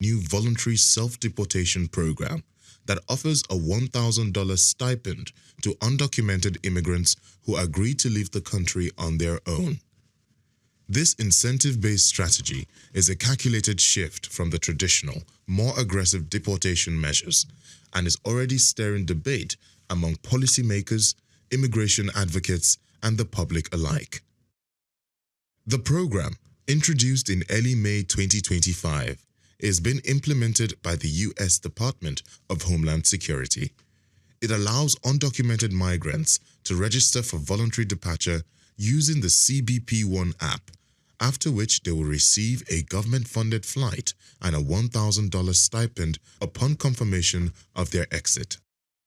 new voluntary self-deportation program that offers a $1,000 stipend to undocumented immigrants who agree to leave the country on their own. This incentive-based strategy is a calculated shift from the traditional, more aggressive deportation measures and is already stirring debate among policymakers, immigration advocates, and the public alike. The program, introduced in early May 2025, is being implemented by the U.S. Department of Homeland Security. It allows undocumented migrants to register for voluntary departure using the CBP-1 app, after which they will receive a government-funded flight and a $1,000 stipend upon confirmation of their exit.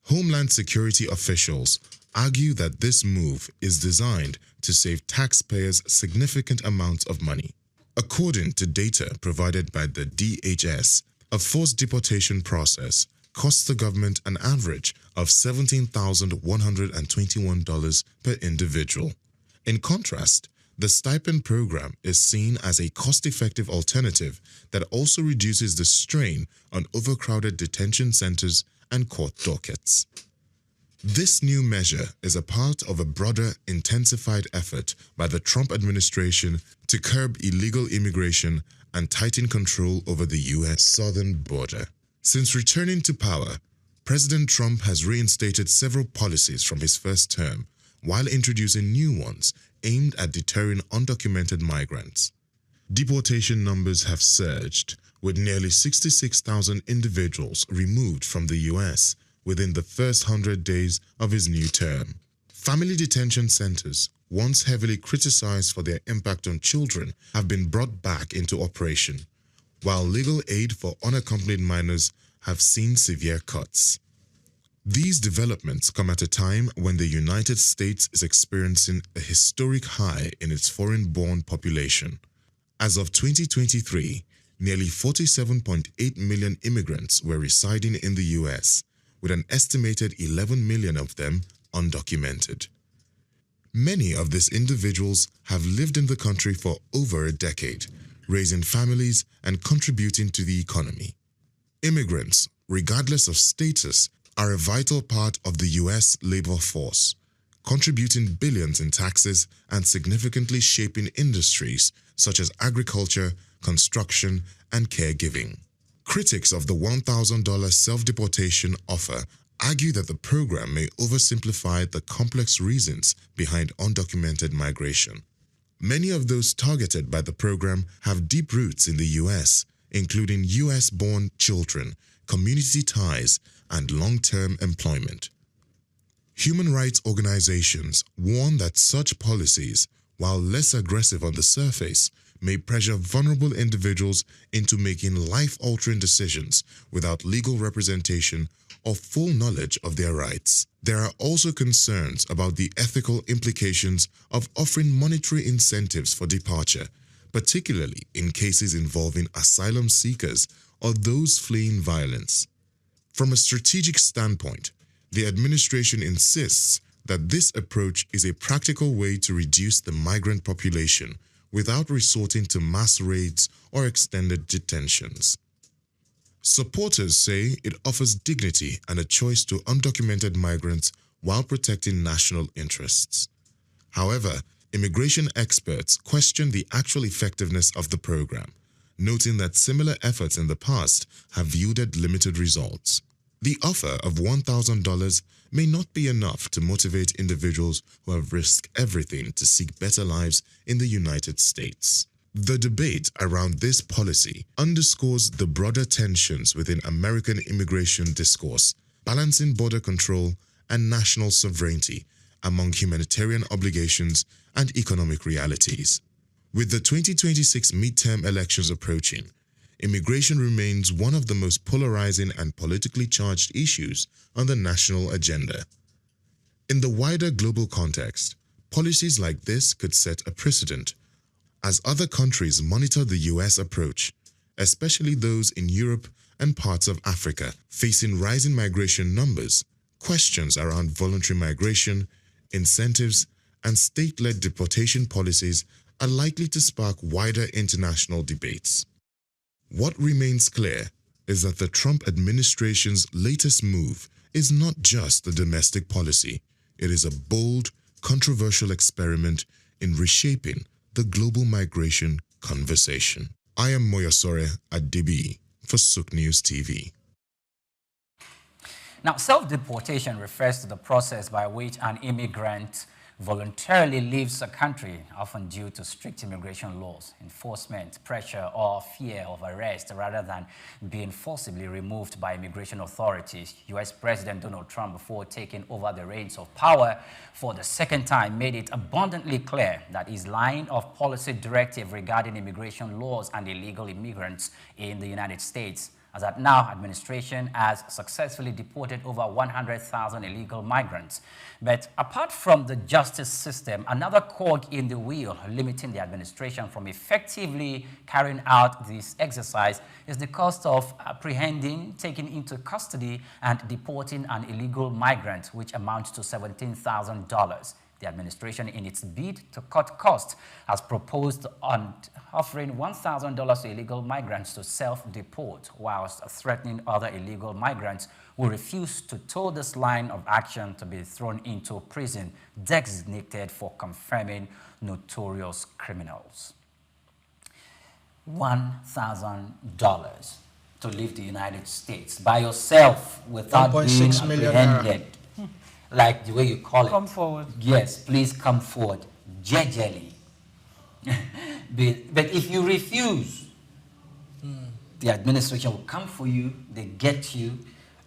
Homeland Security officials argue that this move is designed to save taxpayers significant amounts of money. According to data provided by the DHS, a forced deportation process costs the government an average of $17,121 per individual. In contrast, the stipend program is seen as a cost-effective alternative that also reduces the strain on overcrowded detention centers and court dockets. This new measure is a part of a broader, intensified effort by the Trump administration to curb illegal immigration and tighten control over the U.S. southern border. Since returning to power, President Trump has reinstated several policies from his first term, while introducing new ones aimed at deterring undocumented migrants. Deportation numbers have surged, with nearly 66,000 individuals removed from the U.S. within the first 100 days of his new term. Family detention centers, once heavily criticized for their impact on children, have been brought back into operation, while legal aid for unaccompanied minors have seen severe cuts. These developments come at a time when the United States is experiencing a historic high in its foreign-born population. As of 2023, nearly 47.8 million immigrants were residing in the U.S., with an estimated 11 million of them undocumented. Many of these individuals have lived in the country for over a decade, raising families and contributing to the economy. Immigrants, regardless of status, are a vital part of the U.S. labor force, contributing billions in taxes and significantly shaping industries such as agriculture, construction, and caregiving. Critics of the $1,000 self-deportation offer argue that the program may oversimplify the complex reasons behind undocumented migration. Many of those targeted by the program have deep roots in the U.S., including U.S.-born children, community ties, and long-term employment. Human rights organizations warn that such policies, while less aggressive on the surface, may pressure vulnerable individuals into making life-altering decisions without legal representation or full knowledge of their rights. There are also concerns about the ethical implications of offering monetary incentives for departure, particularly in cases involving asylum seekers or those fleeing violence. From a strategic standpoint, the administration insists that this approach is a practical way to reduce the migrant population without resorting to mass raids or extended detentions. Supporters say it offers dignity and a choice to undocumented migrants while protecting national interests. However, immigration experts question the actual effectiveness of the program, noting that similar efforts in the past have yielded limited results. The offer of $1,000 may not be enough to motivate individuals who have risked everything to seek better lives in the United States. The debate around this policy underscores the broader tensions within American immigration discourse, balancing border control and national sovereignty among humanitarian obligations and economic realities. With the 2026 midterm elections approaching, immigration remains one of the most polarizing and politically charged issues on the national agenda. In the wider global context, policies like this could set a precedent as other countries monitor the U.S. approach, especially those in Europe and parts of Africa facing rising migration numbers. Questions around voluntary migration, incentives, and state-led deportation policies are likely to spark wider international debates. What remains clear is that the Trump administration's latest move is not just a domestic policy. It is a bold, controversial experiment in reshaping the global migration conversation. I am Moyosore Adibi for Souq News TV. Now, self-deportation refers to the process by which an immigrant voluntarily leaves a country, often due to strict immigration laws, enforcement, pressure, or fear of arrest, rather than being forcibly removed by immigration authorities. U.S. President Donald Trump, before taking over the reins of power for the second time, made it abundantly clear that his line of policy directive regarding immigration laws and illegal immigrants in the United States. As at now, administration has successfully deported over 100,000 illegal migrants. But apart from the justice system, another cog in the wheel limiting the administration from effectively carrying out this exercise is the cost of apprehending, taking into custody, and deporting an illegal migrant, which amounts to $17,000. The administration, in its bid to cut costs, has proposed on offering $1,000 to illegal migrants to self-deport, whilst threatening other illegal migrants who refuse to toe this line of action to be thrown into prison designated for confirming notorious criminals. $1,000 to leave the United States by yourself without being apprehended. Like the way you call it. Come forward. Yes, please come forward. Jejely. But if you refuse, the administration will come for you, they get you,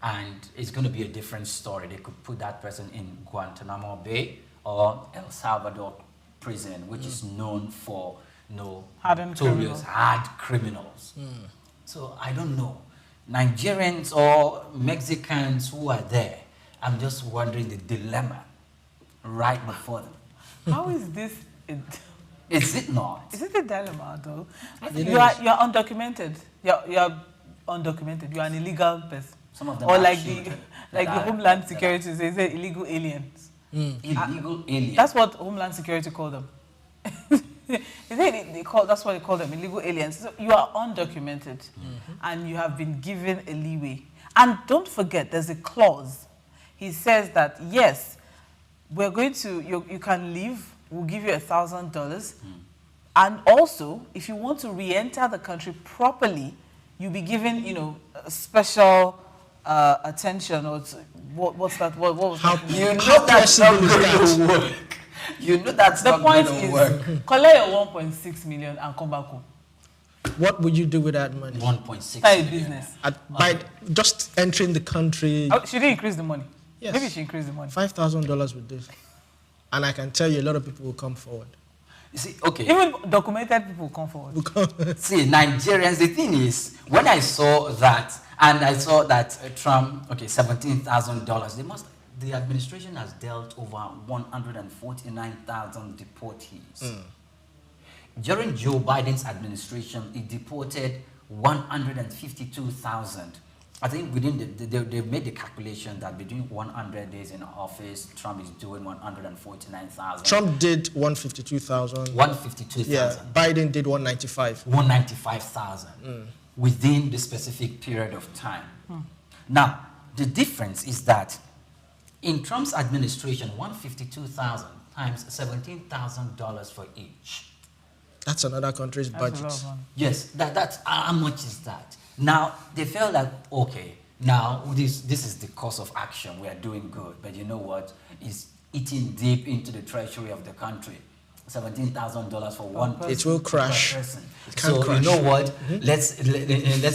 and it's going to be a different story. They could put that person in Guantanamo Bay or El Salvador prison, which is known for notorious hard criminals. So I don't know. Nigerians or Mexicans who are there, I'm just wondering the dilemma right before them. How is this? Is it not? Is it a dilemma, though? You are undocumented. You're undocumented. You're an illegal person. Some of them or are like the Homeland Security says, they're illegal aliens. Illegal aliens. That's what Homeland Security call them. That's what they call them, illegal aliens. So you are undocumented, and you have been given a leeway. And don't forget, there's a clause. He says that, yes, we're going to, you can leave, we'll give you $1,000. And also, if you want to re-enter the country properly, you'll be given, special attention. Or what's that? What was that? You know that's not going to work. You know that's not going to work. Collect your 1.6 million and come back home. What would you do with that money? 1.6 Start a business. By just entering the country. She didn't increase the money. Yes. Maybe she increased the money. $5,000 with this. And I can tell you a lot of people will come forward. You see, okay. Even documented people will come forward. See, Nigerians, the thing is, when I saw that, and I saw that Trump, $17,000, the administration has dealt over 149,000 deportees. During Joe Biden's administration, it deported 152,000. I think within they made the calculation that between 100 days in office, Trump is doing 149,000. Trump did 152,000. 152,000. Yeah, Biden did 195. 195,000 within the specific period of time. Now, the difference is that in Trump's administration, 152,000 times $17,000 for each. That's another country's budget. Yes, that's how much is that? Now, they felt that, okay, now this is the course of action. We are doing good. But you know what? It's eating deep into the treasury of the country. $17,000 for one person. It will crash. It can crash. You know what? Let's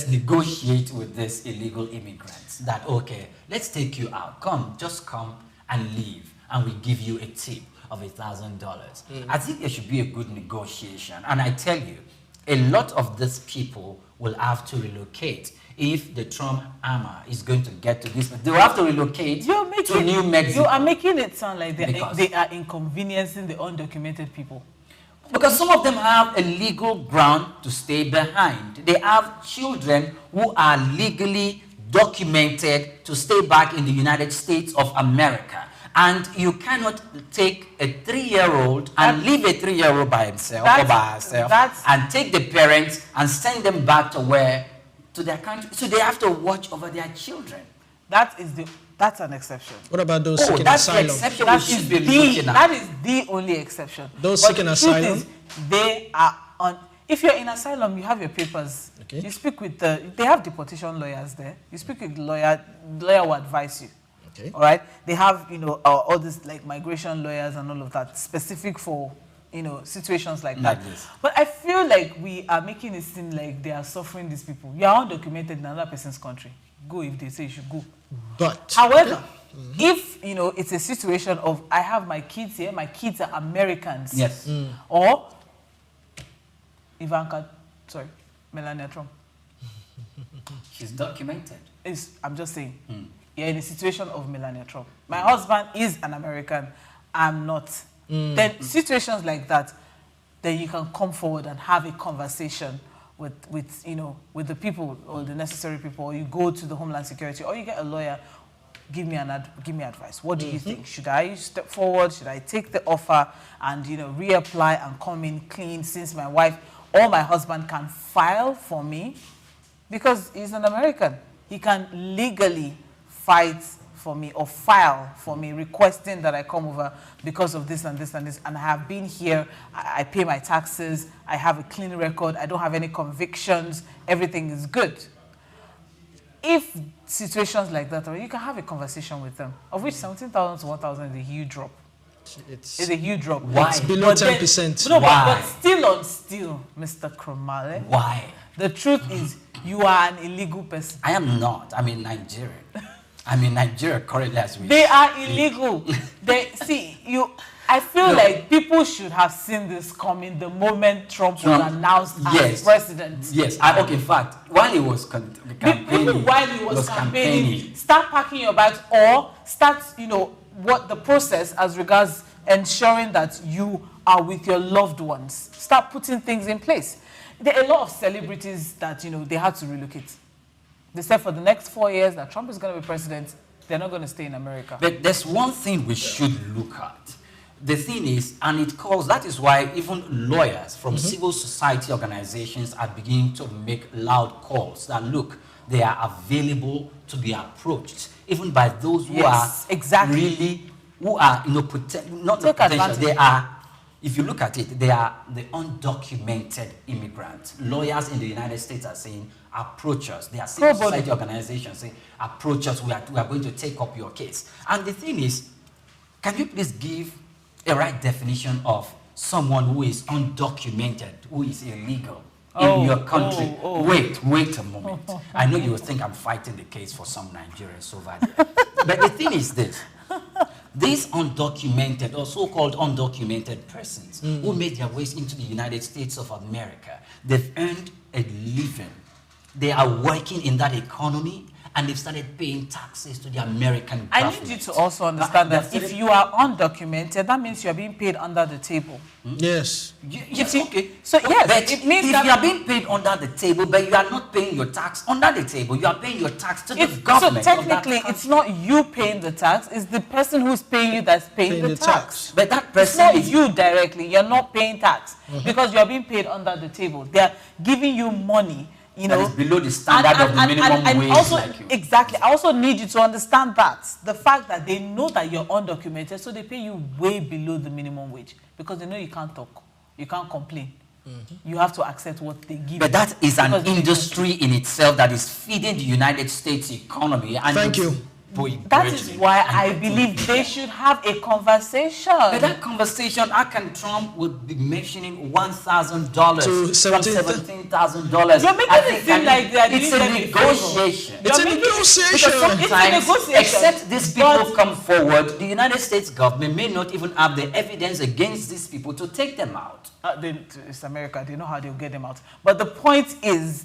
negotiate with these illegal immigrants that, okay, let's take you out. Just come and leave. And we give you a tip of $1,000. I think there should be a good negotiation. And I tell you, a lot of these people will have to relocate if the Trump hammer is going to get to this. They will have to relocate to New Mexico. You are making it sound like they are inconveniencing the undocumented people. Because some of them have a legal ground to stay behind. They have children who are legally documented to stay back in the United States of America. And you cannot take a 3-year-old and leave a 3-year-old by himself or by herself and take the parents and send them back to their country. So they have to watch over their children. That's an exception. What about those seeking that's asylum? The exception we should be looking at. That is the only exception. Those but seeking asylum? Is, they are on. If you're in asylum, you have your papers. Okay. You speak with they have deportation lawyers there. You speak with the lawyer will advise you. Okay. All right. They have, all this like migration lawyers and all of that specific for, situations like that. This. But I feel like we are making it seem like they are suffering these people. You are undocumented in another person's country. Go if they say you should go. But however, if it's a situation of I have my kids here, my kids are Americans. Yes. Or Melania Trump. She's documented. I'm just saying. You're in a situation of Melania Trump. My husband is an American. I'm not. Then situations like that, then you can come forward and have a conversation with the people or the necessary people, or you go to the Homeland Security, or you get a lawyer. Give me advice. What do you think? Should I step forward? Should I take the offer and reapply and come in clean, since my wife or my husband can file for me because he's an American? He can legally fight for me or file for me, requesting that I come over because of this and this and this. And I have been here. I pay my taxes. I have a clean record. I don't have any convictions. Everything is good. If situations like that, you can have a conversation with them, of which 17,000 to 1,000 is a huge drop. It's a huge drop. Why? It's below 10%. No, why? But still, Mr. Kromale. Why? The truth is, you are an illegal person. I am not. I'm in Nigeria. I'm in Nigeria currently as we They are illegal. I feel like people should have seen this coming the moment Trump was announced as president. Yes. In fact, while he was campaigning, even while he was campaigning, start packing your bags or start, what the process as regards ensuring that you are with your loved ones. Start putting things in place. There are a lot of celebrities that, they had to relocate. They said for the next 4 years that Trump is going to be president, they're not going to stay in America. But there's one thing we should look at. The thing is, that is why even lawyers from civil society organizations are beginning to make loud calls that, look, they are available to be approached, even by those who are really, who are, not potential, they are, if you look at it, they are the undocumented immigrants. Lawyers in the United States are saying, approach us. They are civil society organizations saying, approach us, we are going to take up your case. And the thing is, can you please give a right definition of someone who is undocumented, who is illegal in your country? Wait a moment. I know you will think I'm fighting the case for some Nigerians over there. But the thing is this. These undocumented or so-called undocumented persons who made their ways into the United States of America, they've earned a living. They are working in that economy, and they've started paying taxes to the American government. I need you to also understand that if you are undocumented, that means you are being paid under the table. Yes. Yes, okay. So yes, but it means if that you are being paid under the table, but you are not paying your tax under the table, you are paying your tax to the government. So technically, it's not you paying the tax; it's the person who's paying you that's paying the tax. But that person it's not you directly. You're not paying tax because you are being paid under the table. They are giving you money. That is below the standard of the minimum wage. Also, like you. Exactly. I also need you to understand that. The fact that they know that you're undocumented, so they pay you way below the minimum wage because they know you can't talk. You can't complain. You have to accept what they give. But that is an industry in itself that is feeding the United States economy. And Thank you. That is why I believe they should have a conversation. But that conversation, how can Trump would be mentioning $1,000 to $17,000? You're making it seem like they are doing it's a negotiation. It's a negotiation. Because sometimes, except these people come forward, the United States government may not even have the evidence against these people to take them out. It's America. They know how they'll get them out. But the point is,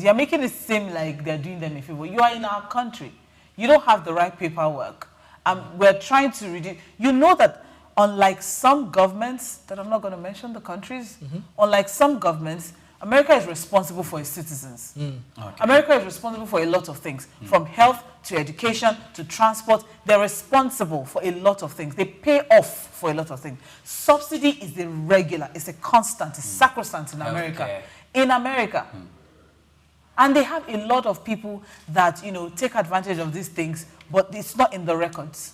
you're making it seem like they're doing them a favor. You are in our country. You don't have the right paperwork. We're trying to reduce. You know that unlike some governments, that I'm not going to mention the countries, unlike some governments, America is responsible for its citizens. Okay. America is responsible for a lot of things, from health to education to transport. They're responsible for a lot of things. They pay off for a lot of things. Subsidy is a regular, it's a constant, it's sacrosanct in America. Okay. In America. And they have a lot of people that, you know, take advantage of these things, but it's not in the records.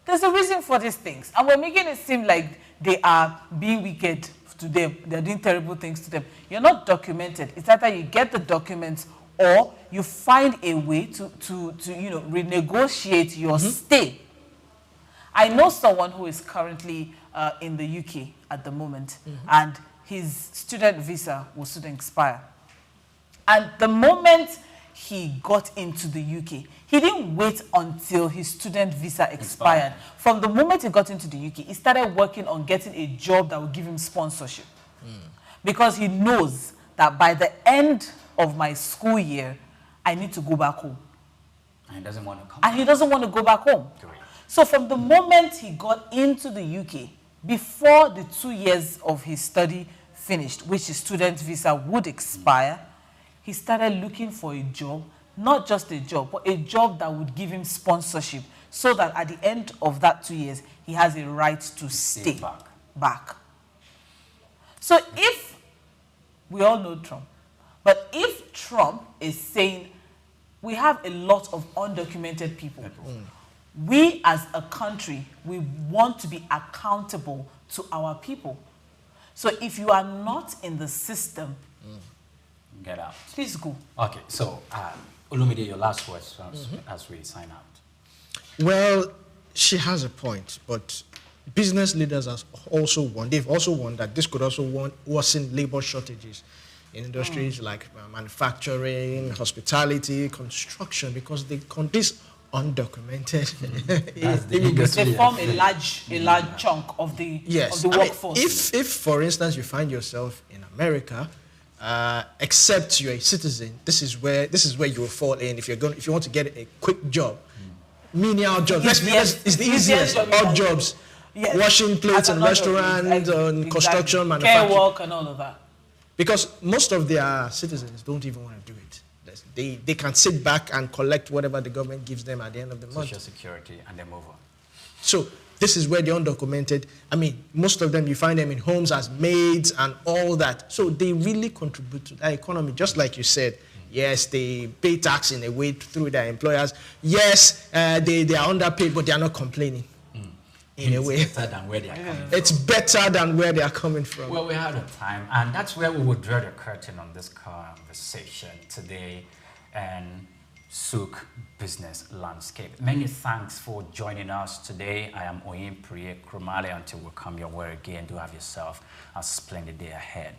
There's a reason for these things. And we're making it seem like they are being wicked to them. They're doing terrible things to them. You're not documented. It's either you get the documents or you find a way to you know, renegotiate your stay. I know someone who is currently in the UK at the moment, and his student visa will soon expire. And the moment he got into the UK, he didn't wait until his student visa expired. From the moment he got into the UK, he started working on getting a job that would give him sponsorship. Because he knows that by the end of my school year, I need to go back home. And he doesn't want to come. And he doesn't want to go back home. Great. So from the moment he got into the UK, before the 2 years of his study finished, which his student visa would expire, he started looking for a job, not just a job, but a job that would give him sponsorship, so that at the end of that 2 years, he has a right to stay back. So if, we all know Trump, but if Trump is saying we have a lot of undocumented people, we as a country, we want to be accountable to our people. So if you are not in the system, get out. please go. Okay, so Olumide, your last words as we sign out. Well, she has a point, but business leaders have also warned. They've also warned that this could also worsen labor shortages in industries like manufacturing, hospitality, construction, because this undocumented. They form a large chunk of the workforce. If for instance you find yourself in America, except you're a citizen, this is where you will fall in. If you want to get a quick job, menial jobs. Let's be honest, it's the easiest. Odd jobs, washing plates in restaurants, on construction, manufacturing, care work, and all of that. Because most of their citizens don't even want to do it. They can sit back and collect whatever the government gives them at the end of the month. Social security, and then move on. So this is where the undocumented, I mean, most of them, you find them in homes as maids and all that. So they really contribute to the economy, just like you said. Yes, they pay tax in a way through their employers. Yes, they are underpaid, but they are not complaining. In a way. It's better than where they are coming from. It's better than where they are coming from. Well, we're out of time, and that's where we would draw the curtain on this conversation today and Souq business landscape. Many thanks for joining us today. I am Oyim Priye Krumale. Until we come your way again, do have yourself a splendid day ahead.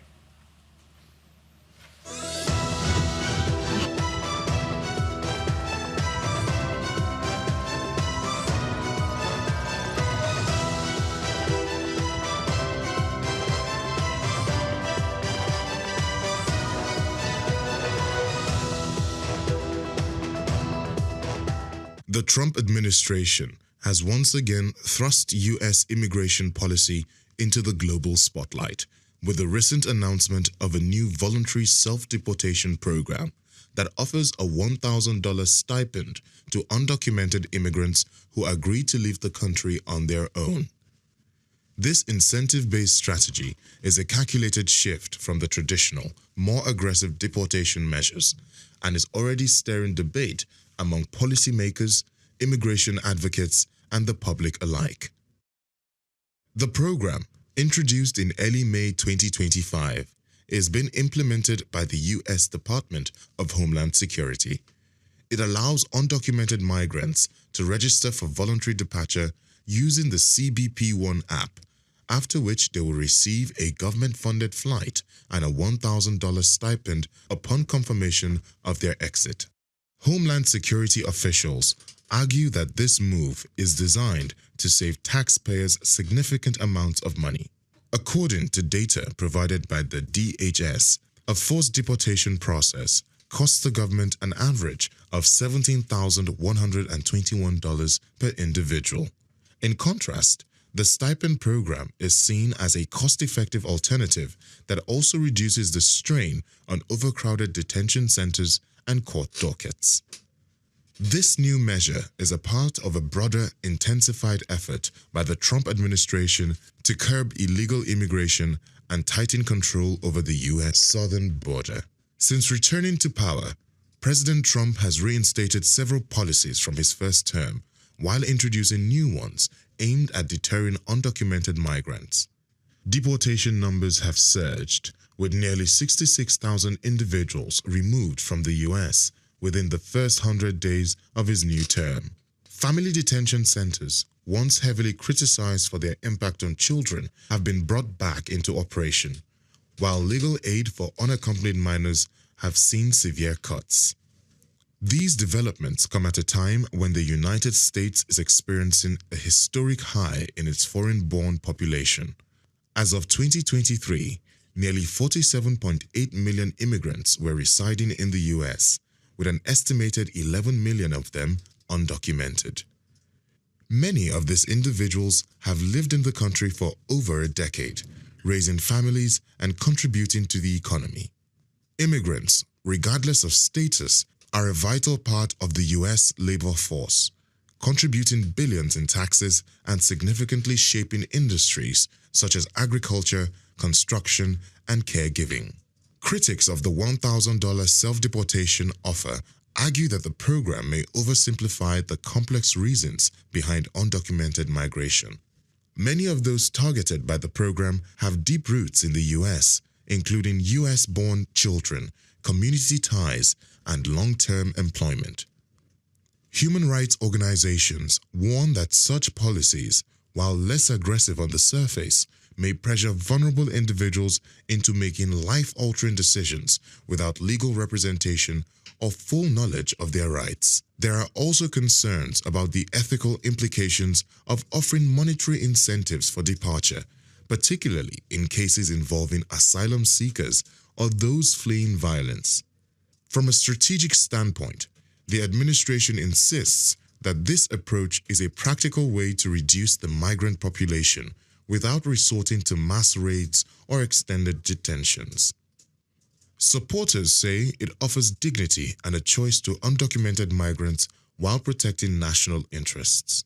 The Trump administration has once again thrust U.S. immigration policy into the global spotlight with the recent announcement of a new voluntary self-deportation program that offers a $1,000 stipend to undocumented immigrants who agree to leave the country on their own. This incentive-based strategy is a calculated shift from the traditional, more aggressive deportation measures and is already stirring debate among policymakers, immigration advocates, and the public alike. The program, introduced in early May 2025, is being implemented by the U.S. Department of Homeland Security. It allows undocumented migrants to register for voluntary departure using the CBP-1 app, after which they will receive a government-funded flight and a $1,000 stipend upon confirmation of their exit. Homeland Security officials argue that this move is designed to save taxpayers significant amounts of money. According to data provided by the DHS, a forced deportation process costs the government an average of $17,121 per individual. In contrast, the stipend program is seen as a cost-effective alternative that also reduces the strain on overcrowded detention centers and court dockets. This new measure is a part of a broader, intensified effort by the Trump administration to curb illegal immigration and tighten control over the U.S. southern border. Since returning to power, President Trump has reinstated several policies from his first term, while introducing new ones aimed at deterring undocumented migrants. Deportation numbers have surged, with nearly 66,000 individuals removed from the U.S. within the first 100 days of his new term. Family detention centers, once heavily criticized for their impact on children, have been brought back into operation, while legal aid for unaccompanied minors have seen severe cuts. These developments come at a time when the United States is experiencing a historic high in its foreign-born population. As of 2023, nearly 47.8 million immigrants were residing in the U.S., with an estimated 11 million of them undocumented. Many of these individuals have lived in the country for over a decade, raising families and contributing to the economy. Immigrants, regardless of status, are a vital part of the U.S. labor force, contributing billions in taxes and significantly shaping industries such as agriculture, construction, and caregiving. Critics of the $1,000 self-deportation offer argue that the program may oversimplify the complex reasons behind undocumented migration. Many of those targeted by the program have deep roots in the U.S., including U.S.-born children, community ties, and long-term employment. Human rights organizations warn that such policies, while less aggressive on the surface, may pressure vulnerable individuals into making life-altering decisions without legal representation or full knowledge of their rights. There are also concerns about the ethical implications of offering monetary incentives for departure, particularly in cases involving asylum seekers or those fleeing violence. From a strategic standpoint, the administration insists that this approach is a practical way to reduce the migrant population without resorting to mass raids or extended detentions. Supporters say it offers dignity and a choice to undocumented migrants while protecting national interests.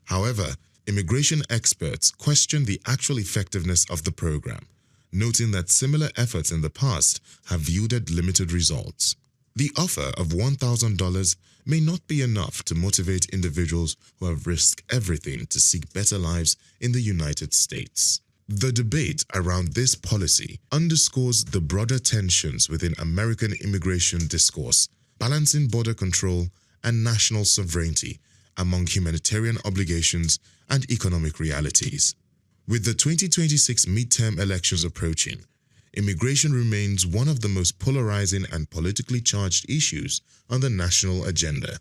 However, immigration experts question the actual effectiveness of the program, noting that similar efforts in the past have yielded limited results. The offer of $1,000 may not be enough to motivate individuals who have risked everything to seek better lives in the United States. The debate around this policy underscores the broader tensions within American immigration discourse, balancing border control and national sovereignty among humanitarian obligations and economic realities. With the 2026 midterm elections approaching, immigration remains one of the most polarizing and politically charged issues on the national agenda.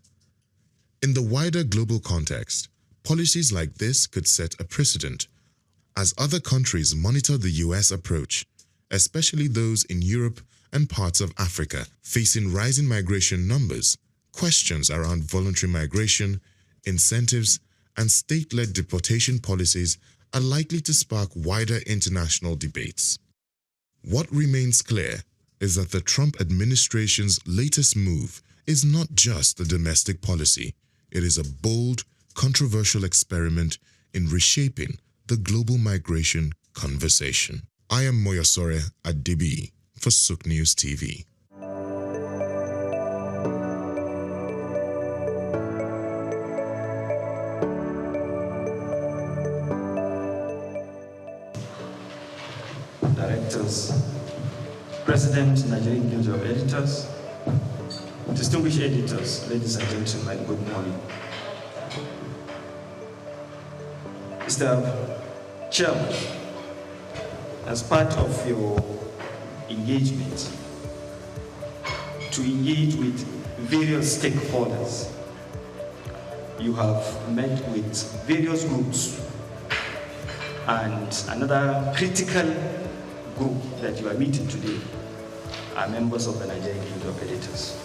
In the wider global context, policies like this could set a precedent as other countries monitor the U.S. approach, especially those in Europe and parts of Africa facing rising migration numbers. Questions around voluntary migration, incentives, and state-led deportation policies are likely to spark wider international debates. What remains clear is that the Trump administration's latest move is not just a domestic policy. It is a bold, controversial experiment in reshaping the global migration conversation. I am Moyosore Adibi for Souq News TV. Directors, President, Nigerian Guild of Editors, distinguished editors, ladies and gentlemen, good morning. Mr. Chairman, as part of your engagement to engage with various stakeholders, you have met with various groups, and another critical group that you are meeting today are members of the Nigerian Guild of Editors.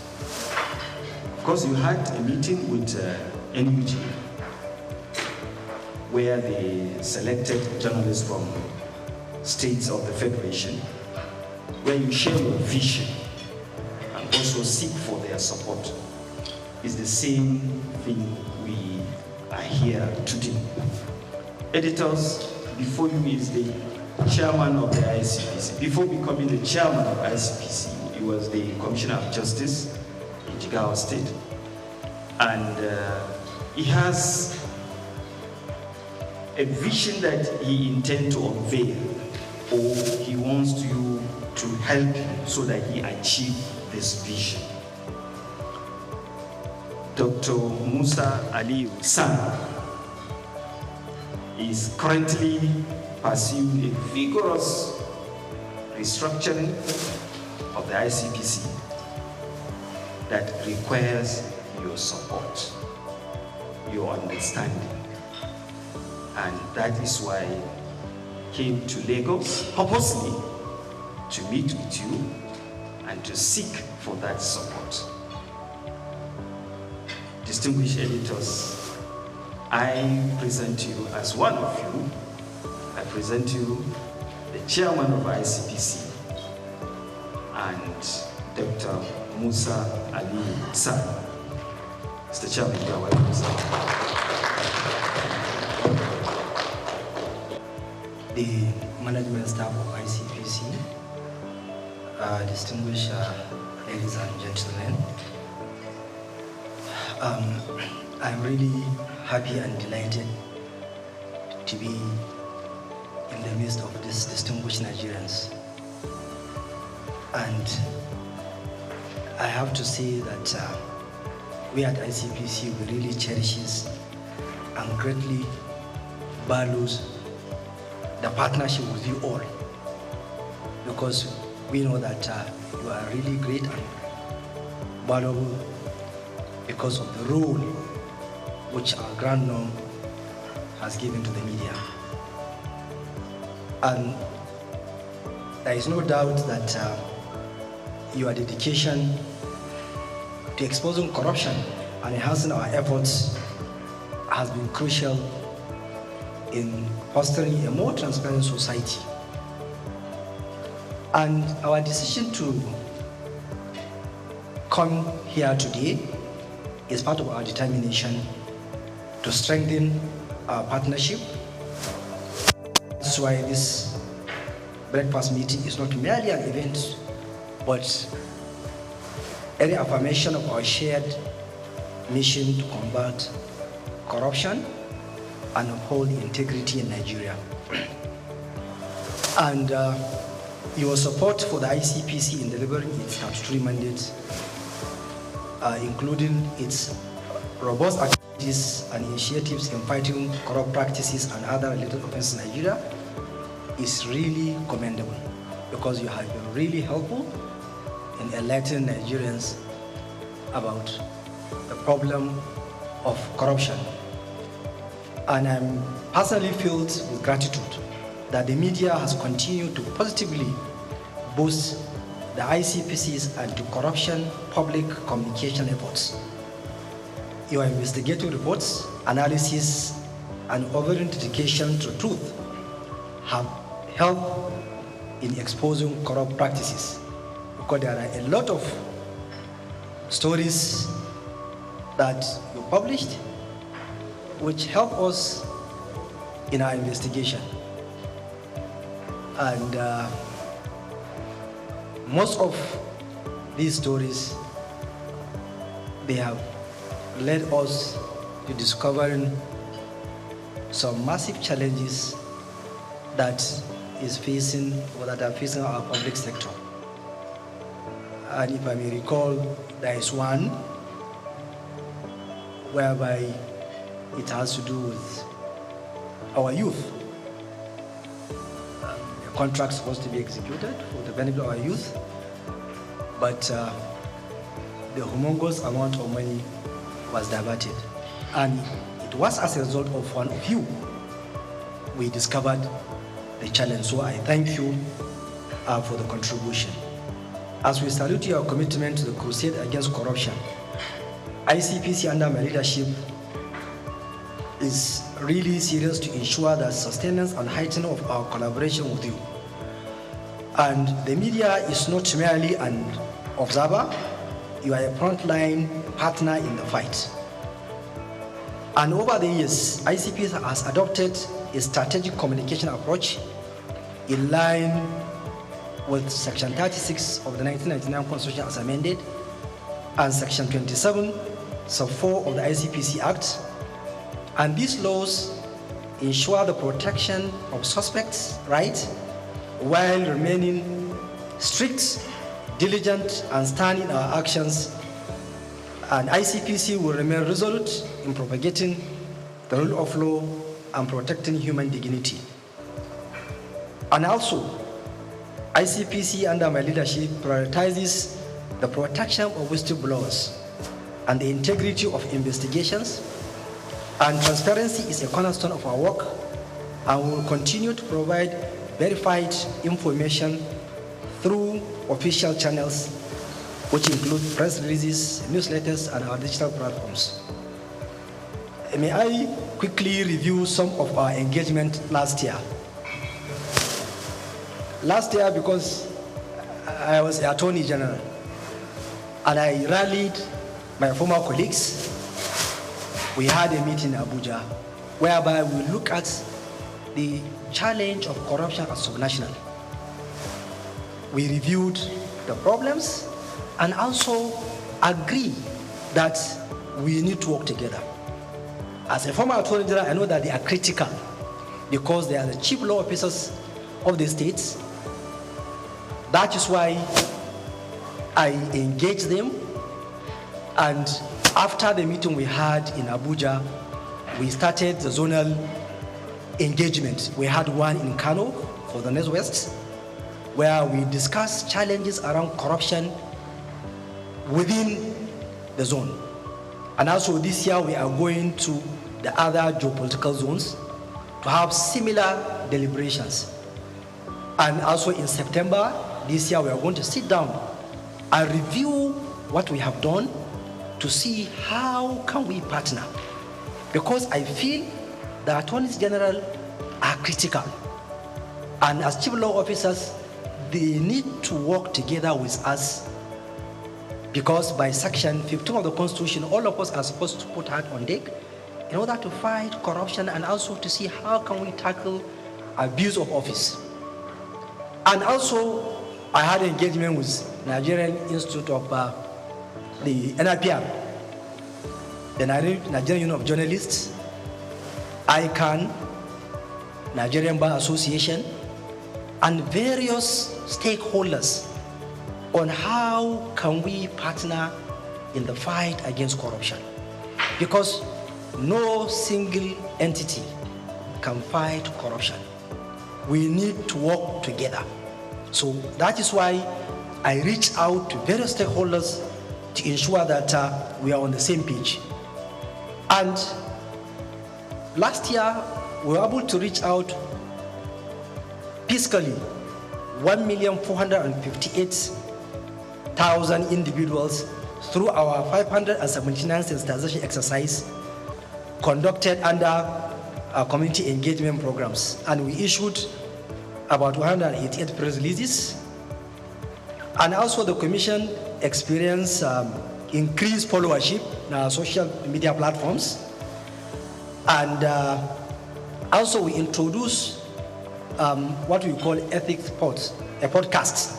Of course, you had a meeting with NUG, where they selected journalists from states of the Federation, where you share your vision and also seek for their support, is the same thing we are here to do. Editors, before you is the chairman of the ICPC. Before becoming the chairman of ICPC, he was the Commissioner of Justice in Jigawa State. And he has a vision that he intends to unveil, or he wants you to help him so that he achieve this vision. Dr. Musa Ali San is currently pursuing a vigorous restructuring of the ICPC that requires your support, your understanding. And that is why I came to Lagos purposely to meet with you and to seek for that support. Distinguished editors, I present you as one of you. I present you the chairman of ICPC and Dr. Musa Ali San. Mr. Chairman, you are welcome, sir. The management staff of ICPC, distinguished ladies and gentlemen, I'm really happy and delighted to be in the midst of these distinguished Nigerians. And I have to say that we at ICPC, we really cherishes and greatly values the partnership with you all, because we know that you are really great and valuable because of the role which our Grand Norm has given to the media. And there is no doubt that your dedication to exposing corruption and enhancing our efforts has been crucial in fostering a more transparent society. And our decision to come here today is part of our determination to strengthen our partnership. That's why this breakfast meeting is not merely an event, but a reaffirmation of our shared mission to combat corruption and uphold integrity in Nigeria. And your support for the ICPC in delivering its statutory mandate, including its robust activities and initiatives in fighting corrupt practices and other related offenses in Nigeria, is really commendable, because you have been really helpful in enlightening Nigerians about the problem of corruption. And I'm personally filled with gratitude that the media has continued to positively boost the ICPC's anti-corruption public communication efforts. Your investigative reports, analysis, and overall dedication to truth have helped in exposing corrupt practices, because there are a lot of stories that you published which help us in our investigation. And most of these stories, they have led us to discovering some massive challenges that is facing, or that are facing our public sector. And if I may recall, there is one whereby it has to do with our youth. A contract supposed to be executed for the benefit of our youth, but the humongous amount of money was diverted. And it was as a result of one of you we discovered the challenge. So I thank you for the contribution. As we salute your commitment to the crusade against corruption, ICPC under my leadership is really serious to ensure the sustenance and heightening of our collaboration with you. And the media is not merely an observer, you are a frontline partner in the fight. And over the years, ICP has adopted a strategic communication approach in line with Section 36 of the 1999 Constitution as amended and Section 27, Sub 4 of the ICPC Act. And these laws ensure the protection of suspects' rights while remaining strict, diligent, and stand in our actions. And ICPC will remain resolute in propagating the rule of law and protecting human dignity. And also, ICPC under my leadership prioritizes the protection of whistleblowers and the integrity of investigations. And transparency is a cornerstone of our work, and we will continue to provide verified information through official channels, which include press releases, newsletters, and our digital platforms. May I quickly review some of our engagement last year? Last year, because I was Attorney General, and I rallied my former colleagues, we had a meeting in Abuja, whereby we look at the challenge of corruption at subnational. We reviewed the problems and also agree that we need to work together. As a former Attorney General, I know that they are critical because they are the chief law officers of the states. That is why I engaged them, and after the meeting we had in Abuja, we started the zonal engagement. We had one in Kano for the Northwest, where we discussed challenges around corruption within the zone. And also this year we are going to the other geopolitical zones to have similar deliberations. And also in September this year we are going to sit down and review what we have done to see how can we partner. Because I feel the attorneys general are critical. And as chief law officers, they need to work together with us, because by Section 15 of the Constitution, all of us are supposed to put hand on deck in order to fight corruption and also to see how can we tackle abuse of office. And also, I had engagement with Nigerian Institute of the NIPR, the Nigerian Union of Journalists, ICANN, Nigerian Bar Association, and various stakeholders on how can we partner in the fight against corruption. Because no single entity can fight corruption. We need to work together. So that is why I reach out to various stakeholders to ensure that we are on the same page. And last year, we were able to reach out fiscally 1,458,000 individuals through our 579 sensitization exercise conducted under our community engagement programs. And we issued about 188 press releases. And also the Commission experienced increased followership in our social media platforms. And also we introduced what we call ethics pods, a podcast,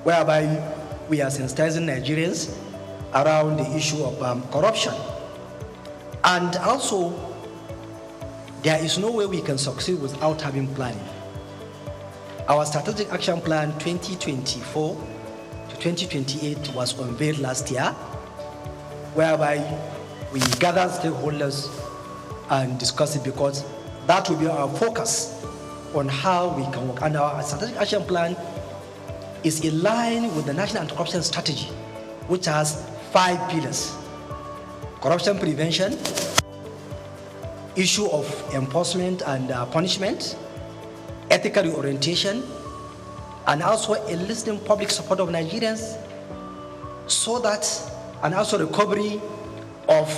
whereby we are sensitizing Nigerians around the issue of corruption. And also, there is no way we can succeed without having planning. Our strategic action plan 2024 to 2028 was unveiled last year, whereby we gathered stakeholders and discussed it, because that will be our focus on how we can work. And our strategic action plan is in line with the National Anti-Corruption Strategy, which has 5 pillars: corruption prevention, issue of enforcement and punishment, ethical orientation, and also enlisting public support of Nigerians, so that, and also recovery of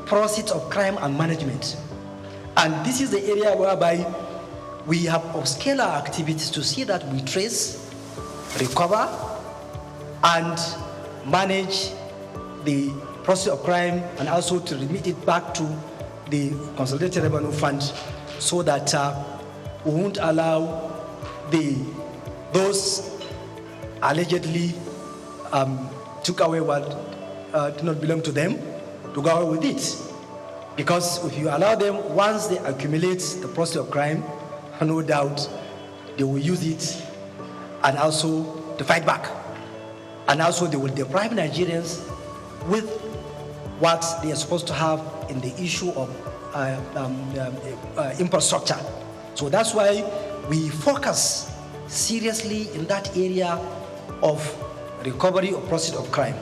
proceeds of crime and management. And this is the area whereby we have upscaled our activities to see that we trace, recover, and manage the process of crime, and also to remit it back to the Consolidated Revenue Fund, so that we won't allow those allegedly took away what did not belong to them to go away with it. Because if you allow them, once they accumulate the process of crime, no doubt they will use it and also to fight back. And also they will deprive Nigerians with what they are supposed to have in the issue of infrastructure. So that's why we focus seriously in that area of recovery of process of crime.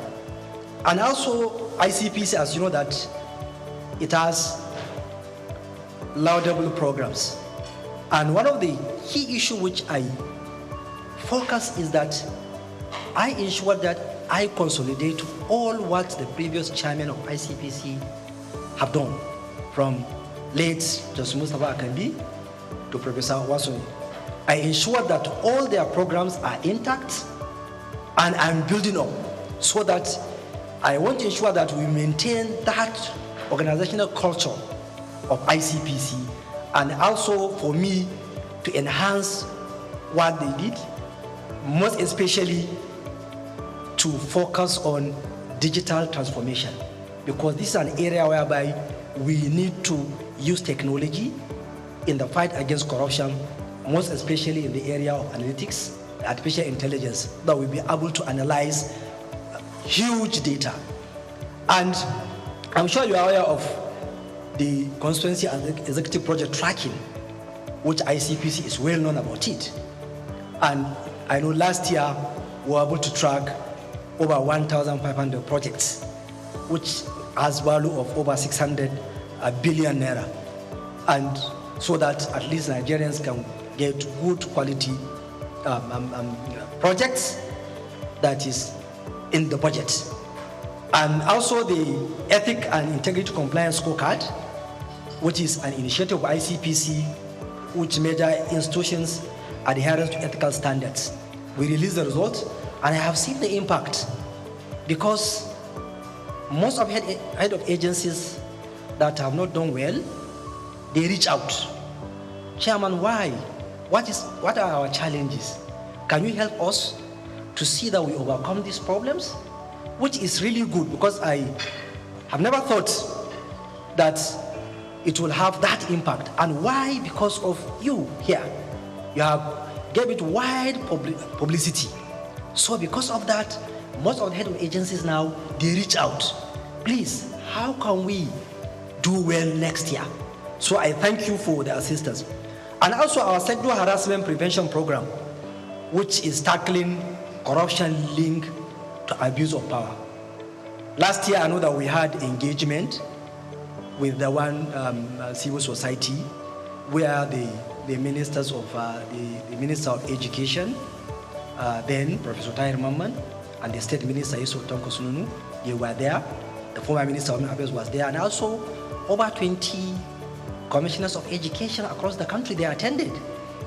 And also ICPC, as you know, that it has laudable programs. And one of the key issues which I focus is that I ensure that I consolidate all what the previous chairman of ICPC have done, from late Justice Mustafa Akambi to Professor Wasoni. I ensure that all their programs are intact, and I'm building up, so that I want to ensure that we maintain that organizational culture of ICPC, and also for me to enhance what they did, most especially to focus on digital transformation, because this is an area whereby we need to use technology in the fight against corruption, most especially in the area of analytics, artificial intelligence, that we'll be able to analyze huge data. And I'm sure you are aware of the constituency and executive project tracking, which ICPC is well known about it. And I know last year we were able to track over 1,500 projects, which has value of over 600 billion naira. And so that at least Nigerians can get good quality projects that is in the budget. And also the Ethic and Integrity Compliance Scorecard, which is an initiative of ICPC, which measure institutions' adherence to ethical standards. We released the results, and I have seen the impact, because most of head of agencies that have not done well, they reach out. Chairman, why? What are our challenges? Can you help us to see that we overcome these problems? Which is really good, because I have never thought that it will have that impact. And why? Because of you here. You have gave it wide publicity. So because of that, most of the head of agencies now, they reach out. Please, how can we do well next year? So I thank you for the assistance. And also our sexual harassment prevention program, which is tackling corruption linked to abuse of power. Last year, I know that we had engagement with the one civil society, where the ministers of the Minister of Education, then Professor Tahir Mamman, and the State Minister Yusuf Tonko Sununu, they were there. The former Minister of Affairs was there, and also over 20 commissioners of education across the country, they attended,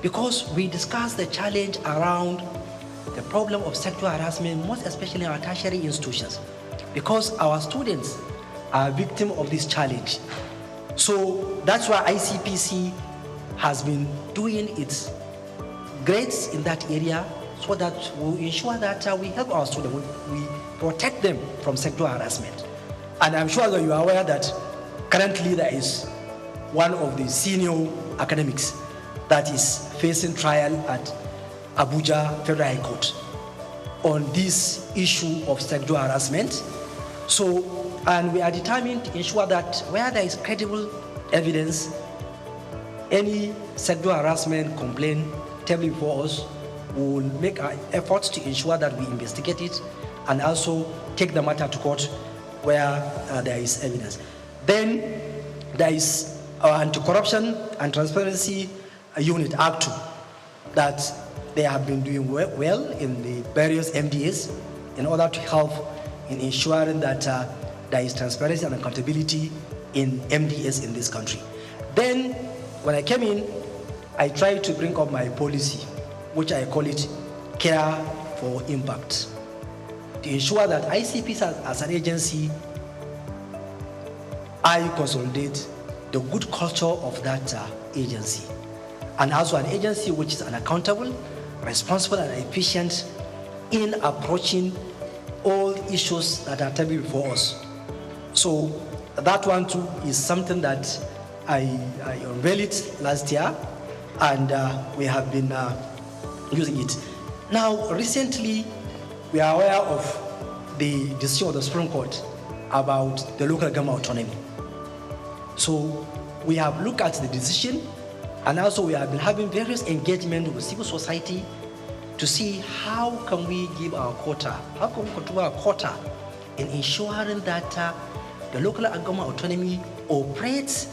because we discussed the challenge around the problem of sexual harassment, most especially in our tertiary institutions, because our students are victims of this challenge. So that's why ICPC has been doing its grades in that area, so that we ensure that we help our students, we protect them from sexual harassment. And I'm sure that you are aware that currently there is one of the senior academics that is facing trial at Abuja Federal High Court on this issue of sexual harassment. So, and we are determined to ensure that where there is credible evidence, any sexual harassment complaint tabled before us, we will make our efforts to ensure that we investigate it and also take the matter to court where there is evidence. Then there is our Anti-Corruption and Transparency Unit, Act 2, that they have been doing well in the various MDAs in order to help in ensuring that there is transparency and accountability in MDAs in this country. Then, when I came in, I tried to bring up my policy, which I call it Care for Impact, to ensure that ICPs as an agency, I consolidate the good culture of that agency, and also an agency which is accountable, responsible, and efficient in approaching all issues that are coming before us. So that one too is something that I unveiled it last year, and we have been using it. Now, recently, we are aware of the decision of the Supreme Court about the local government autonomy. So we have looked at the decision, and also we have been having various engagement with civil society to see how can we give our quota, how can we contribute our quota in ensuring that the local government autonomy operates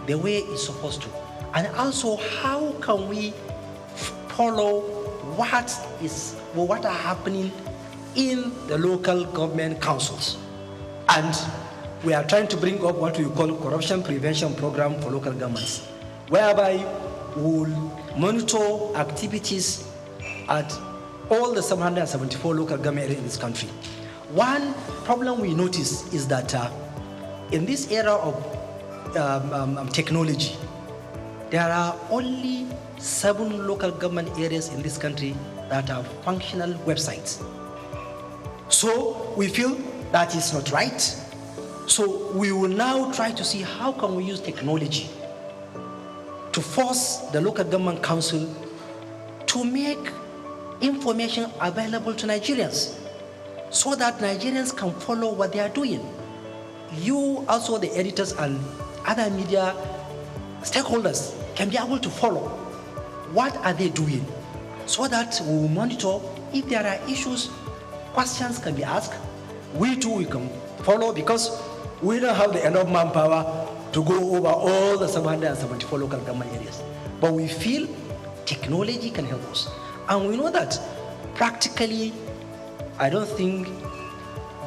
the way it's supposed to, and also how can we follow what are happening in the local government councils. And we are trying to bring up what we call corruption prevention program for local governments, whereby we'll monitor activities at all the 774 local government areas in this country. One problem we notice is that in this era of technology, there are only 7 local government areas in this country that have functional websites. So we feel that is not right. So we will now try to see how can we use technology to force the local government council to make information available to Nigerians so that Nigerians can follow what they are doing. You, also the editors and other media stakeholders, can be able to follow what are they doing so that we will monitor if there are issues, questions can be asked. We too, we can follow, because we don't have the enough manpower to go over all the 774 local government areas. But we feel technology can help us. And we know that practically, I don't think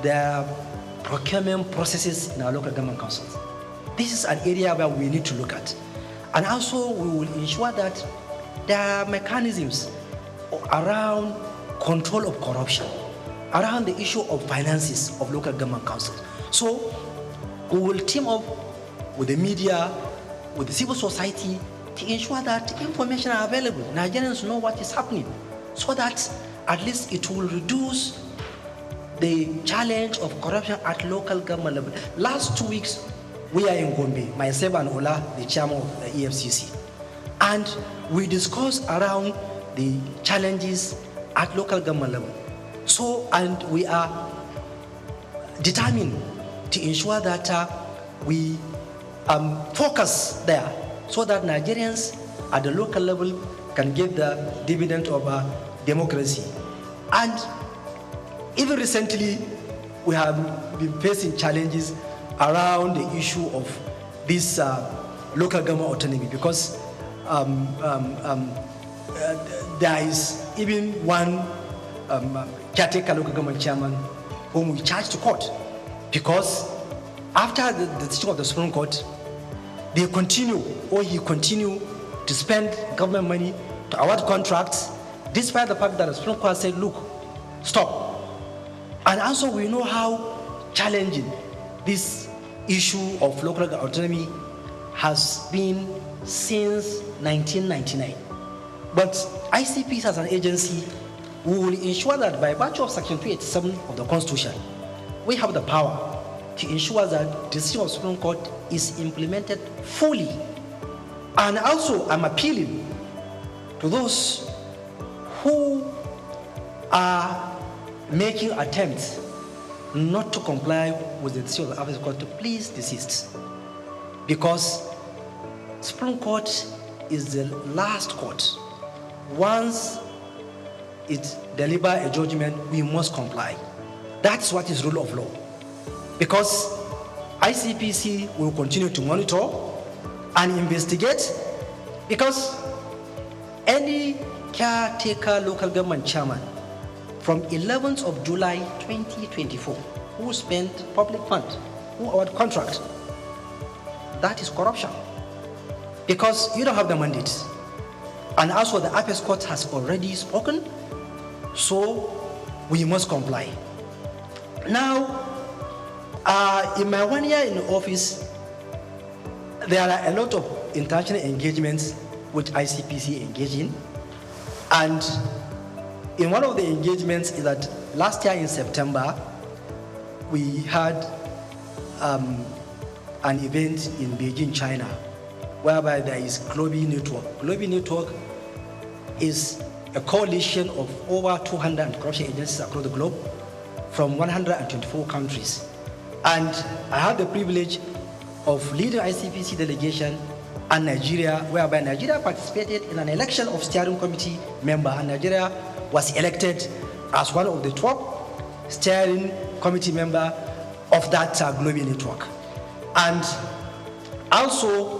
there are procurement processes in our local government councils. This is an area where we need to look at. And also, we will ensure that there are mechanisms around control of corruption, around the issue of finances of local government councils. So we will team up with the media, with the civil society, to ensure that information are available. Nigerians know what is happening, so that at least it will reduce the challenge of corruption at local government level. Last 2 weeks, we are in Gombe, myself and Ola, the chairman of the EFCC, and we discussed around the challenges at local government level. So, and we are determined to ensure that we focus there so that Nigerians at the local level can get the dividend of democracy. And even recently, we have been facing challenges around the issue of this local government autonomy, because there is even one caretaker local government chairman whom we charged to court, because after the decision of the Supreme Court, he continue to spend government money to award contracts, despite the fact that the Supreme Court said, look, stop. And also we know how challenging this issue of local autonomy has been since 1999. But ICPs as an agency, we will ensure that by virtue of Section 287 of the Constitution, we have the power to ensure that the decision of the Supreme Court is implemented fully. And also, I'm appealing to those who are making attempts not to comply with the decision of the African Court to please desist. Because Supreme Court is the last court. Once it delivers a judgment, we must comply. That's what is rule of law. Because ICPC will continue to monitor and investigate, because any caretaker local government chairman from 11th of July 2024 who spent public funds, who award contract, that is corruption. because you don't have the mandate. And also the Apex Court has already spoken, so we must comply. Now, in my 1 year in office, there are a lot of international engagements which ICPC engage in. And in one of the engagements is that last year in September, we had an event in Beijing, China, whereby there is Global Network. Global Network is a coalition of over 200 corruption agencies across the globe from 124 countries. And I had the privilege of leading ICPC delegation and Nigeria, whereby Nigeria participated in an election of steering committee member, and Nigeria was elected as one of the top steering committee member of that Global Network. And also,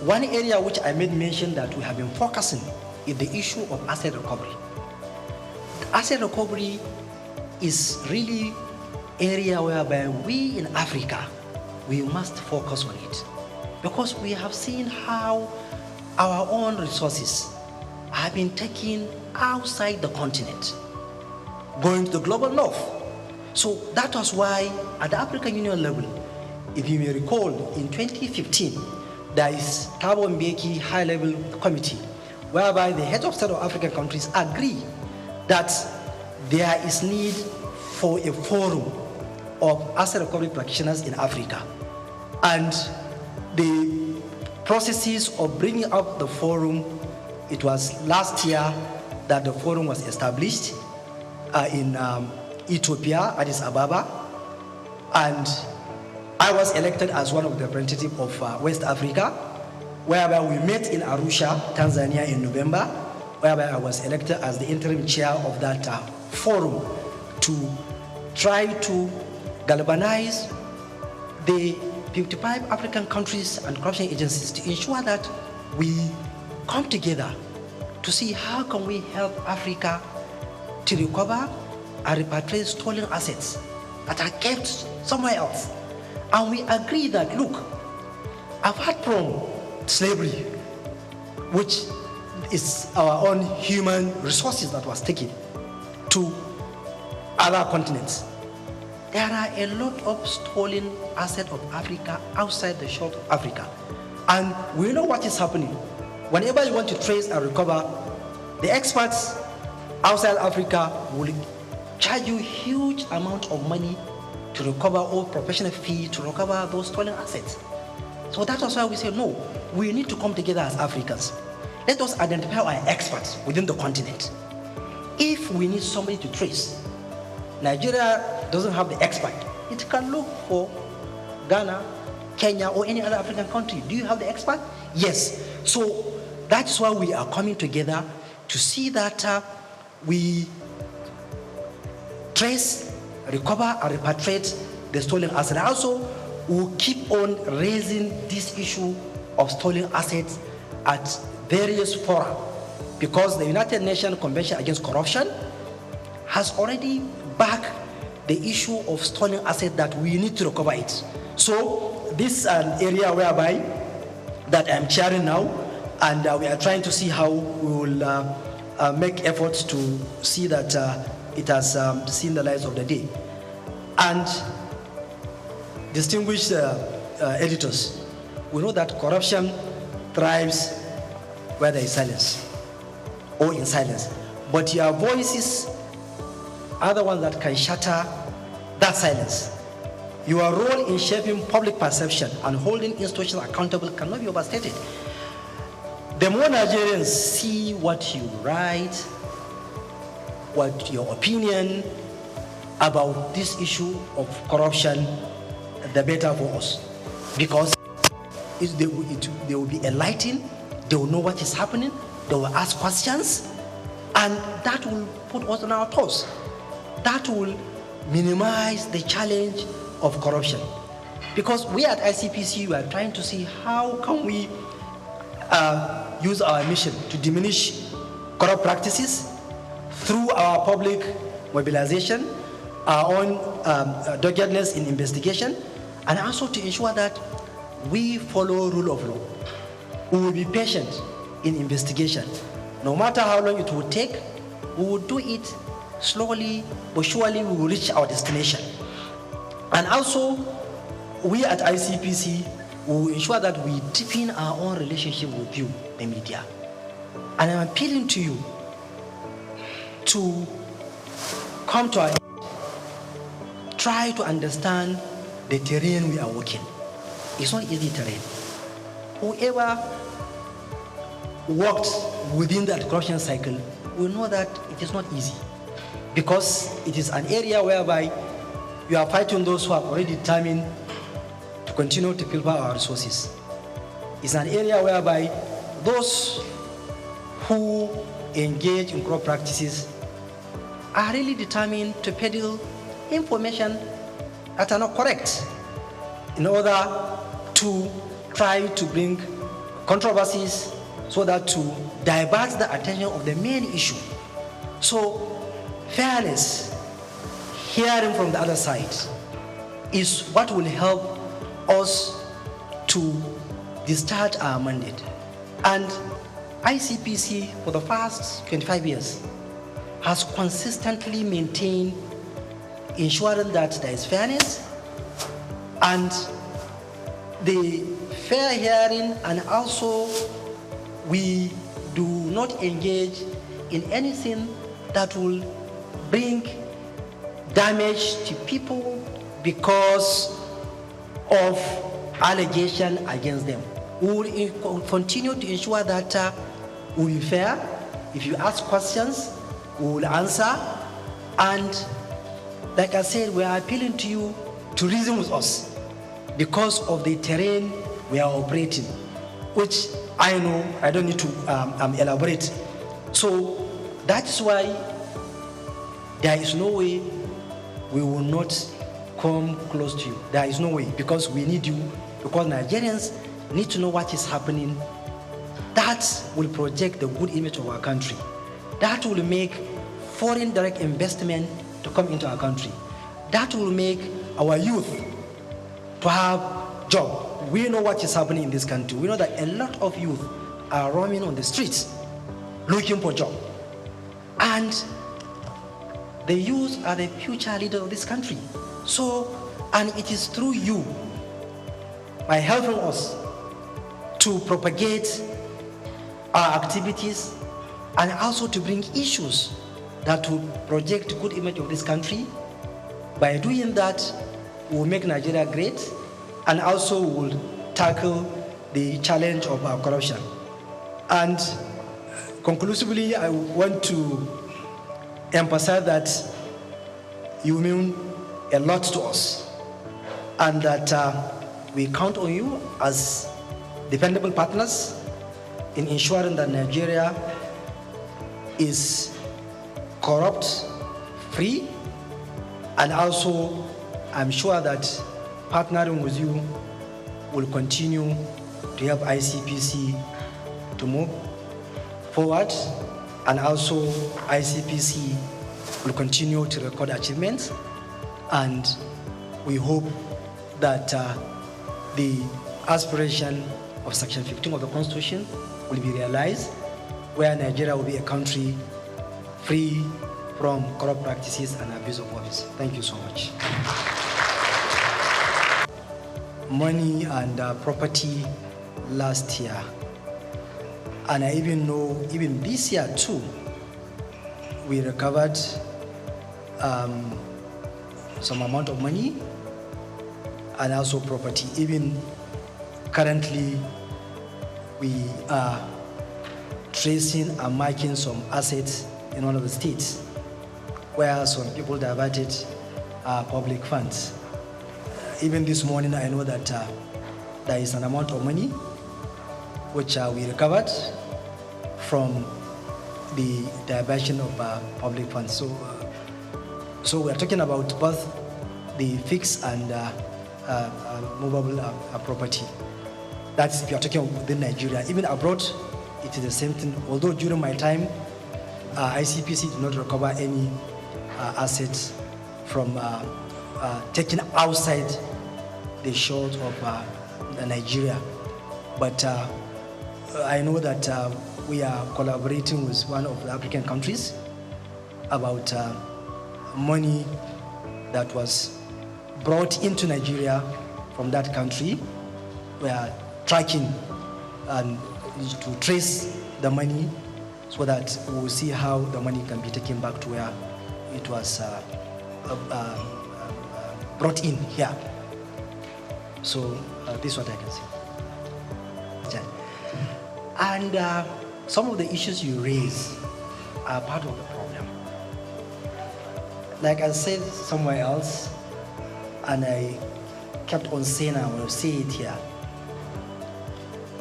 one area which I made mention that we have been focusing is the issue of asset recovery. Asset recovery is really area whereby we in Africa, we must focus on it, because we have seen how our own resources have been taken outside the continent, going to the global north. So that was why at the African Union level, if you may recall, in 2015, there is Thabo Mbeki high-level committee, whereby the heads of state of African countries agree that there is need for a forum of asset recovery practitioners in Africa. And the processes of bringing up the forum, it was last year that the forum was established in Ethiopia, Addis Ababa, and I was elected as one of the representatives of West Africa, whereby we met in Arusha, Tanzania in November, whereby I was elected as the interim chair of that forum to try to galvanize the 55 African countries and corruption agencies to ensure that we come together to see how can we help Africa to recover and repatriate stolen assets that are kept somewhere else. And we agree that, look, apart from slavery, which is our own human resources that was taken to other continents, there are a lot of stolen assets of Africa outside the shore of Africa. And we know what is happening. Whenever you want to trace and recover, the experts outside Africa will charge you huge amount of money to recover all professional fees, to recover those stolen assets. So that was why we say, no, we need to come together as Africans. Let us identify our experts within the continent. If we need somebody to trace, Nigeria doesn't have the expert. It can look for Ghana, Kenya, or any other African country. Do you have the expert? Yes. So that's why we are coming together to see that we trace, recover, and repatriate the stolen assets. Also, we'll keep on raising this issue of stolen assets at various fora, because the United Nations Convention Against Corruption has already backed the issue of stolen assets that we need to recover it. So this is an area whereby that I'm chairing now, and we are trying to see how we will make efforts to see that it has seen the light of the day. And distinguished editors, we know that corruption thrives where there is silence or in silence. But your voices are the ones that can shatter that silence. Your role in shaping public perception and holding institutions accountable cannot be overstated. The more Nigerians see what you write, what your opinion about this issue of corruption, the better for us. Because they will be enlightened, they will know what is happening, they will ask questions, and that will put us on our toes. That will minimize the challenge of corruption. Because we at ICPC, we are trying to see how can we use our mission to diminish corrupt practices through our public mobilization, our own doggedness in investigation, and also to ensure that we follow rule of law. We will be patient in investigation. No matter how long it will take, we will do it slowly but surely. We will reach our destination. And also, we at ICPC will ensure that we deepen our own relationship with you, the media. And I'm appealing to you to come to our aid. Try to understand the terrain we are working. It's not easy terrain. Whoever worked within that corruption cycle will know that it is not easy, because it is an area whereby you are fighting those who are already determined to continue to pilfer our resources. It's an area whereby those who engage in corrupt practices are really determined to peddle information that are not correct in order to try to bring controversies so that to divert the attention of the main issue. So fairness, hearing from the other side, is what will help us to discharge our mandate. And ICPC for the past 25 years has consistently maintained ensuring that there is fairness and the fair hearing, and also we do not engage in anything that will bring damage to people because of allegation against them. We will continue to ensure that we will be fair. If you ask questions, we will answer. And like I said, we are appealing to you to reason with us because of the terrain we are operating, which I know I don't need to elaborate. So that's why there is no way we will not come close to you. There is no way, because we need you, because Nigerians need to know what is happening. That will project the good image of our country. That will make foreign direct investment to come into our country. That will make our youth to have job. We know what is happening in this country. We know that a lot of youth are roaming on the streets looking for job. And the youth are the future leader of this country. So, and it is through you, by helping us to propagate our activities and also to bring issues that will project good image of this country. By doing that, we will make Nigeria great, and also will tackle the challenge of our corruption. And conclusively, I want to emphasize that you mean a lot to us, and that we count on you as dependable partners in ensuring that Nigeria is corrupt-free, and also I'm sure that partnering with you will continue to help ICPC to move forward, and also ICPC will continue to record achievements, and we hope that the aspiration of Section 15 of the Constitution will be realized, where Nigeria will be a country free from corrupt practices and abuse of office. Thank you so much. Money and property last year, and I even know even this year too, we recovered some amount of money and also property. Even currently, we are tracing and marking some assets in one of the states where some people diverted public funds. Even this morning, I know that there is an amount of money which we recovered from the diversion of public funds. So we are talking about both the fixed and movable property. That's if you are talking within Nigeria. Even abroad, it is the same thing. Although during my time, ICPC did not recover any assets from taken outside the shores of Nigeria. But I know that we are collaborating with one of the African countries about money that was brought into Nigeria from that country. We are tracking and to trace the money so that we will see how the money can be taken back to where it was brought in here. So this is what I can say. And some of the issues you raise are part of the problem. Like I said somewhere else, and I kept on saying, I will say it here.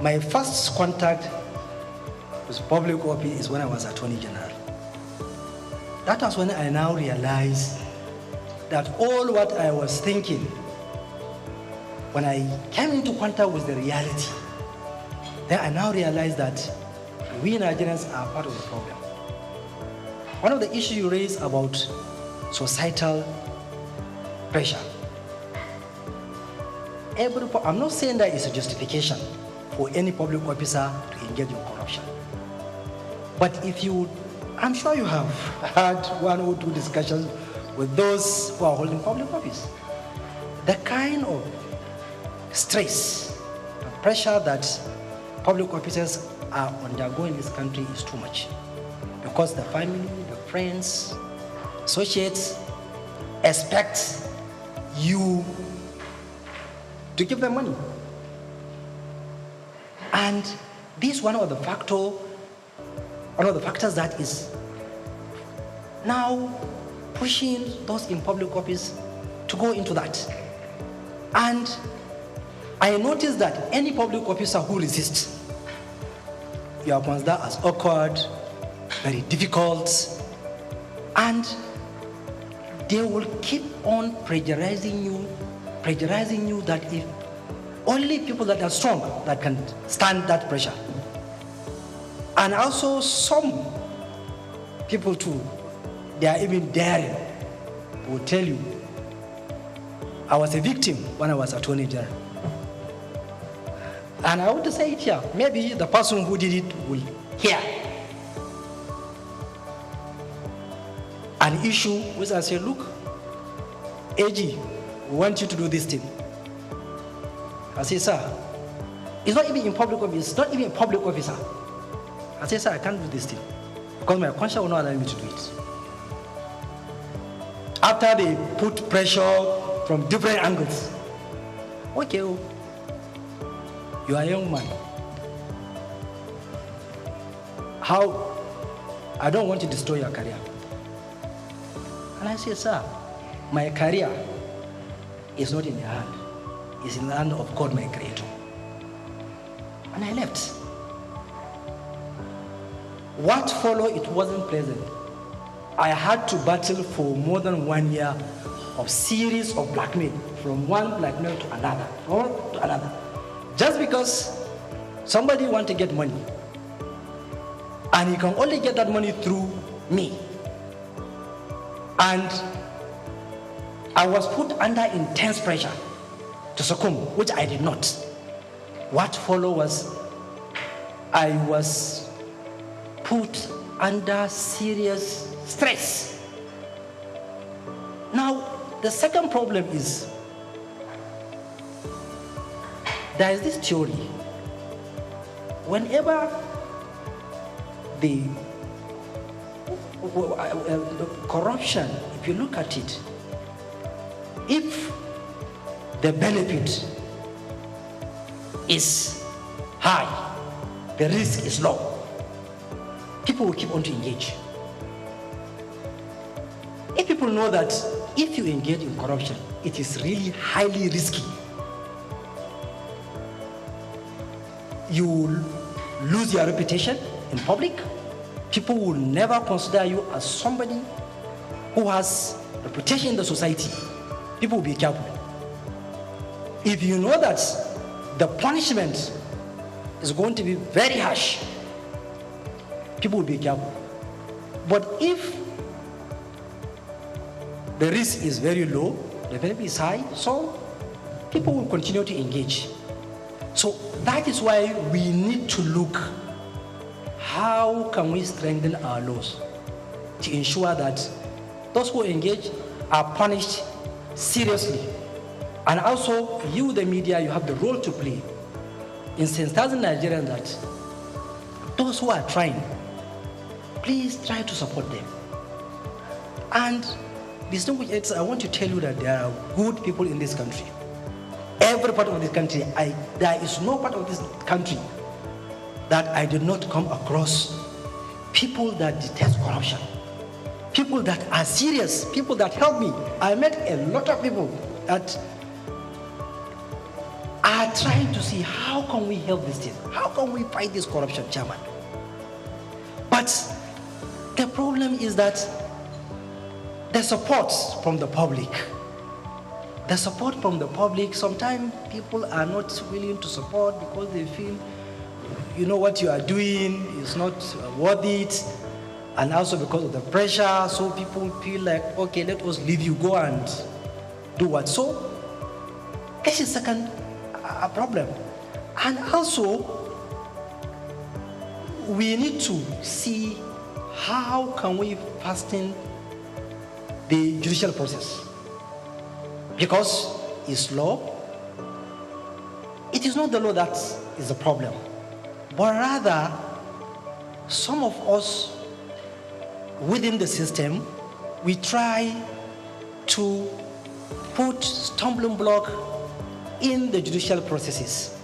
My first contact with public office is when I was Attorney General. That was when I now realized that all what I was thinking, when I came into contact with the reality, then I now realize that we Nigerians are part of the problem. One of the issues you raised about societal pressure. I'm not saying that it's a justification for any public officer to engage in corruption. But I'm sure you have had one or two discussions with those who are holding public office. The kind of stress and pressure that public officers are undergoing in this country is too much. Because the family, the friends, associates expect you to give them money. And this is one of the factors that is now pushing those in public office to go into that. And I noticed that any public officer who resists, you are considered as awkward, very difficult, and they will keep on pressurizing you that if only people that are strong that can stand that pressure. And also some people too, they are even daring, will tell you, I was a victim when I was Attorney General. And I want to say it here, maybe the person who did it will hear an issue which I say, look, AG, we want you to do this thing. I say, sir, it's not even in public office, it's not even a public officer. I say, sir, I can't do this thing because my conscience will not allow me to do it. After they put pressure from different angles, okay, you are a young man. How? I don't want to destroy your career. And I say, sir, my career is not in your hand. It's in the hand of God, my Creator. And I left. What followed, it wasn't pleasant. I had to battle for more than 1 year of series of blackmail, from one blackmail to another, just because somebody wants to get money, and he can only get that money through me. And I was put under intense pressure to succumb, which I did not. What followed was I was put under serious stress. Now, the second problem is there is this theory. Whenever the corruption, if you look at it, if the benefit is high, the risk is low, people will keep on to engage. If people know that if you engage in corruption, it is really highly risky, you will lose your reputation in public. People will never consider you as somebody who has reputation in the society. People will be careful. If you know that the punishment is going to be very harsh, people will be careful. But if the risk is very low, the benefit is high, so people will continue to engage. So that is why we need to look how can we strengthen our laws to ensure that those who engage are punished seriously. And also, you, the media, you have the role to play in sensitizing Nigerians that those who are trying, please try to support them. And distinguished aides, I want to tell you that there are good people in this country. Every part of this country, there is no part of this country that I did not come across people that detest corruption, people that are serious, people that help me. I met a lot of people that are trying to see how can we help this thing, how can we fight this corruption, Chairman. But the problem is that the support from the public, sometimes people are not willing to support because they feel, you know, what you are doing is not worth it. And also because of the pressure, so people feel like, okay, let us leave you, go and do what. So this is second problem. And also, we need to see how can we fasten the judicial process. Because it's law. It is not the law that is the problem, but rather some of us within the system, we try to put stumbling block in the judicial processes,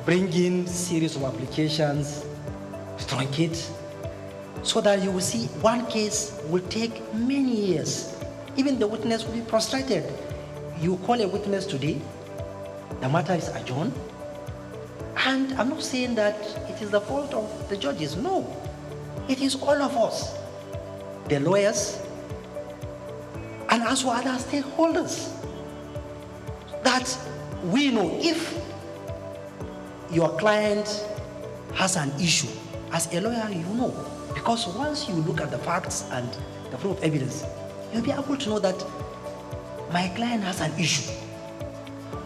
bring in series of applications, truncate, so that you will see one case will take many years. Even the witness will be frustrated. You call a witness today, the matter is adjourned, and I'm not saying that it is the fault of the judges, no. It is all of us, the lawyers, and also other stakeholders, that we know if your client has an issue, as a lawyer, you know, because once you look at the facts and the proof of evidence, you'll be able to know that my client has an issue.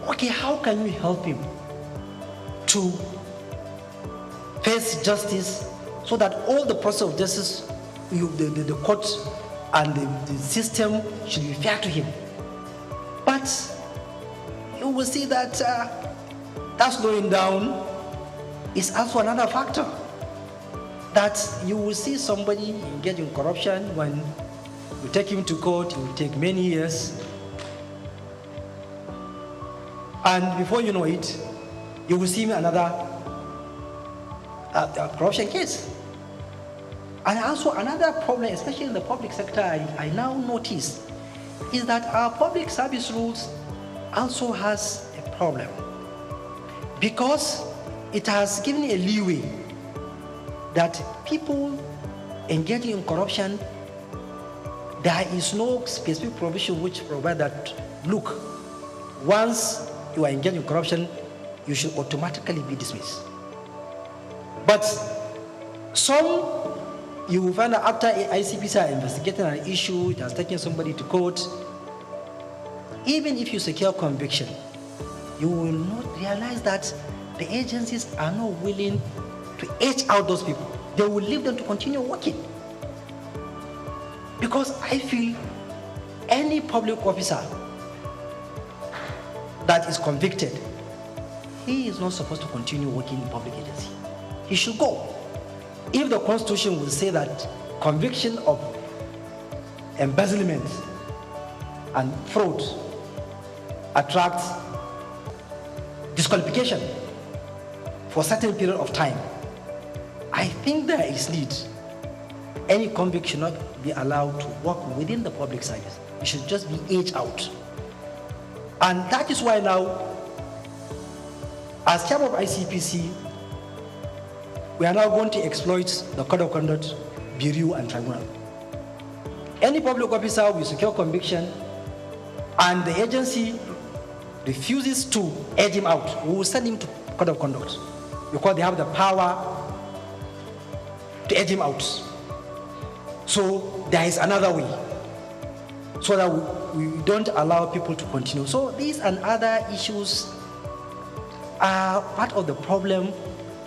Okay, how can you help him to face justice so that all the process of justice, the court and the system should be fair to him? But you will see that that slowing down is also another factor. That you will see somebody engage in corruption. When you take him to court, it will take many years. And before you know it, you will see another corruption case. And also another problem, especially in the public sector, I now notice, is that our public service rules also has a problem. Because it has given a leeway that people engaging in corruption, there is no specific provision which provides that, look, once you are engaged in corruption, you should automatically be dismissed. But some, you will find that after ICPC are investigating an issue, it has taken somebody to court, even if you secure conviction, you will not realize that the agencies are not willing to edge out those people. They will leave them to continue working. Because I feel any public officer that is convicted, he is not supposed to continue working in public agency. He should go. If the Constitution will say that conviction of embezzlement and fraud attracts disqualification for a certain period of time, I think there is need. Any convict should not be allowed to work within the public service. It should just be aged out. And that is why now, as chairman of ICPC, we are now going to exploit the Code of Conduct, Bureau and Tribunal. Any public officer with secure conviction and the agency refuses to edge him out, we will send him to Code of Conduct because they have the power to edge him out. So there is another way so that we don't allow people to continue. So these and other issues are part of the problem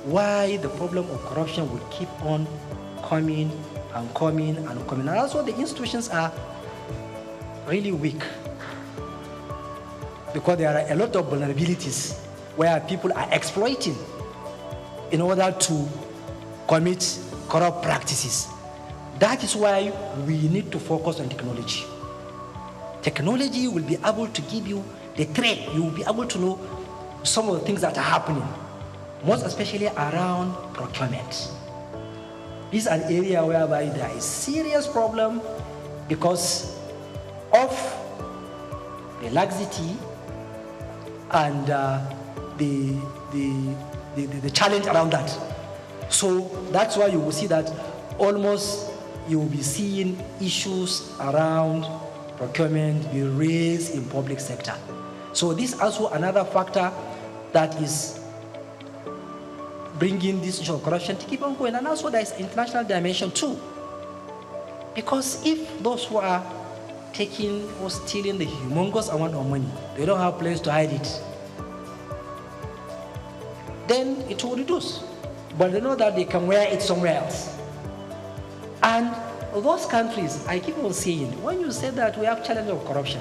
why the problem of corruption will keep on coming and coming and coming. And also the institutions are really weak because there are a lot of vulnerabilities where people are exploiting in order to commit corrupt practices. That is why we need to focus on technology. Technology will be able to give you the threat. You will be able to know some of the things that are happening, most especially around procurement. This is an area whereby there is serious problem because of the laxity and the challenge around that. So that's why you will see that almost you will be seeing issues around procurement be raised in public sector. So this is also another factor that is bringing this issue of corruption to keep on going. And also there is international dimension too. Because if those who are taking or stealing the humongous amount of money, they don't have a place to hide it, then it will reduce. But they know that they can wear it somewhere else. And those countries, I keep on saying, when you say that we have challenge of corruption,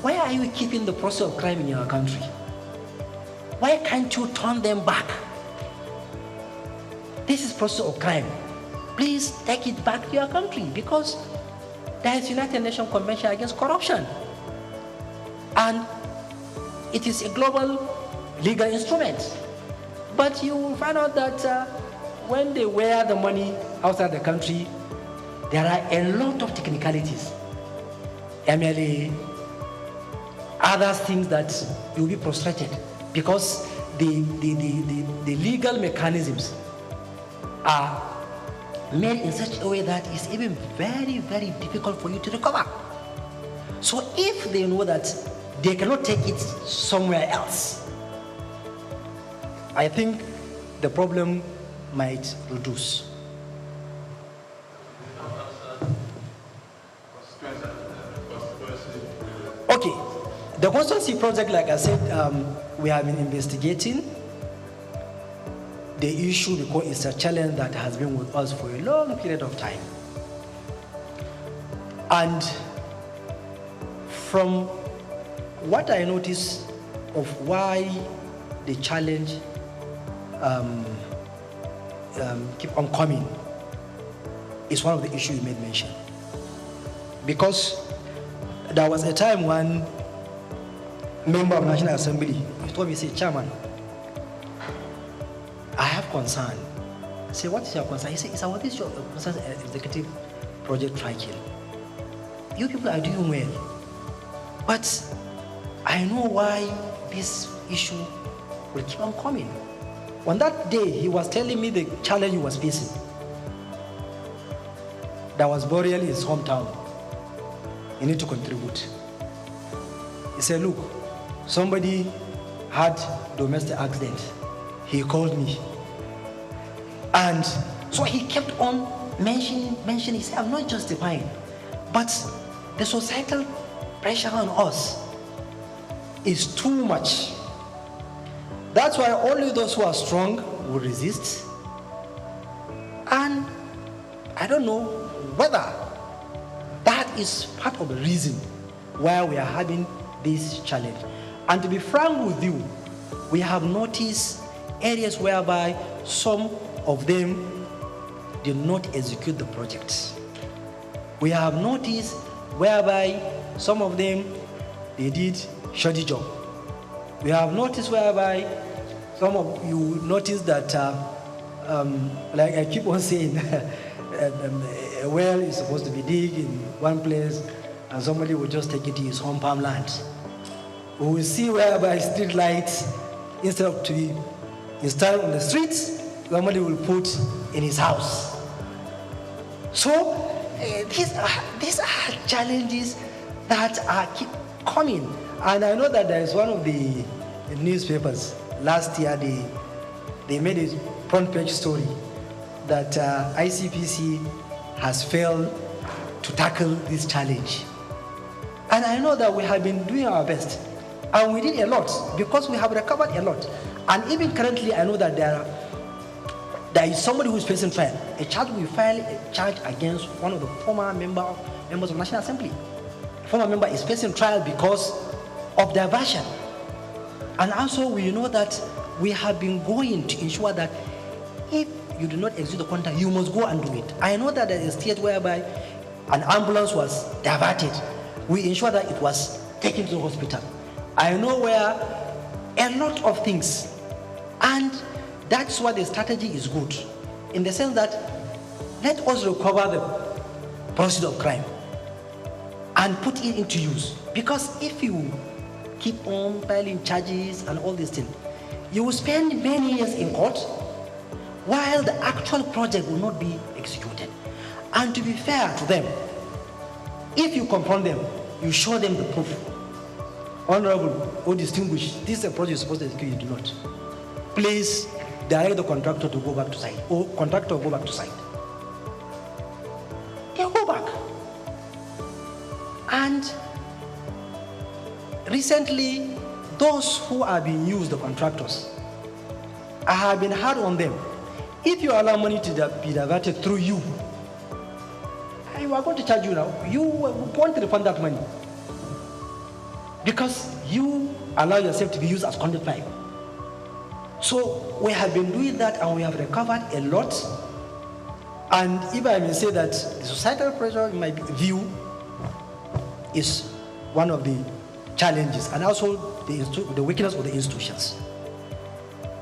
why are you keeping the process of crime in your country? Why can't you turn them back? This is process of crime. Please take it back to your country because there is United Nations Convention Against Corruption. And it is a global legal instrument. But you will find out that when they wear the money outside the country, there are a lot of technicalities. MLA, other things that you'll be frustrated because the legal mechanisms are made in such a way that it's even very, very difficult for you to recover. So if they know that they cannot take it somewhere else, I think the problem might reduce. Okay, the constituency project, like I said, we have been investigating the issue because it's a challenge that has been with us for a long period of time. And from what I notice of why the challenge keep on coming is one of the issues you made mention. Because there was a time when member of National Assembly, he told me, say, Chairman, I have concern. I say, what is your concern? He said, it's about this your concern executive project tracking. You people are doing well. But I know why this issue will keep on coming. On that day, he was telling me the challenge he was facing. There was burial in his hometown. You need to contribute. He said, look, somebody had domestic accident. He called me. And so he kept on mentioning, he said, I'm not justifying, but the societal pressure on us is too much. That's why only those who are strong will resist. And I don't know whether that is part of the reason why we are having this challenge. And to be frank with you, we have noticed areas whereby some of them did not execute the project. We have noticed whereby some of them, they did shoddy job. We have noticed whereby some of you notice that, like I keep on saying, a well is supposed to be dig in one place and somebody will just take it to his home farmland. We will see whereby street lights, instead of to be installed on the streets, somebody will put in his house. So these are challenges that are keep coming. And I know that there is one of the newspapers last year, they made a front page story that ICPC has failed to tackle this challenge. And I know that we have been doing our best. And we did a lot because we have recovered a lot. And even currently, I know that there is somebody who is facing trial. A charge will file a charge against one of the former members of National Assembly. The former member is facing trial because of diversion. And also, we know that we have been going to ensure that if you do not execute the contract, you must go and do it. I know that there is a state whereby an ambulance was diverted. We ensure that it was taken to the hospital. I know where a lot of things, and that's why the strategy is good, in the sense that let us recover the proceeds of crime and put it into use. Because if you keep on filing charges and all these things, you will spend many years in court while the actual project will not be executed. And to be fair to them, if you confront them, you show them the proof. Honorable or distinguished, this is a project you're supposed to execute, you do not. Please direct the contractor to go back to site, or contractor go back to site. They go back. And recently, those who are being used, the contractors, I have been hard on them. If you allow money to be diverted through you, we are going to charge you now. You want to refund that money because you allow yourself to be used as conduit pipe. So we have been doing that and we have recovered a lot. And if I may say that the societal pressure, in my view, is one of the challenges, and also the weakness of the institutions.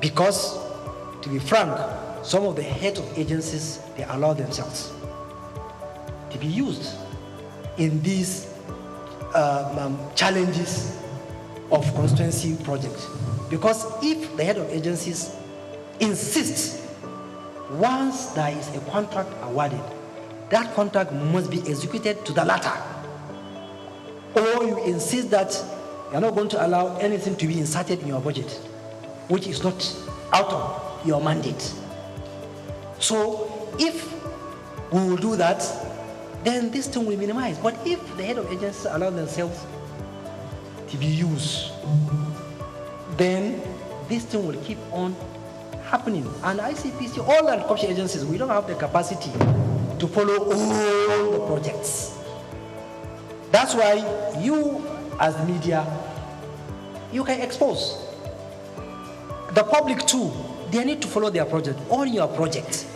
Because, to be frank, some of the heads of agencies, they allow themselves to be used in these challenges of constituency projects. Because if the head of agencies insists, once there is a contract awarded, that contract must be executed to the latter. Or you insist that you're not going to allow anything to be inserted in your budget, which is not out of your mandate. So if we will do that, then this thing will minimize. But if the head of agencies allow themselves to be used, then this thing will keep on happening. And ICPC, all the corruption agencies, we don't have the capacity to follow all the projects. That's why you, as the media, you can expose. The public too, they need to follow their project, on your project.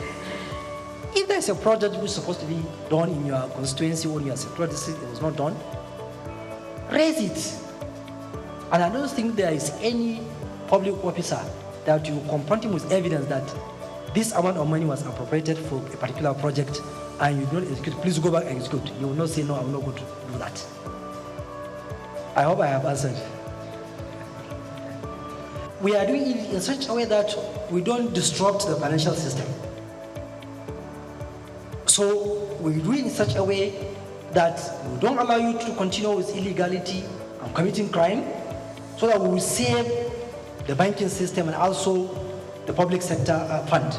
If there's a project which is supposed to be done in your constituency or in your sector district, it was not done, raise it. And I don't think there is any public officer that you confront him with evidence that this amount of money was appropriated for a particular project and you do not execute, please go back and execute. You will not say, no, I'm not going to do that. I hope I have answered. We are doing it in such a way that we don't disrupt the financial system. So we do it in such a way that we don't allow you to continue with illegality and committing crime, so that we will save the banking system and also the public sector fund.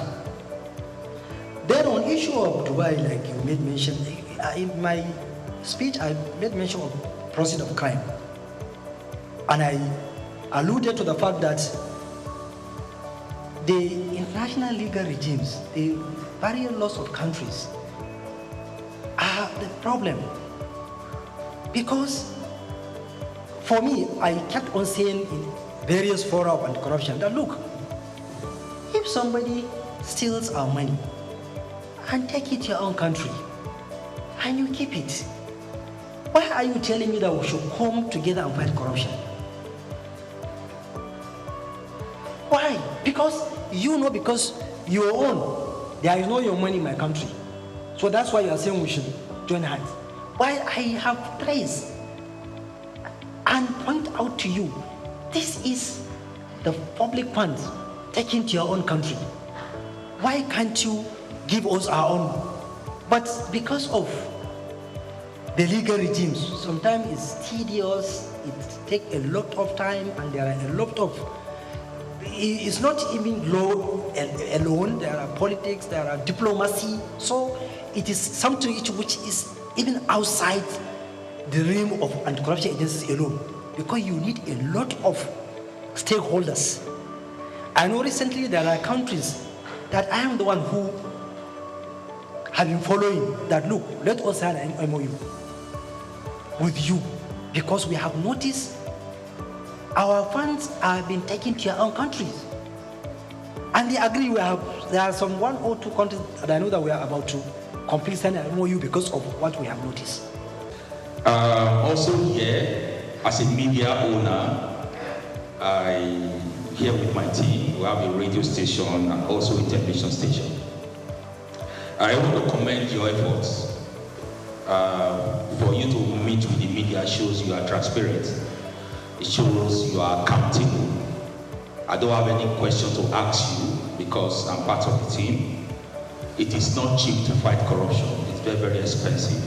Then on issue of Dubai, like you made mention, in my speech I made mention of proceeds of crime. And I alluded to the fact that the international legal regimes, the various laws of countries are the problem. Because for me, I kept on saying in various fora of anti-corruption that look, if somebody steals our money and take it to your own country and you keep it, why are you telling me that we should come together and fight corruption? Why? Because you know, because your own, there is no your money in my country. So that's why you are saying we should join hands. While I have traced and point out to you, this is the public funds taken to your own country. Why can't you give us our own? But because of the legal regimes, sometimes it's tedious, it takes a lot of time, and there are a lot of, it's not even law alone, there are politics, there are diplomacy, so it is something which is even outside the realm of anti-corruption agencies alone. because you need a lot of stakeholders. I know recently there are countries that I am the one who have been following that, look, let us sign an MOU with you, because we have noticed our funds are being taken to your own countries. And they agree. There are some 1 or 2 countries that I know that we are about to complete signing an MOU because of what we have noticed. Also here, as a media owner, I here with my team, we have a radio station and also a television station. I want to commend your efforts. For you to meet with the media shows you are transparent. It shows you are accountable. I don't have any question to ask you because I'm part of the team. It is not cheap to fight corruption. It's very, very expensive.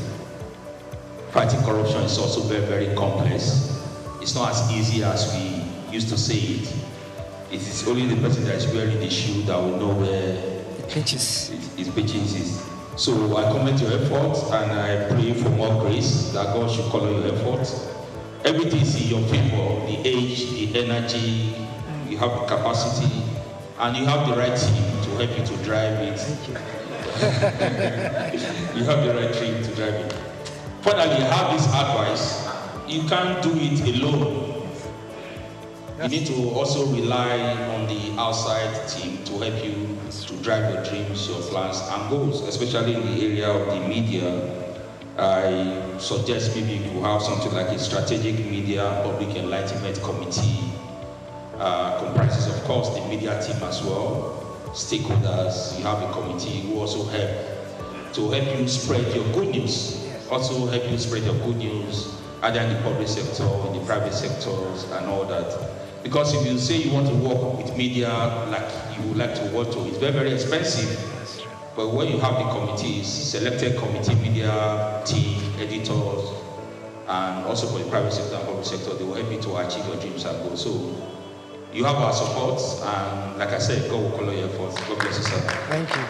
Fighting corruption is also very, very complex. It's not as easy as we used to say it. It is only the person that is wearing the shoe that will know where his pitches is. So I commend your efforts and I pray for more grace, that God should color your efforts. Everything is in your favor, the age, the energy, you have the capacity, and you have the right team to help you to drive it. Thank you. You have the right team to drive it. Finally, I have this advice. You can't do it alone. You need to also rely on the outside team to help you to drive your dreams, your plans and goals, especially in the area of the media. I suggest maybe you could have something like a strategic media public enlightenment committee. Comprises, of course, the media team as well, stakeholders. You have a committee who also help you spread your good news. Also help you spread your good news either in the public sector, in the private sectors, and all that. Because if you say you want to work with media like you would like to work to, it's very, very expensive. But when you have the committees, selected committee, media team, editors, and also for the private sector and public sector, they will help you to achieve your dreams and goals. So you have our support, and like I said, God will color your efforts. God bless you, sir. Thank you.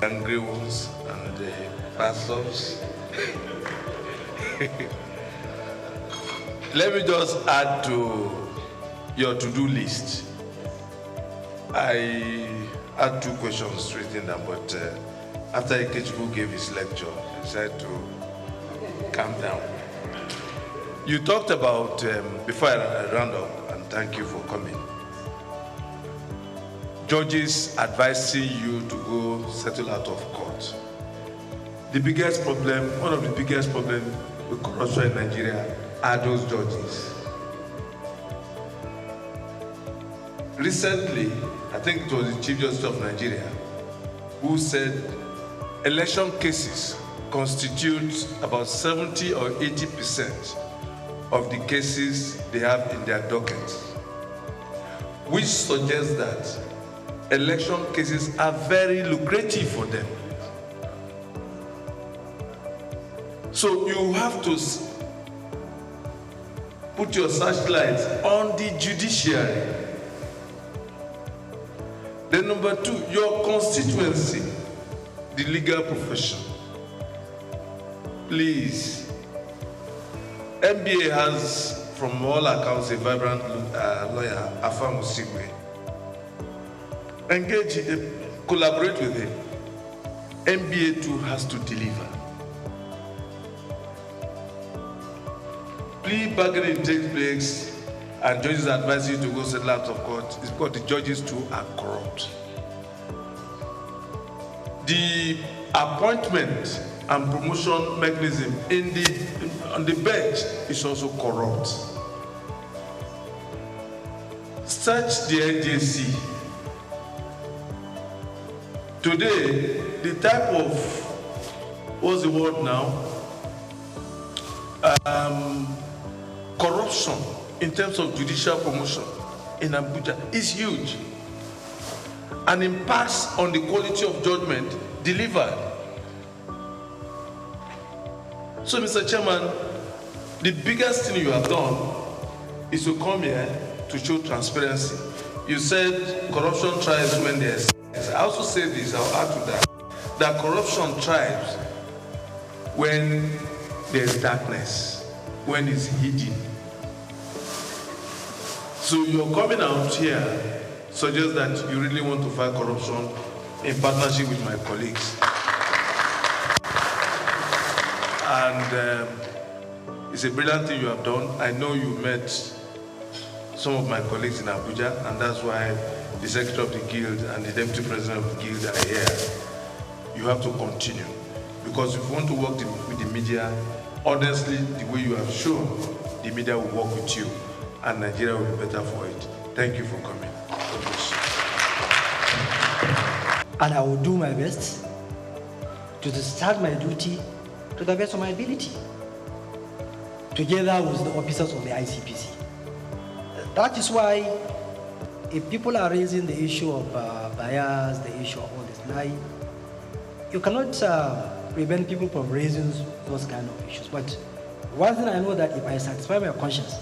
Angry ones and the pastors. Let me just add to your to-do list. I had 2 questions written down, but after Ikechukwu gave his lecture, I decided to calm down. You talked about, before I round up, and thank you for coming, judges advising you to go settle out of court. The biggest problem, one of the biggest problems with corruption in Nigeria are those judges. Recently, I think it was the Chief Justice of Nigeria who said election cases constitute about 70 or 80% of the cases they have in their docket, which suggests that election cases are very lucrative for them. So you have to put your searchlight on the judiciary. Then number 2, your constituency, the legal profession. Please, MBA has, from all accounts, a vibrant lawyer, Afam Osigwe. Engage, collaborate with him. MBA too has to deliver. Plea bargaining takes place and judges advise you to go settle out of court. It's because the judges too are corrupt. The appointment and promotion mechanism on the bench is also corrupt. Search the NJC. Today, the type of, what's the word now? Corruption in terms of judicial promotion in Abuja is huge and impacts on the quality of judgment delivered. So, Mr. Chairman, the biggest thing you have done is to come here to show transparency. You said corruption thrives when there's. I also say this, I'll add to that corruption thrives when there's darkness. when it's hidden. So your coming out here suggests that you really want to fight corruption in partnership with my colleagues. And it's a brilliant thing you have done. I know you met some of my colleagues in Abuja, and that's why the Secretary of the Guild and the Deputy President of the Guild are here. You have to continue. Because if you want to work with the media, honestly, the way you have shown, the media will work with you, and Nigeria will be better for it. Thank you for coming. God bless you. And I will do my best to discharge my duty to the best of my ability, together with the officers of the ICPC. That is why, if people are raising the issue of bias, the issue of all this lie, you cannot prevent people from raising those kind of issues. But one thing I know, that if I satisfy my conscience,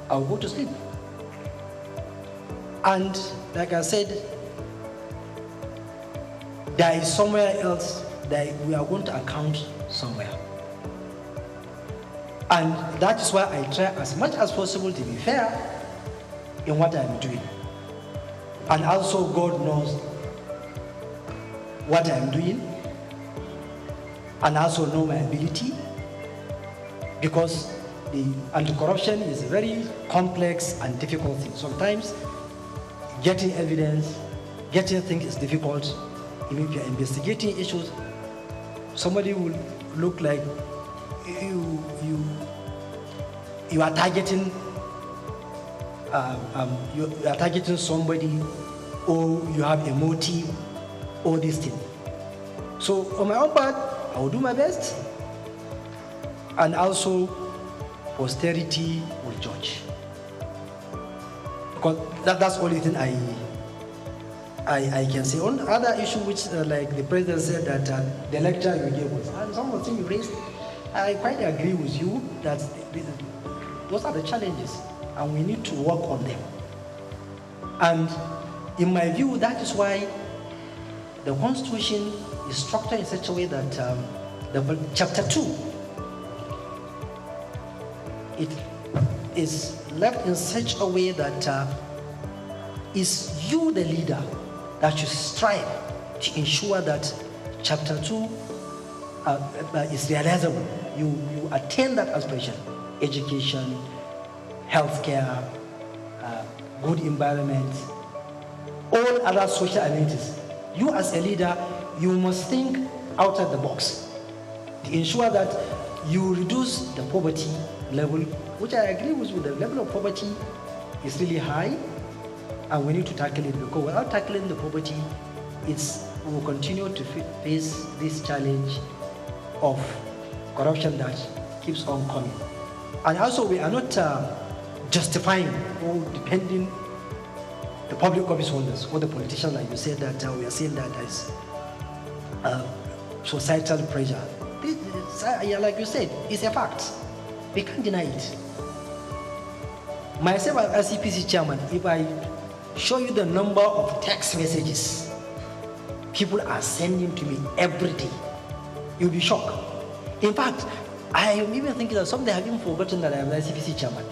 I'll go to sleep. And like I said, there is somewhere else that we are going to account somewhere. And that is why I try as much as possible to be fair in what I'm doing. And also God knows what I'm doing, and also know my ability, because the anti-corruption is a very complex and difficult thing. Sometimes getting evidence, getting things is difficult. Even if you're investigating issues, somebody will look like you are targeting you are targeting somebody, or you have a motive, or this thing. So on my own part, I will do my best, and also posterity will judge, because that's the only thing I can say. On other issue, which like the president said, that the lecture you gave us, and some of the things you raised, I quite agree with you that those are the challenges, and we need to work on them. And in my view, that is why the Constitution is structured in such a way that the Chapter 2, it is left in such a way that it's you, the leader, that should strive to ensure that Chapter 2 is realizable. You attain that aspiration: education, healthcare, good environment, all other social amenities. You as a leader, you must think outside the box to ensure that you reduce the poverty level, which I agree with you. The level of poverty is really high, and we need to tackle it, because without tackling the poverty, we will continue to face this challenge of corruption that keeps on coming. And also, we are not justifying or depending the public office holders or the politicians, like you said, that we are saying that there is societal pressure. Like you said, it's a fact. We can't deny it. Myself as ICPC chairman, if I show you the number of text messages people are sending to me every day, you'll be shocked. In fact, I am even thinking that some they have even forgotten that I am the ICPC chairman.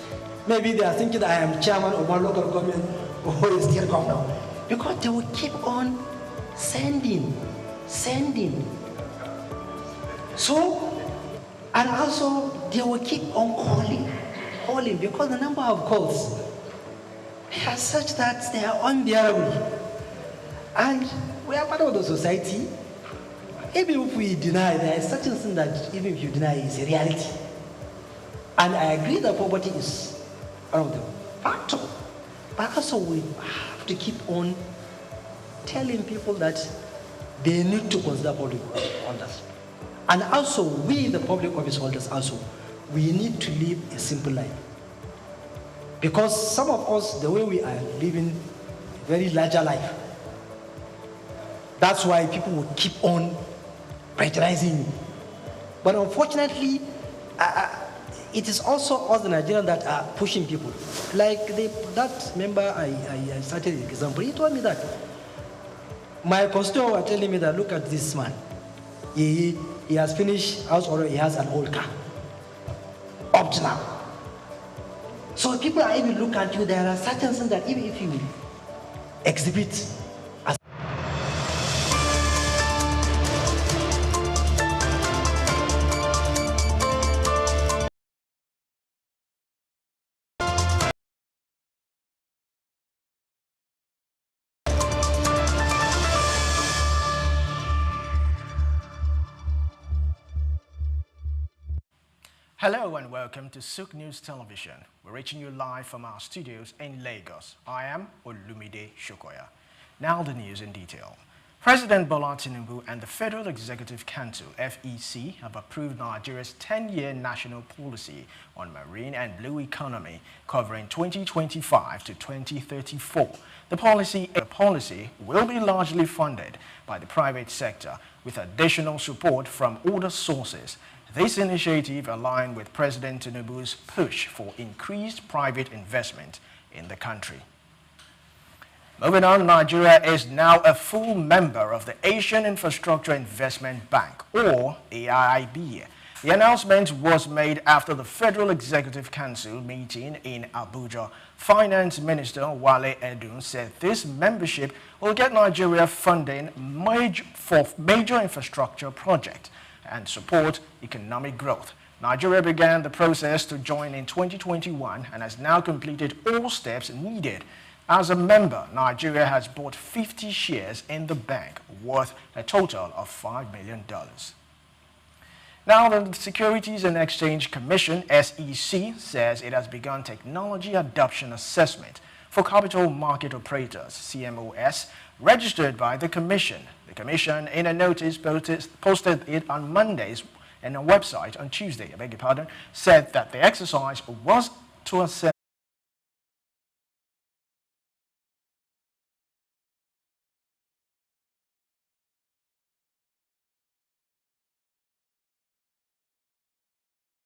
Maybe they are thinking that I am chairman of one local government or a state governor, because they will keep on sending. So, and also they will keep on calling, because the number of calls are such that they are unbearable. And we are part of the society. Even if we deny, there is certain thing that even if you deny is a reality. And I agree that poverty is one of the factors. But also we have to keep on telling people that they need to consider public holders. And also we, the public office holders, also, we need to live a simple life. Because some of us, the way we are living a very larger life, that's why people will keep on pressurizing you. But unfortunately, it is also us, the Nigerians, that are pushing people. Like that member I started the example, he told me that my constituents were telling me that, look at this man. He has finished house order, he has an old car. up to now. So people are even look at you, there are certain things that even if you exhibit as Hello and welcome to Souq News Television. We're reaching you live from our studios in Lagos. I am Olumide Shokoya. Now the news in detail. President Bola Tinubu and the Federal Executive Council, FEC, have approved Nigeria's 10-year national policy on marine and blue economy covering 2025 to 2034. The policy will be largely funded by the private sector with additional support from other sources. This initiative aligned with President Tinubu's push for increased private investment in the country. Moving on, Nigeria is now a full member of the Asian Infrastructure Investment Bank, or AIIB. The announcement was made after the Federal Executive Council meeting in Abuja. Finance Minister Wale Edun said this membership will get Nigeria funding for major infrastructure projects and support economic growth. Nigeria began the process to join in 2021 and has now completed all steps needed. As a member, Nigeria has bought 50 shares in the bank worth a total of $5 million. Now, the Securities and Exchange Commission, SEC, says it has begun technology adoption assessment for capital market operators, CMOS, registered by the Commission. The Commission, in a notice posted it on Mondays and a website on Tuesday, said that the exercise was to assess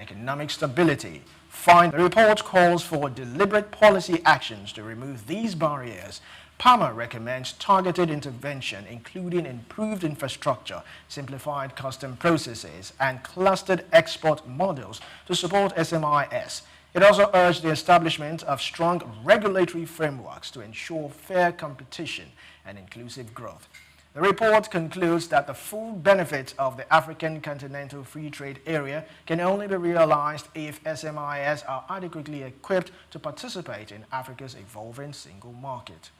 economic stability. The report calls for deliberate policy actions to remove these barriers. PAMA recommends targeted intervention, including improved infrastructure, simplified custom processes, and clustered export models to support SMIS. It also urged the establishment of strong regulatory frameworks to ensure fair competition and inclusive growth. The report concludes that the full benefits of the African Continental Free Trade Area can only be realized if SMIS are adequately equipped to participate in Africa's evolving single market.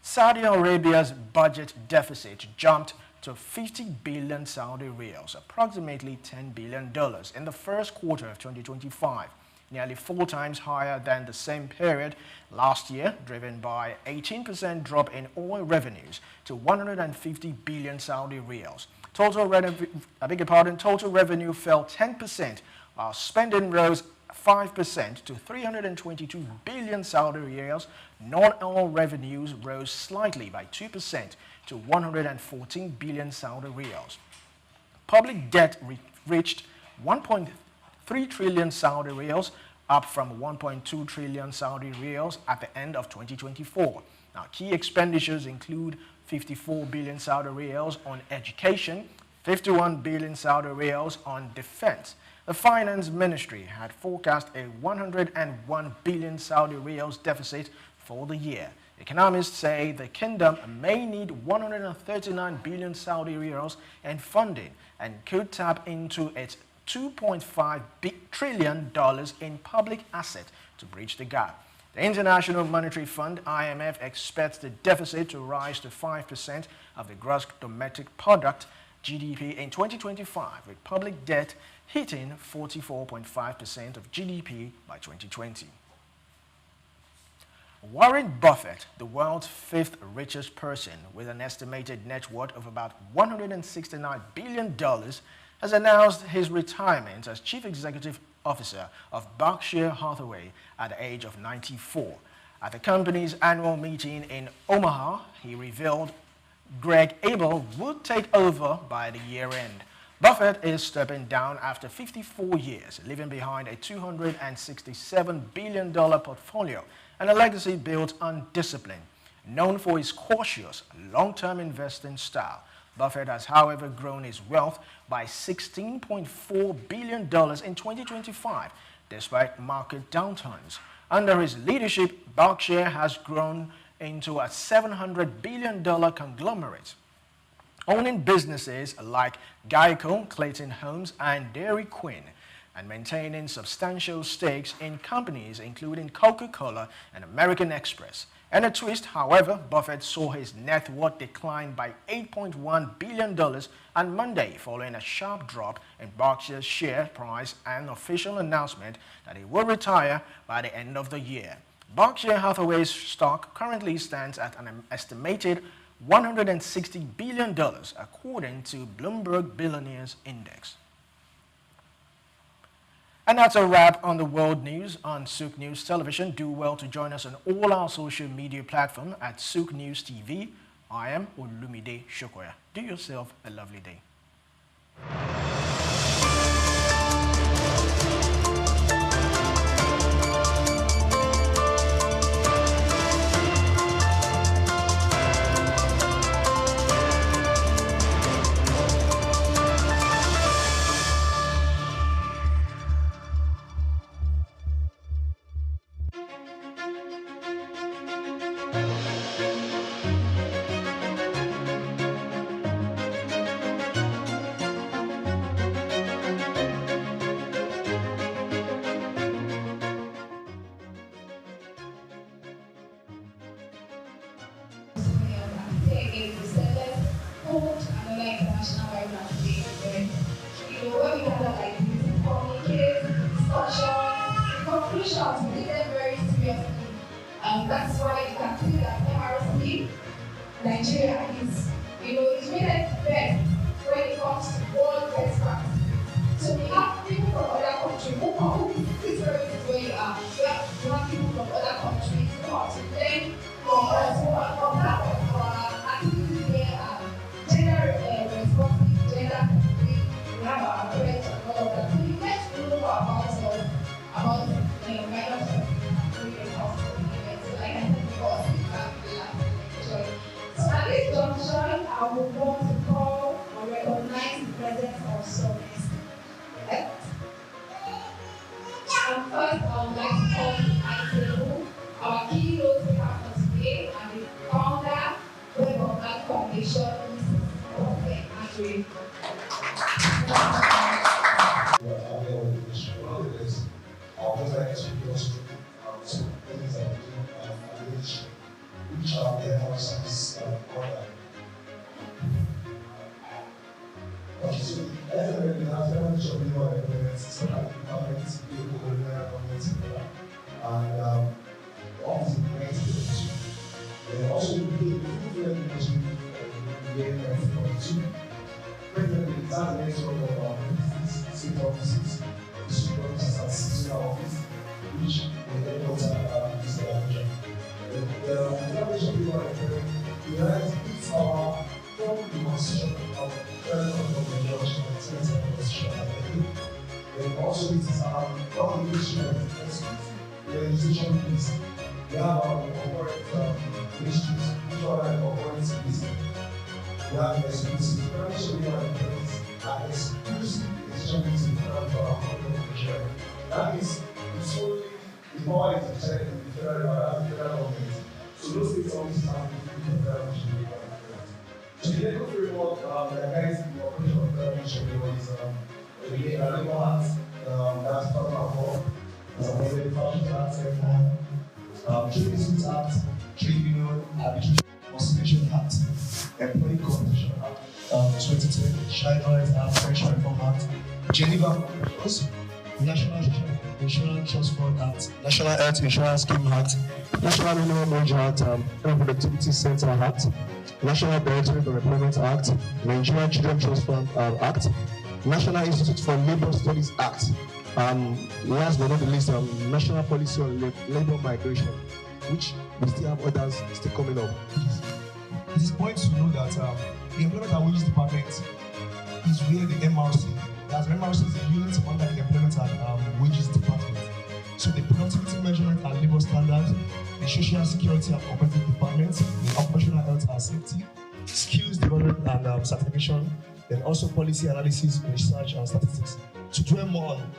Saudi Arabia's budget deficit jumped to 50 billion Saudi riyals, approximately $10 billion, in the first quarter of 2025, nearly 4 times higher than the same period last year, driven by an 18% drop in oil revenues to 150 billion Saudi riyals. Total revenue fell 10%, while spending rose 5% to 322 billion Saudi riyals. Non-oil revenues rose slightly by 2% to 114 billion Saudi riyals. Public debt reached 1.3 trillion Saudi riyals, up from 1.2 trillion Saudi riyals at the end of 2024. Now, key expenditures include 54 billion Saudi riyals on education, 51 billion Saudi riyals on defense. The Finance Ministry had forecast a 101 billion Saudi riyals deficit for the year. Economists say the kingdom may need 139 billion Saudi riyals in funding and could tap into its $2.5 trillion in public assets to bridge the gap. The International Monetary Fund, IMF, expects the deficit to rise to 5% of the gross domestic product, GDP, in 2025, with public debt hitting 44.5% of GDP by 2020. Warren Buffett, the world's 5th richest person with an estimated net worth of about $169 billion, has announced his retirement as Chief Executive Officer of Berkshire Hathaway at the age of 94. At the company's annual meeting in Omaha, he revealed Greg Abel would take over by the year end. Buffett is stepping down after 54 years, leaving behind a $267 billion portfolio and a legacy built on discipline. Known for his cautious, long-term investing style, Buffett has, however, grown his wealth by $16.4 billion in 2025, despite market downturns. Under his leadership, Berkshire has grown into a $700 billion conglomerate, owning businesses like Geico, Clayton Homes, and Dairy Queen, and maintaining substantial stakes in companies including Coca-Cola and American Express. In a twist, however, Buffett saw his net worth decline by $8.1 billion on Monday following a sharp drop in Berkshire's share price and official announcement that he will retire by the end of the year. Berkshire Hathaway's stock currently stands at an estimated $160 billion, according to Bloomberg Billionaires Index. And that's a wrap on the world news on Souq News Television. Do well to join us on all our social media platforms at Souq News TV. I am Olumide Shokoya. Do yourself a lovely day. That's why you can see that MRC, Nigeria is, it's really best when it comes to world best practice. So we have people from other countries who come, this is where you are. We have people from other countries who are to learn from us, who are from that our activities here are gender responsive, gender free. We have our parents and all of that. So you get to know about kind of so at this junction, I would want to call or recognize the presence of some experts. And first, I would like to call the ICO, our keynote speaker for today, and the founder, Web of Life Foundation, Mrs. Prophet Andrew. I would like to give us some things that we do which are the houses order. Okay, so everybody has very much of your employments, so that the government is able to government together. And the office is great to do. They also do the industry in 2022. President is the network of state offices, district offices, and seasonal office, which the headquarters is the Abuja. The information we want to realize it's our from the constitution of the federal government election and senate constitution. Then also it is our obligation of the legislation is we have our corporate ministries, which are like corporate cities. We have exclusive information we want to are exclusive exchanges in front of our government. That is, it's only the power is exercised in the federal government. So those things always have to do with federal mission. So the legal framework that guides the operation of federal mission is the Labor Act, that's part of our as a Manufacturing Act, Trade Disputes Act, Trade Union Arbitration Conciliation Act, Employee Compensation Act 2010, Child Rights Act, Pension Reform Act, Geneva Conventions, National Insurance Trust Fund Act, National Health Insurance Scheme Act, National Minimum Wage Act, Productivity Center Act, National Directorate of Employment Act, Nigerian Children Trust Fund Act, National Institute for Labour Studies Act, last but not the least, National Policy on Labour Migration, which we still have others still coming up. It is important to know that the Employment and Wages Department is where the MRC, as MRC is a unit under the Employment and Wages Department. So the Productivity Measurement and Labour Standards, the Social Security and Cooperative Department, the Occupational Health and Safety, Skills Development employment and certification, then also policy analysis, research, and statistics. To dwell more on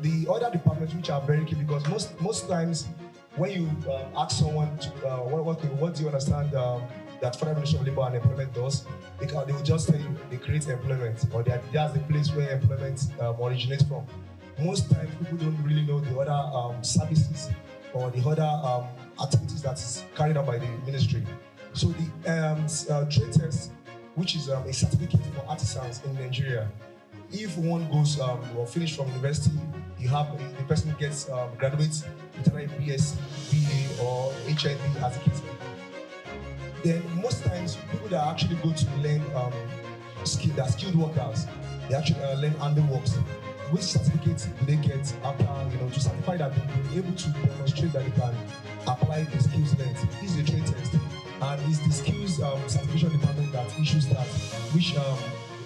the other departments, which are very key, because most times when you ask someone to, what do you understand that Federal Ministry of Labor and Employment does, they will just tell you they create employment, or that's the place where employment originates from. Most times people don't really know the other services or the other activities that is carried out by the ministry. So the trade test, which is a certificate for artisans in Nigeria, if one goes or finish from university, the person gets graduates with either a BSc, BA, or HND as a case. Then most times people that actually go to learn skilled workers, they actually learn handiworks. Which certificate do they get after, to certify that they'll be able to demonstrate that they can apply the skills learned? This is a trade test, and it's the skills certification department that issues that, which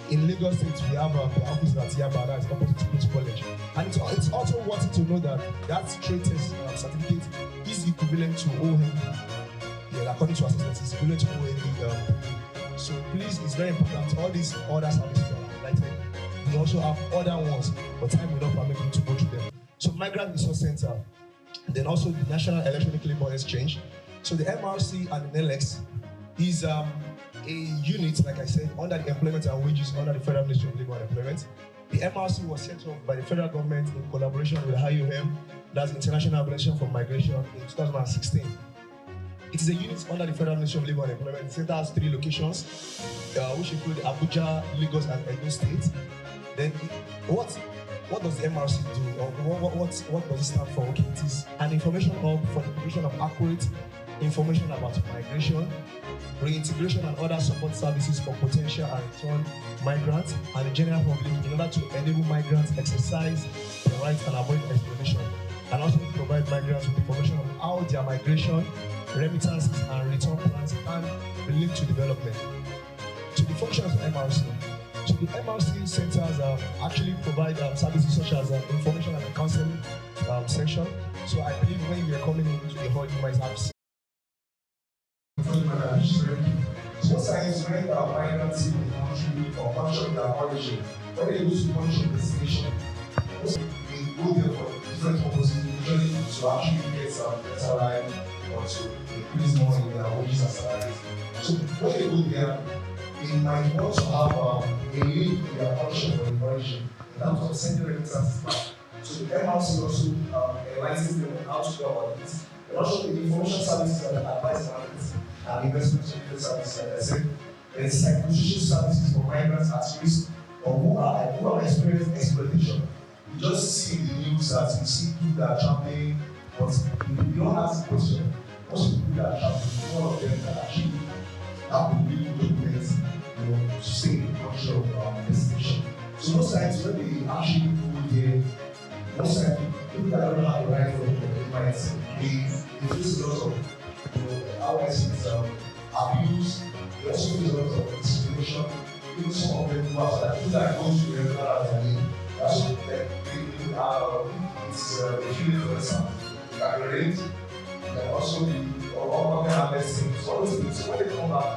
in Lagos State we have the office at Yaba, that is opposite to Queen's College. And it's also worth to know that trade test certificate is equivalent to OND. Yeah, according to assessments, it's equivalent to OND. So please, it's very important. All these other services are highlighted. We also have other ones, but time will not permit me to go through them. So Migrant Resource Center, then also the National Electronic Labour Exchange. So the MRC and the NELEX is a unit, like I said, under the Employment and Wages under the Federal Ministry of Labour and Employment. The MRC was set up by the federal government in collaboration with IOM, that's International Organization for Migration, in 2016. It is a unit under the Federal Ministry of Labour and Employment. The center has 3 locations, which include Abuja, Lagos, and Edo State. Then, what does the MRC do? Or what does it stand for? Okay, it is an information hub for the provision of accurate information about migration, reintegration, and other support services for potential and return migrants and the general public in order to enable migrants exercise their rights and avoid exploitation, and also provide migrants with information on how their migration, remittances, and return plans can be linked to development. So the functions of MRC. So the MRC centers actually provide services such as information and counseling section. So I believe when you are coming into the hall, you might have seen. So what science when migrants in the country or function their origin, when they use function investigation, they go there for different purposes, usually to actually get better life or to increase more in their wages and salaries. So when they go there, they might want to have a link in their function or the origin in terms of sending remittances back. So the MRC also enlightens them on how to go about this. And also the information services and advice analytics and investment services, like I said, there's psychosocial services for migrants at risk or who are experiencing exploitation. You just see in the news that you see people that are traveling, but you don't ask the question. Most of the people that are traveling, all of them that actually have to be documents, to stay in the culture of destination. So most times when they actually go there, most times people that don't have the right for they face a lot of, how I see it, abuse. They also face a lot of discrimination. Even some of them who are like people that go to the regular as their name. That's what it's a feeling for themselves. They can relate. And also the all harvesting. So all those things. So when they come back,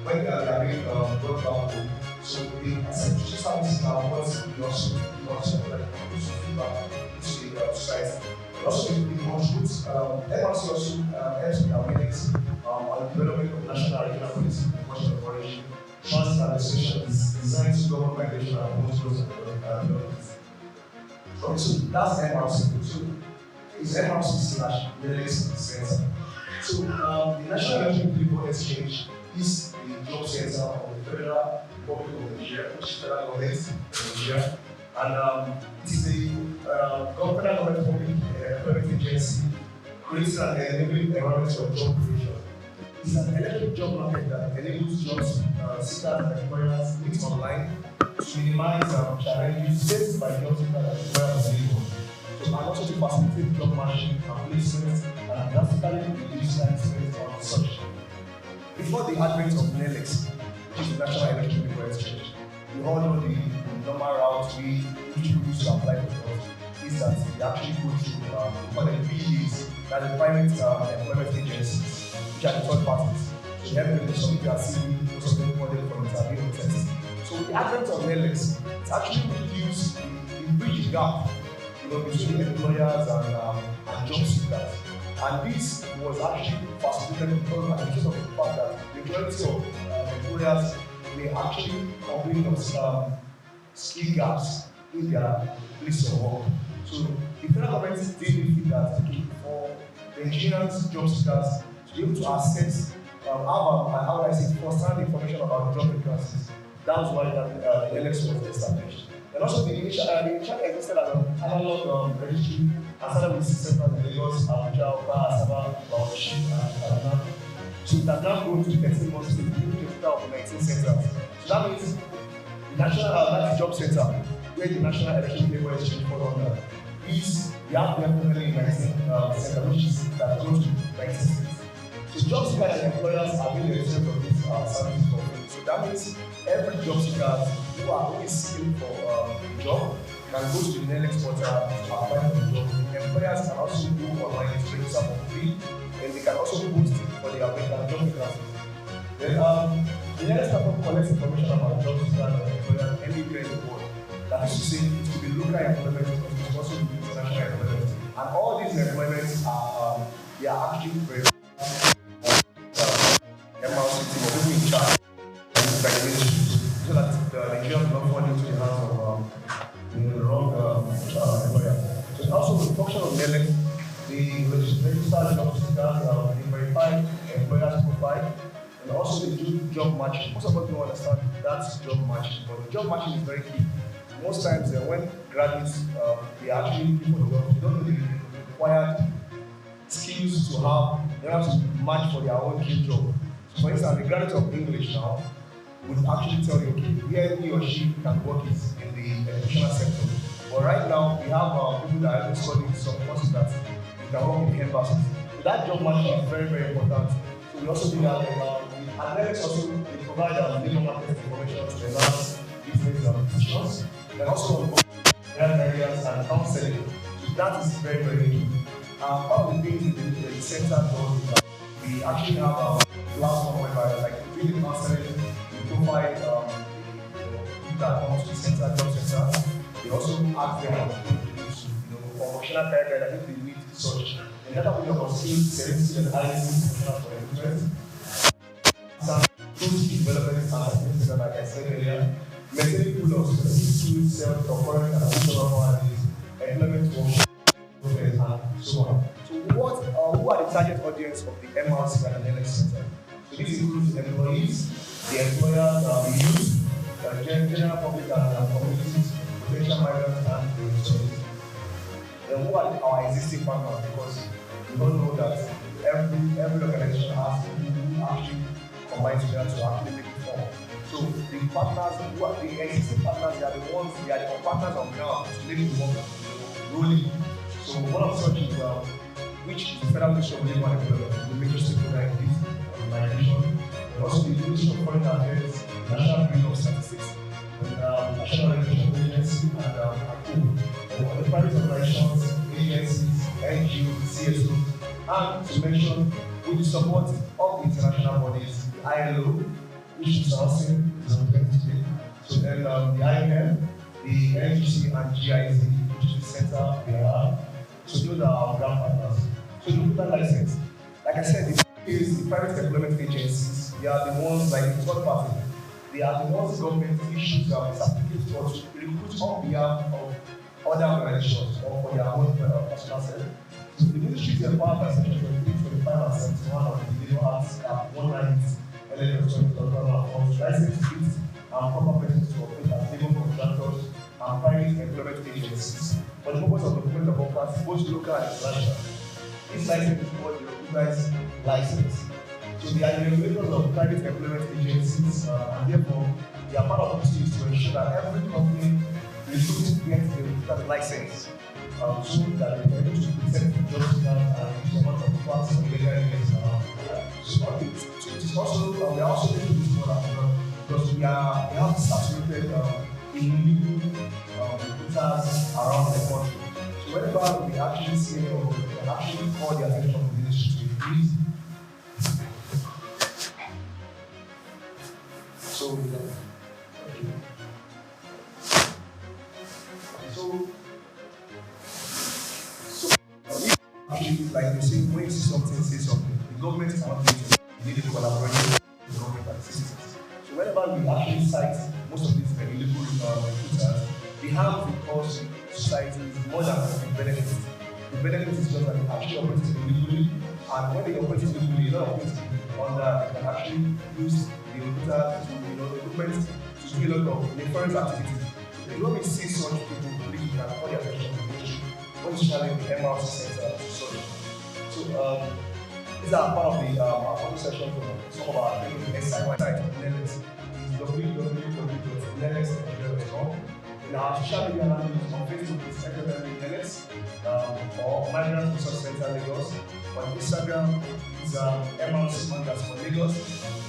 when they are being brought back home, so the essential services are what we also like feedback to the society. Also, we contribute, MRC also helps with awareness on the development of national and regional policy in question of origin. Trust administration is designed to govern migration and promote growth and development. Okay, so that's MRC. So it's MRC/NELEX Center. So the National Electronic Labour Exchange is the job center of the Federal Republic of Nigeria, which is federal government of Nigeria. And it is a federal government public employment agency creates an enabling environment of job creation. It's an electronic job market that enables jobs seekers and employers to meet online to minimize challenges faced by jobs seekers and employers available. So and also to facilitate job matching and placement and drastically reduce time spent on research. Before the advent of NELEX, which is the National Electronic Labour Exchange, we all know the normal route which we use to apply for jobs is that we actually go through what the PEs, that the private employment agencies, which are the third parties. So everybody, some people are seeing most of them call it for interview test. So with the advent of NLX, it's actually reduced the bridge gap, between the employers and job seekers. And this was actually facilitated because of the fact that the majority of employers may actually complain of skill gaps in their place of work. So the federal government did feel that for the Nigerians job seekers to be able to access first-hand information about job vacancies. That was why the NLX was established. And also the initial existed as an analog registry and started with 6 centers in Lagos, Abuja, Oka, Asaba, Bauchi, and Kaduna. So it has now grown to 13 months to a total of 19 centers. So that means the national job center, where the National Election Labor Exchange falls under, is we have definitely 19 centers, which is that grows to 19 states. So job seekers and employers are being exempt from these services for free. So that means every job seeker who are always seeking for a job can go to the NLX portal to apply for the job. Employers can also go online to register for free, and they can also post for their job vacancies. Then the NLX platform collects information about job seekers and employers anywhere in the world. That is to say, it could be local employment, but it could also be international employment. And all these employments are they are actually very MRC team or people in charge of regulations, so that the Nigerians do not fall into the hands of the wrong employer. So also the function of NLX, the registered job seekers, they verify employers' profile, and also they do job matching. Most of us don't understand that's job matching, but the job matching is very key. Most times when graduates they are actually looking for the job, they don't know the required skills to have, they have to match for their own dream job. For instance, the graduate of English now would actually tell you, okay, where he or she can work is in the educational sector. But right now, we have people that are studying some courses that you can work in the embassies. So that job matching is very, very important. So we also do that. And NLX also they provide labor market information to enhance business decisions, and also on areas and counseling. So that is very, very key. Part of the things the center does is that we actually have a platform whereby, like, really counseling, we provide people that come to the center, job center. We also ask them for vocational career guide, I think they need such. And that will help us see serenity and analysis for improvement. Some tools development and like I said earlier, maintaining pool of specific tools, self-concurrent and additional analysis, employment work, and so on. So who are the target audience of the MRC and the NLX Center? So this includes employees, the employers, the youth, the general public and communities, potential migrants and the resources. Then who are our existing partners? Because we don't know that every organization has people who actually combine together to actually make it form. So the partners, who are the existing partners, they are the ones, they are the partners on ground to make the work rolling. So one of such is which is the Federal Ministry of Labor and Employment, the major stakeholder in this organization, and also the Ministry of Foreign Affairs, National Bureau of Statistics, and National Regulation Agency, and the private organizations, agencies, NGOs, CSOs, and to mention with the support of the international bodies, the ILO, which is housing is represented, so then the IMF, the NGC, and GIZ, which is the center we are. So those are our ground partners. So the recruitment license, like I said, the private employment agencies, they are the ones like the third party. They are the ones the government issues certificates for to recruit on behalf of other organizations or for their own personal self. So the ministry is empowered by section 23, 25, and 71 of the Labor Act 190 LLF license fees and proper persons to operate as labor contractors and private employment agencies for the purpose of employment of workers, both local and international. This license is called the recognized license. So they are the regulators of private employment agencies, and therefore their part of duty is to ensure that every company recruits gets the recruiter's license, so that they are able to protect the job seekers and the amount of facts and legal evidence around. So it is also we are also going to do this more because we have saturated illegal recruiters around the country. So whenever we actually see any of them, we can actually call the attention of the ministry to increase actually, like you say, when you see something, say something. The government cannot do it. You need a collaboration with the government and the citizens. So whenever we actually cite most of these renewable recruiters, they have because society is more than the benefits. The benefit is just that they actually operate illegally, and when they operate illegally, a lot of things under they can actually use the recruiters to, the government to do a lot of nefarious activities. When we see such people, we can call their attention to the ministry, especially the MRC center and such. So these are part of the photo session from some of our SI website, Learners. It's www.learners.com. In our social media handles on Facebook, it's Learners, or Migrant Resource Center Lagos. On Instagram, it's MRC_Lagos.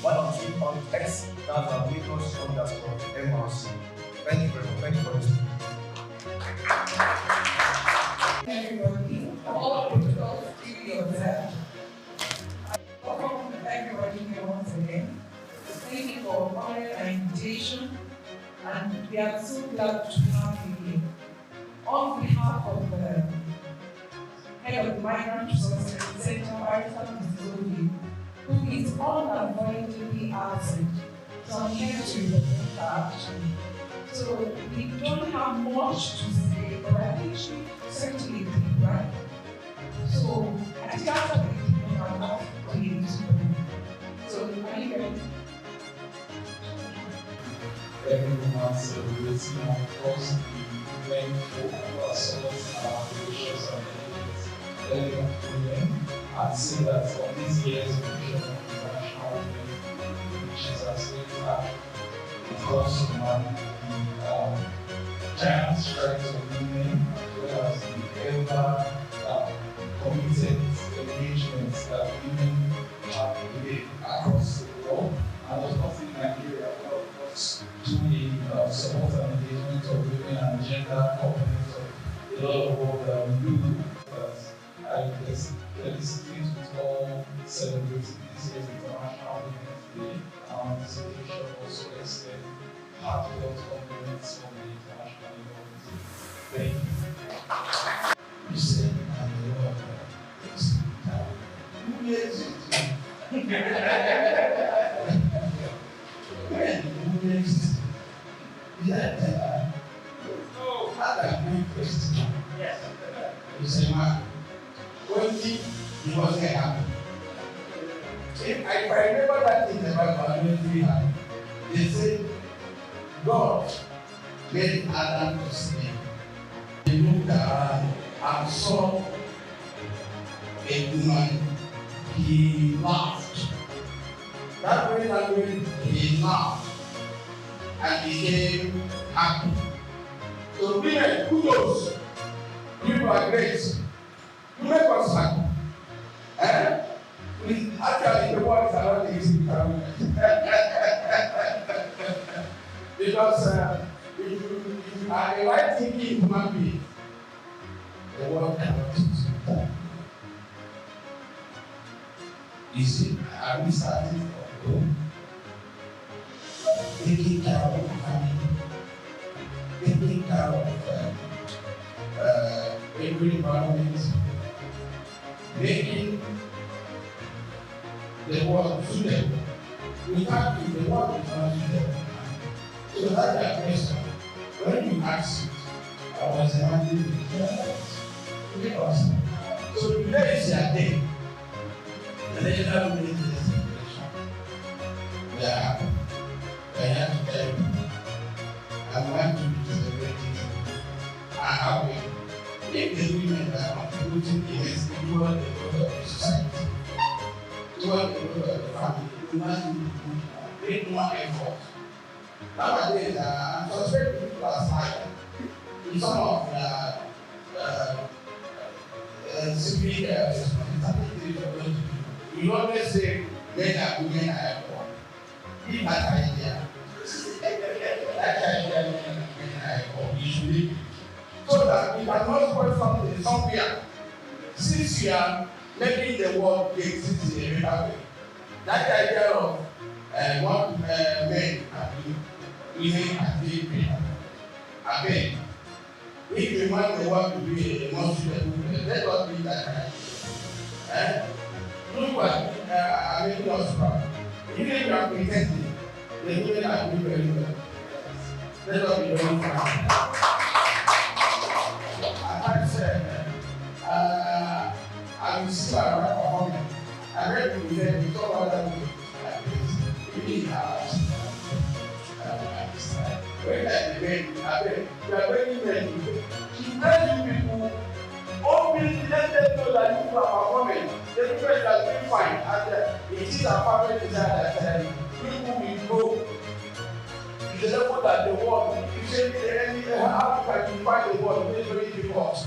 While on Twitter, on X, that's Lagos_MRC. Thank you very much. Thank you for listening. Everybody, all protocols duly observed. Welcome everybody here once again. Thank you for honoring our invitation, and we are so glad to have you here. On behalf of the head of the Migrant Resource Center, Barrister Mrs. who is unavoidably absent, so I'm here to represent her actually. So we don't have much to say, but I think she certainly did, right? So I think after the meeting, I'm not going to. So are you ready? Everyone celebrating, of course, the thankful for us our gracious and women, and say that for this year's edition of International Women, which is as it because of the giant strikes of women, as well as the ever committed engagements that women have made across the world, and of course in Nigeria, but of course to the support and engagement of women and gender components of a lot of work that we do. I felicitate with all celebrating this year's International Women's Day, and this occasion also extend heartfelt compliments from the International Women's Day. Thank you. You said, I'm the Lord, who is it? Who is it? Yeah, that's a good question. Yes. You say, man, when he wasn't happy. If I remember that thing about when we had, they said, God made Adam to sleep. He looked around and saw a woman. He laughed. That way, he laughed and became happy. So women, kudos. You are great. You make us happy. Actually, the word is around easy because if you are a right thinking human being, the world cannot teach you. You see, are we starting from home? Taking care of the family, taking care of every environment, making the world suitable. We can't do the world is not suitable. So that's the question. When you ask it, I was imagining because so today is your day. The national women's day celebration. We are happy. I have to tell you, I want to celebrate it. I have it. If the women are contributing in this individual and the growth of the society, toward the growth of the family, we must make more effort. Nowadays, I'm suspecting people are smiling. In some of the civic responsibilities of those people, we always say men and women are equal. If that idea, you should leave it. So that we cannot spoil something somewhere. Since we are making the world exist in a better way, that idea of what men can do, women can do better. Again, If you want the world to be a more suitable place, let us be that kind. Look what I'm making us proud. Even if you are pretending, the women are doing very well. Let us be very proud. I said, I will see my right performance. I read the event, we talk about that like this. Really hard. When I debate, I bet you are very ready. To tell you people, obviously let them know that you are performing. The people are doing fine. And it is our perfect desire that people will grow to the level that the world, if you say how can you find the world, it's very difficult.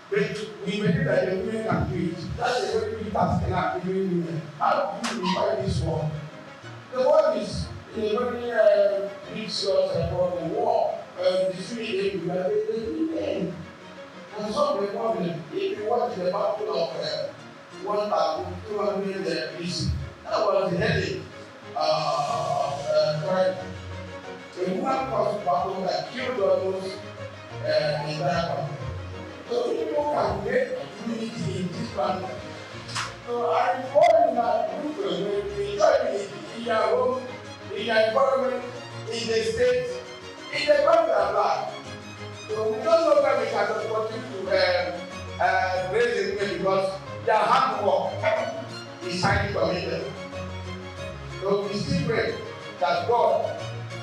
But we believe that the women can do it. That's a very big task in our women. How do you find this world? The world is in a very big source about the war. The Swedish we are the and solve the problem. If you watch the battle of 1,200 BC, that was the heading correct. The woman caused battle that killed almost the entire country. So people can make unity in this planet. So I inform you that you will enjoy it in your home, in your environment, in the state, in the country at large. So we don't know where we can continue to raise the women because their hard work is highly committed. So we still pray that God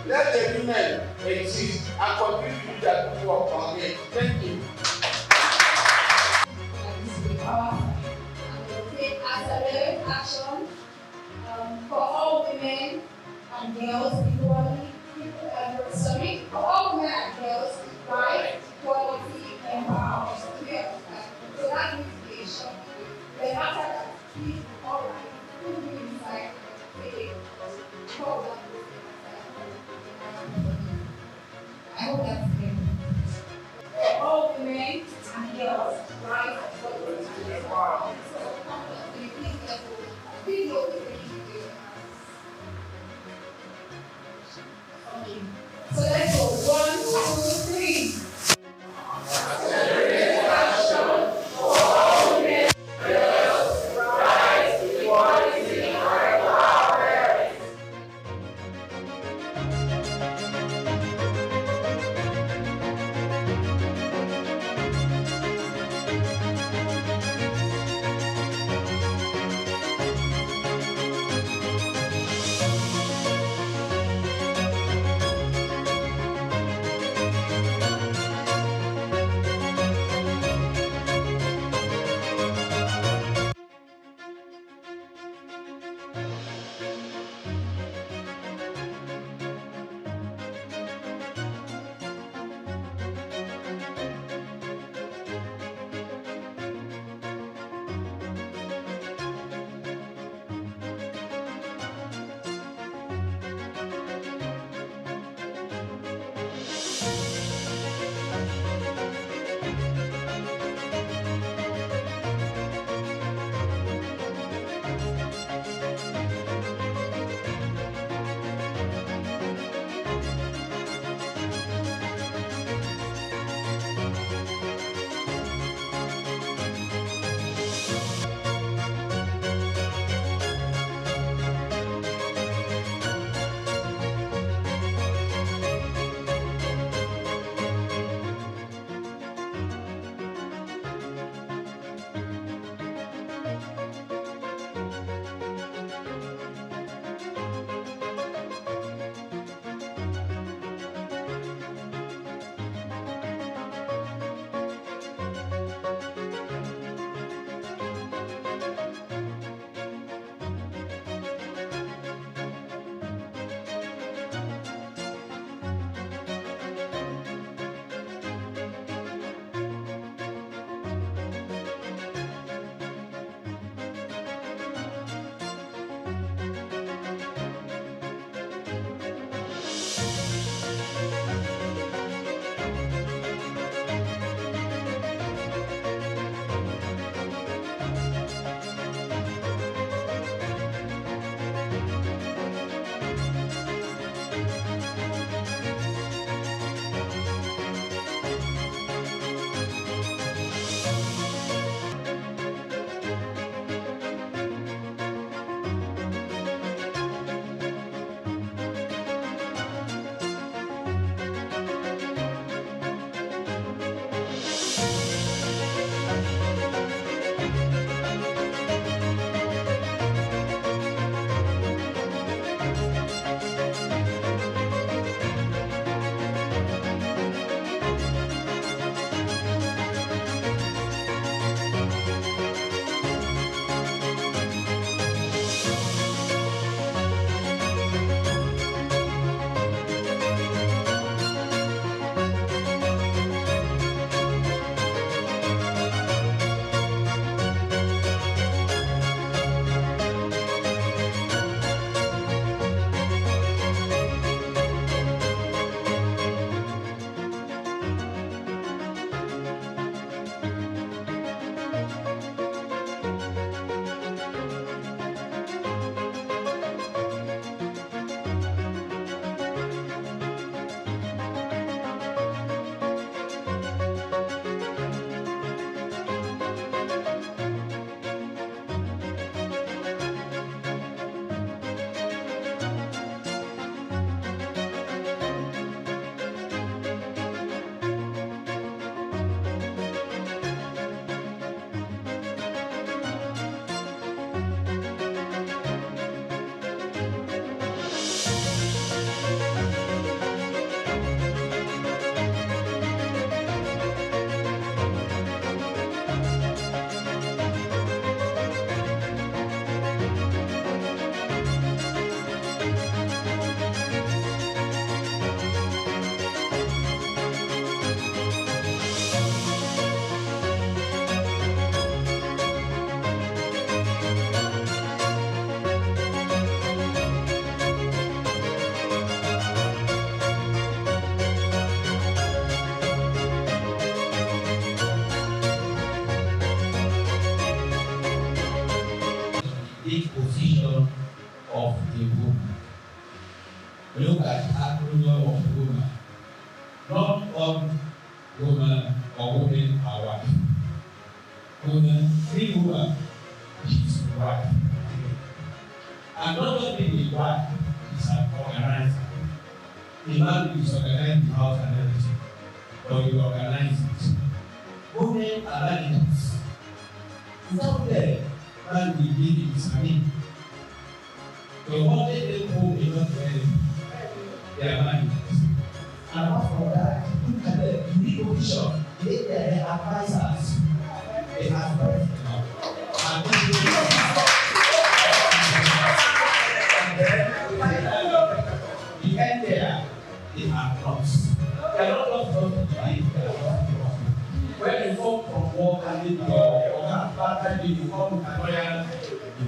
let the women exist and continue to do their good work on it. Thank you. Take accelerate action for all women and girls equally. For all women and girls, right, equality, empowerment. So that means to be a short video. Then after that, please, all right, who will be inside? I hope that's clear. For all women and girls, right, equality, empowerment. So please get the video. Okay. So let's go. 1, 2, 3. look at approval of women. Not all women or women are wife. Women, free woman, she's a wife. And not just being a wife, she's an organizer. The man is organizing the house and everything, but you organize it. Women are managers. It's not there, man will be it, I mean. So one day they home is not ready. They are managers. And apart from that, look at them, the position, they are advisors. They have birth. And the end there, they are lost. They are not lost of the life, they are lost. When you come from work and you go, or have bad time, you come with a lawyer, you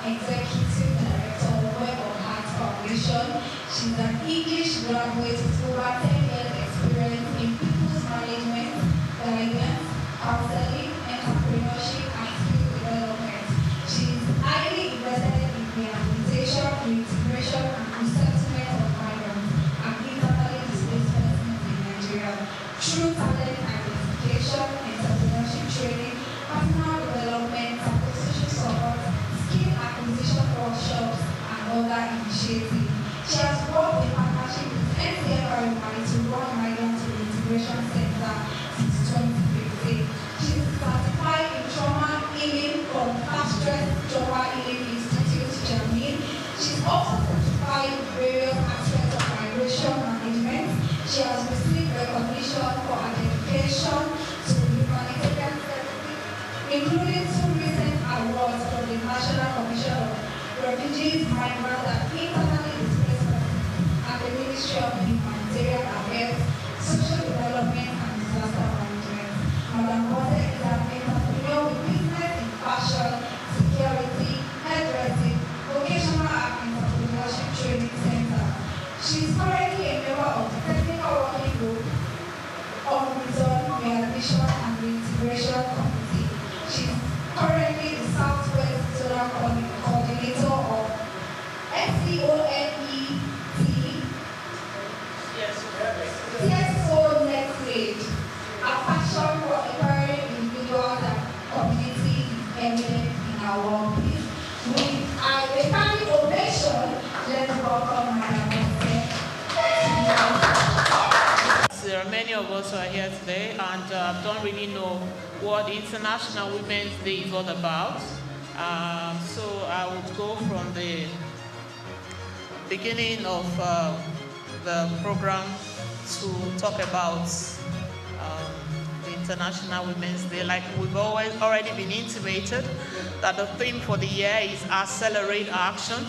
Executive Director of Web of Heart Foundation. She's an English graduate with over 10 years experience in people's management, guidance, counseling, entrepreneurship, and skill development. She is highly invested in rehabilitation, reintegration, and resettlement of migrants and internally displaced persons in Nigeria through talent identification, entrepreneurship training, personal development, acquisition support, acquisition workshops, and other initiatives. She has worked in partnership with NCFRMI to run Migrant Reintegration Center since 2015. She is certified in trauma healing from Fast Stress Trauma Healing Institute, Germany. She is also certified in various aspects of migration management. She has received recognition for her dedication to humanitarian services, including 2 recent awards from the National Commission of Refugees, Migrants, and Internally Displaced Persons and the Ministry of Humanitarian Affairs, Social Development, and Disaster Management. Madam Bote is an entrepreneur with business in fashion, security, hairdressing, vocational and entrepreneurship training center. She is currently a member of the Technical Working Group on Return, Readmission, and Reintegration Committee. She is currently the Southwest Zonal Coordinator of SCONET, CSO Network. A passion for empowering individuals and communities is evident in our workplace. With a standing ovation, let's welcome Madam Bote. There are many of us who are here today and don't really know what International Women's Day is all about. So I would go from the beginning of the program to talk about the International Women's Day. Like we've already been intimated that the theme for the year is accelerate action.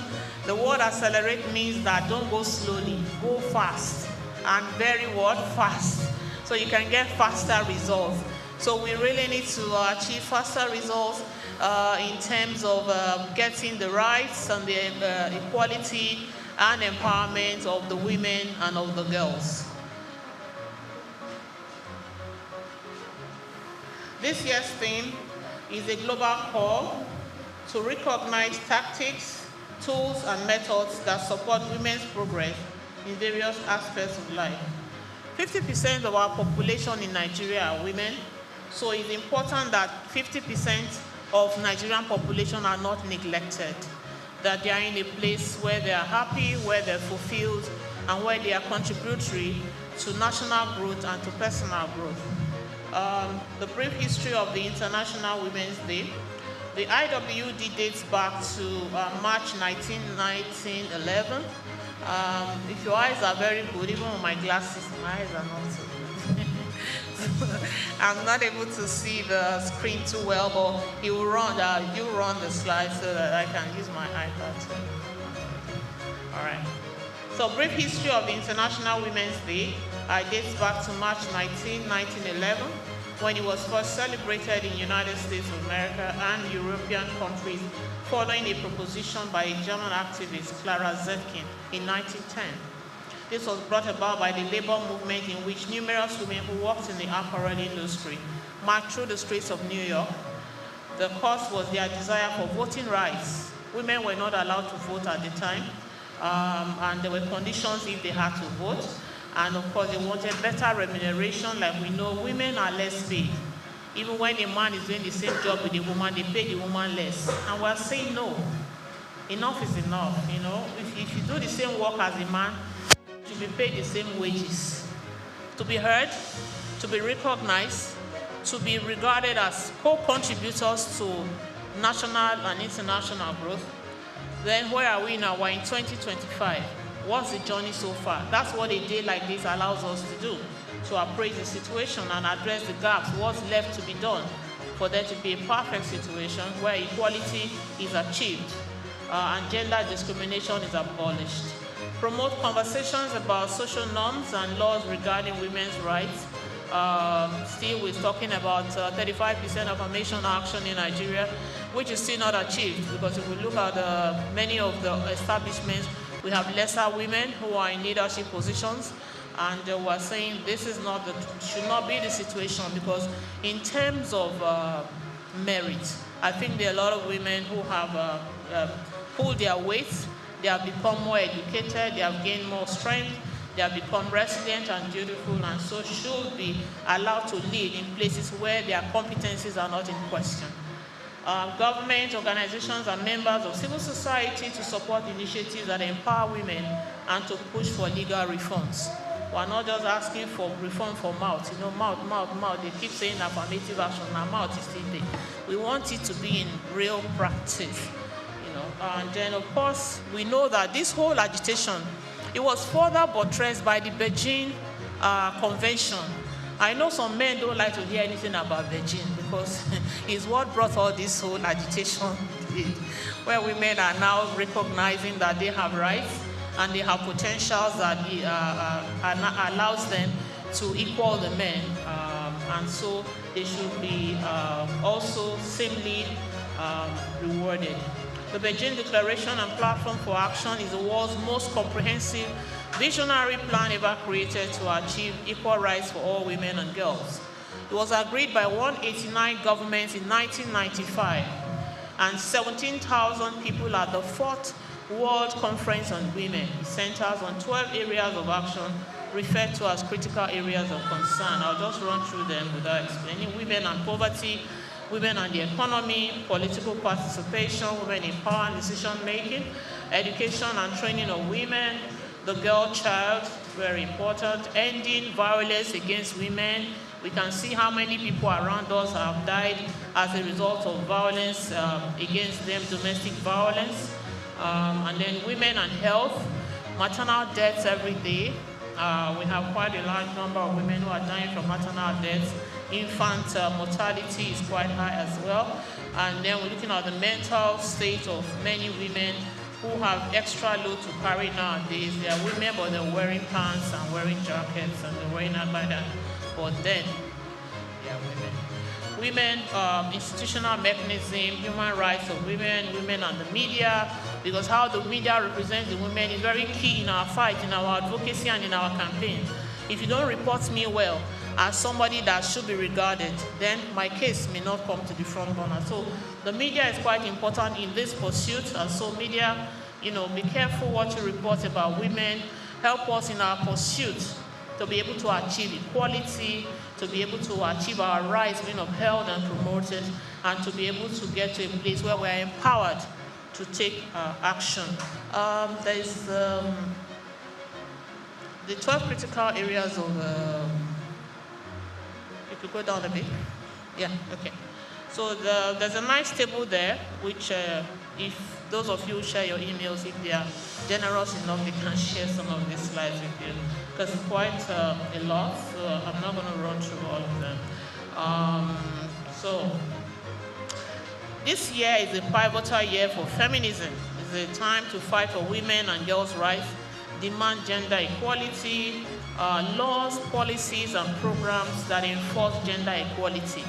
The word accelerate means that don't go slowly, go fast. And very fast, so you can get faster results. So we really need to achieve faster results in terms of getting the rights and the equality and empowerment of the women and of the girls. This year's theme is a global call to recognize tactics, tools, and methods that support women's progress in various aspects of life. 50% of our population in Nigeria are women, so it's important that 50% of Nigerian population are not neglected, that they are in a place where they are happy, where they're fulfilled, and where they are contributory to national growth and to personal growth. The brief history of the International Women's Day. The IWD dates back to March 19, 1911. If your eyes are very good, even with my glasses, my eyes are not so good. I'm not able to see the screen too well, but you run the slides so that I can use my iPad too. All right. So brief history of the International Women's Day dates back to March 19, 1911, when it was first celebrated in the United States of America and European countries following a proposition by a German activist, Clara Zetkin, in 1910. This was brought about by the labor movement in which numerous women who worked in the apparel industry marched through the streets of New York. The cause was their desire for voting rights. Women were not allowed to vote at the time, and there were conditions if they had to vote. And of course, they wanted better remuneration. Like we know, women are less paid. Even when a man is doing the same job with a woman, they pay the woman less. And we're saying no. Enough is enough, you know. If you do the same work as a man, you should be paid the same wages. To be heard, to be recognized, to be regarded as co-contributors to national and international growth. Then where are we now? We're in 2025. What's the journey so far? That's what a day like this allows us to do, to appraise the situation and address the gaps, what's left to be done for there to be a perfect situation where equality is achieved and gender discrimination is abolished. Promote conversations about social norms and laws regarding women's rights. Still, we're talking about 35% affirmation action in Nigeria, which is still not achieved, because if we look at many of the establishments, we have lesser women who are in leadership positions, and we're saying this is not should not be the situation, because in terms of merit, I think there are a lot of women who have pulled their weight. They have become more educated, they have gained more strength, they have become resilient and beautiful, and so should be allowed to lead in places where their competencies are not in question. Government, organizations, and members of civil society to support initiatives that empower women and to push for legal reforms. We're not just asking for reform for mouth, you know, mouth. They keep saying affirmative action, our mouth is still there. We want it to be in real practice, you know. And then, of course, we know that this whole agitation, it was further buttressed by the Beijing Convention. I know some men don't like to hear anything about Beijing because it's what brought all this whole agitation, where women are now recognizing that they have rights and they have potentials that allows them to equal the men, and so they should be also similarly rewarded. The Beijing Declaration and Platform for Action is the world's most comprehensive visionary plan ever created to achieve equal rights for all women and girls. It was agreed by 189 governments in 1995, and 17,000 people at the 4th World Conference on Women. It centers on 12 areas of action referred to as critical areas of concern. I'll just run through them without explaining. Women and poverty, women and the economy, political participation, women in power and decision-making, education and training of women, the girl child, very important, ending violence against women. We can see how many people around us have died as a result of violence against them, domestic violence. And then women and health, maternal deaths every day. We have quite a large number of women who are dying from maternal deaths. Infant mortality is quite high as well. And then we're looking at the mental state of many women who have extra load to carry nowadays. They are women, but they're wearing pants and wearing jackets and they're wearing that like that. But then, they are women. Women, institutional mechanism, human rights of women, women and the media, because how the media represents the women is very key in our fight, in our advocacy and in our campaign. If you don't report me well as somebody that should be regarded, then my case may not come to the front burner. So the media is quite important in this pursuit, and so media, you know, be careful what you report about women, help us in our pursuit to be able to achieve equality, to be able to achieve our rights being upheld and promoted, and to be able to get to a place where we are empowered to take action. There is the 12 critical areas of, you could go down a bit. Yeah, okay. So there's a nice table there, which if those of you share your emails, if they are generous enough, they can share some of these slides with you, because it's quite a lot, so I'm not going to run through all of them. So this year is a pivotal year for feminism. It's a time to fight for women and girls' rights, demand gender equality, laws, policies, and programs that enforce gender equality.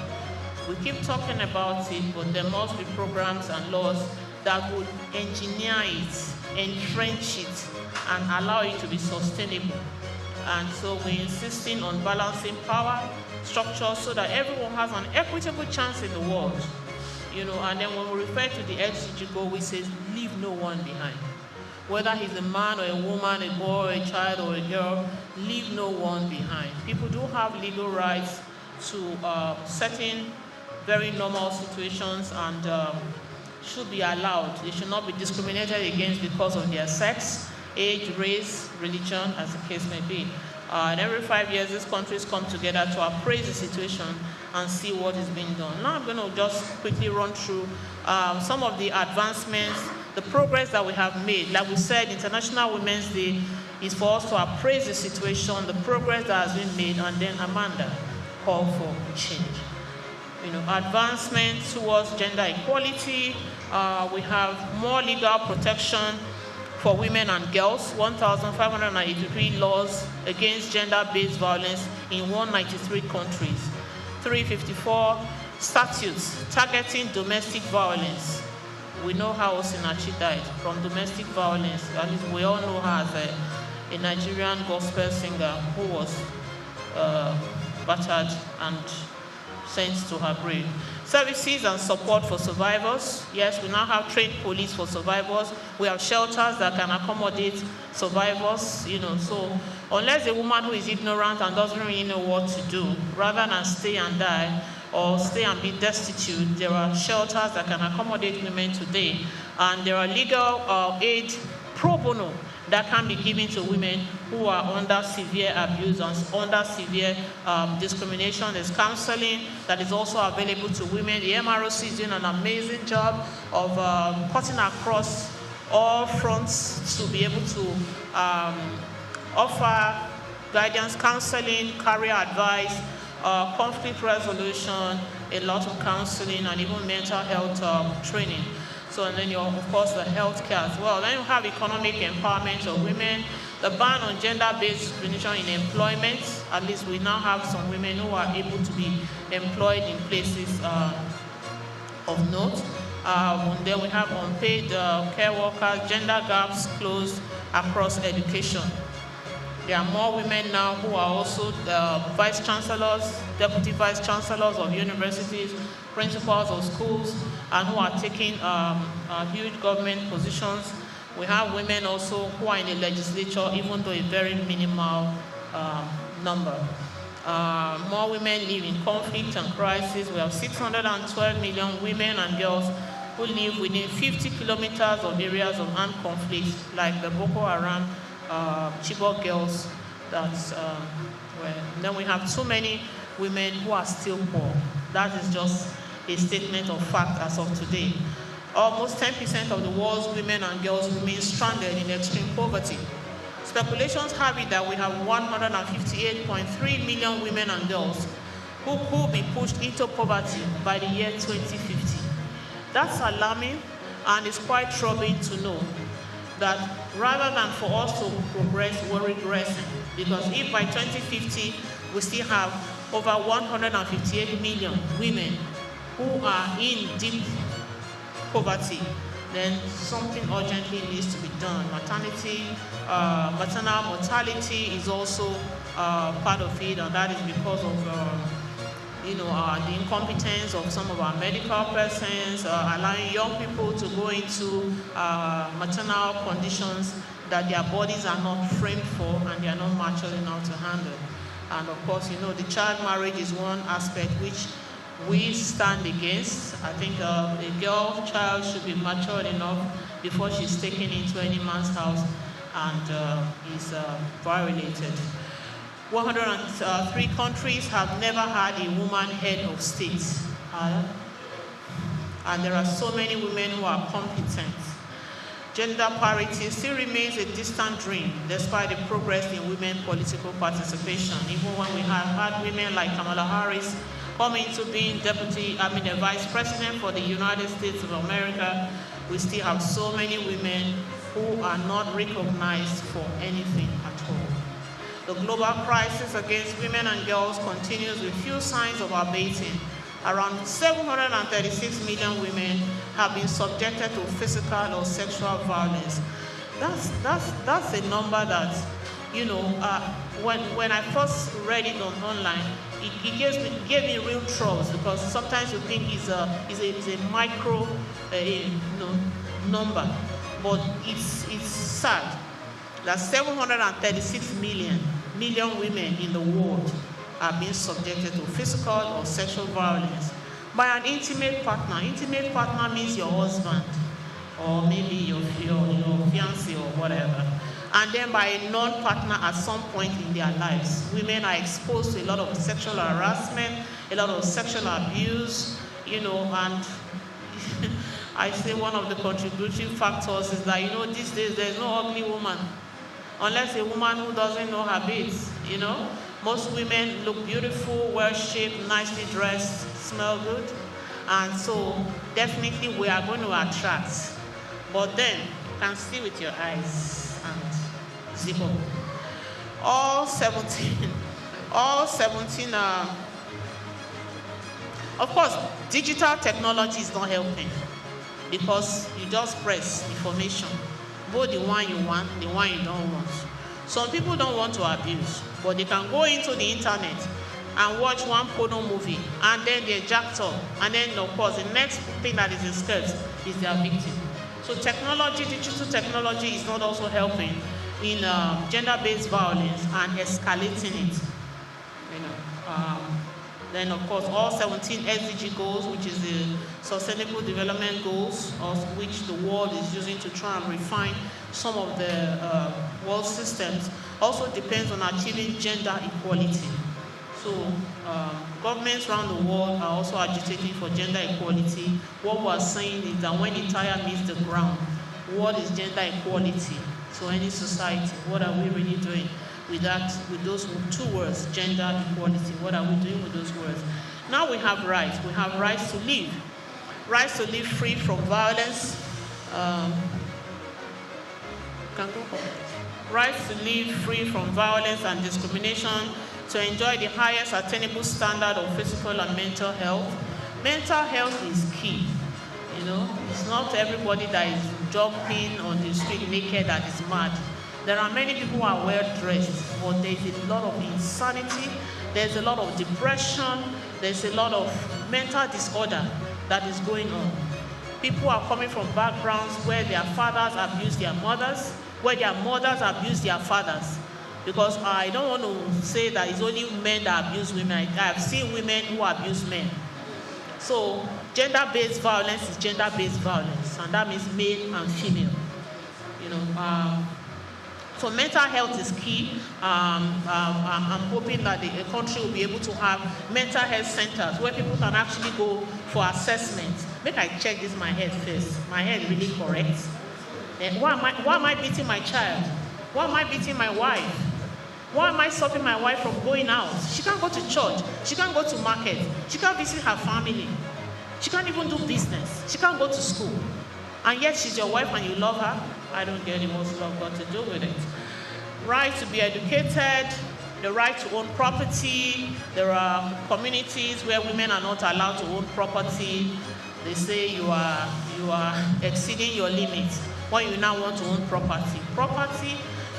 We keep talking about it, but there must be programs and laws that would engineer it, entrench it, and allow it to be sustainable. And so we're insisting on balancing power structures so that everyone has an equitable chance in the world. And then when we refer to the SDG goal, we say leave no one behind. Whether he's a man or a woman, a boy, a child, or a girl, leave no one behind. People do have legal rights to certain very normal situations and should be allowed. They should not be discriminated against because of their sex, age, race, religion, as the case may be. And every 5 years, these countries come together to appraise the situation and see what is being done. Now I'm going to just quickly run through some of the advancements, the progress that we have made. Like we said, International Women's Day is for us to appraise the situation, the progress that has been made, and then Amanda call for change. Advancement towards gender equality. We have more legal protection for women and girls, 1,583 laws against gender-based violence in 193 countries, 354 statutes targeting domestic violence. We know how Osinachi died from domestic violence. At least we all know her as a Nigerian gospel singer who was battered and sent to her grave. Services and support for survivors. Yes, we now have trained police for survivors. We have shelters that can accommodate survivors, So unless a woman who is ignorant and doesn't really know what to do, rather than stay and die or stay and be destitute, there are shelters that can accommodate women today. And there are legal aid pro bono that can be given to women who are under severe abuse and under severe discrimination. There's counseling that is also available to women. The MROC is doing an amazing job of cutting across all fronts to be able to offer guidance, counseling, career advice, conflict resolution, a lot of counseling, and even mental health training. So, and then of course, the healthcare as well. Then you have economic empowerment of women, the ban on gender-based discrimination in employment. At least we now have some women who are able to be employed in places of note. And then we have unpaid care workers, gender gaps closed across education. There are more women now who are also vice chancellors, deputy vice chancellors of universities, principals of schools, and who are taking huge government positions. We have women also who are in the legislature, even though a very minimal number. More women live in conflict and crisis. We have 612 million women and girls who live within 50 kilometers of areas of armed conflict, like the Boko Haram Chibok girls. Then we have too many women who are still poor. That is just a statement of fact as of today. Almost 10% of the world's women and girls remain stranded in extreme poverty. Speculations have it that we have 158.3 million women and girls who could be pushed into poverty by the year 2050. That's alarming, and it's quite troubling to know that rather than for us to progress, we're regressing. Because if by 2050 we still have over 158 million women who are in deep poverty, then something urgently needs to be done. Maternal mortality is also part of it, and that is because of the incompetence of some of our medical persons, allowing young people to go into maternal conditions that their bodies are not framed for and they are not mature enough to handle. And of course, the child marriage is one aspect which we stand against. I think a girl child should be matured enough before she's taken into any man's house and is violated. 103 countries have never had a woman head of state. And there are so many women who are competent. Gender parity still remains a distant dream despite the progress in women political participation. Even when we have had women like Kamala Harris come into being a vice president for the United States of America, we still have so many women who are not recognized for anything at all. The global crisis against women and girls continues with few signs of abating. Around 736 million women have been subjected to physical or sexual violence. that's a number that, when I first read it online, it gave me real trust, because sometimes you think it's a micro number, but it's sad that 736 million women in the world are being subjected to physical or sexual violence by an intimate partner. Intimate partner means your husband, or maybe your fiancé or whatever. And then by a non-partner at some point in their lives. Women are exposed to a lot of sexual harassment, a lot of sexual abuse, and I say one of the contributing factors is that, these days there's no ugly woman, unless a woman who doesn't know her bits, Most women look beautiful, well-shaped, nicely dressed, smell good. And so definitely we are going to attract. But then you can see with your eyes and zip up. All 17, of course, digital technology is not helping, because you just press information, both the one you want, the one you don't want. Some people don't want to abuse, but they can go into the internet and watch one porno movie, and then they're jacked up, and then of course the next thing that is in skirts is their victim. So digital technology is not also helping in gender-based violence and escalating it. Then of course all 17 SDG goals, which is the Sustainable Development Goals, of which the world is using to try and refine some of the world systems, also depends on achieving gender equality. So governments around the world are also agitating for gender equality. What we're saying is that when the tire meets the ground, what is gender equality to any society? What are we really doing with that, with those two words, gender equality? What are we doing with those words? Now we have rights. We have rights to live. Rights to live free from violence. Rights to live free from violence and discrimination, to enjoy the highest attainable standard of physical and mental health. Mental health is key. It's not everybody that is jumping on the street naked that is mad. There are many people who are well dressed, but there's a lot of insanity, there's a lot of depression, there's a lot of mental disorder that is going on. People are coming from backgrounds where their fathers abuse their mothers, where their mothers abuse their fathers. Because I don't want to say that it's only men that abuse women. I have seen women who abuse men. So gender-based violence is gender-based violence, and that means male and female. So mental health is key. I'm hoping that the country will be able to have mental health centers where people can actually go for assessment. Make I check this my head first. My head really correct. Then why am I beating my child? Why am I beating my wife? Why am I stopping my wife from going out? She can't go to church. She can't go to market. She can't visit her family. She can't even do business. She can't go to school. And yet she's your wife and you love her? I don't get it. What's love got to do with it? Right to be educated, the right to own property. There are communities where women are not allowed to own property. They say you are exceeding your limits when you now want to own property.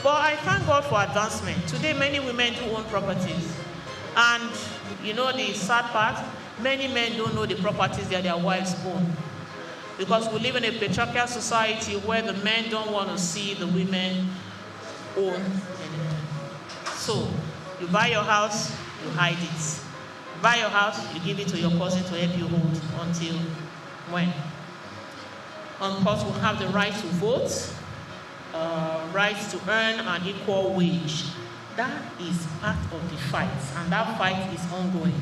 But I thank God for advancement. Today, many women do own properties. And the sad part, many men don't know the properties that their wives own. Because we live in a patriarchal society where the men don't want to see the women own anything. So, you buy your house, you hide it. You buy your house, you give it to your cousin to help you hold until when? Of course, we have the right to vote. Rights to earn an equal wage. That is part of the fight, and that fight is ongoing.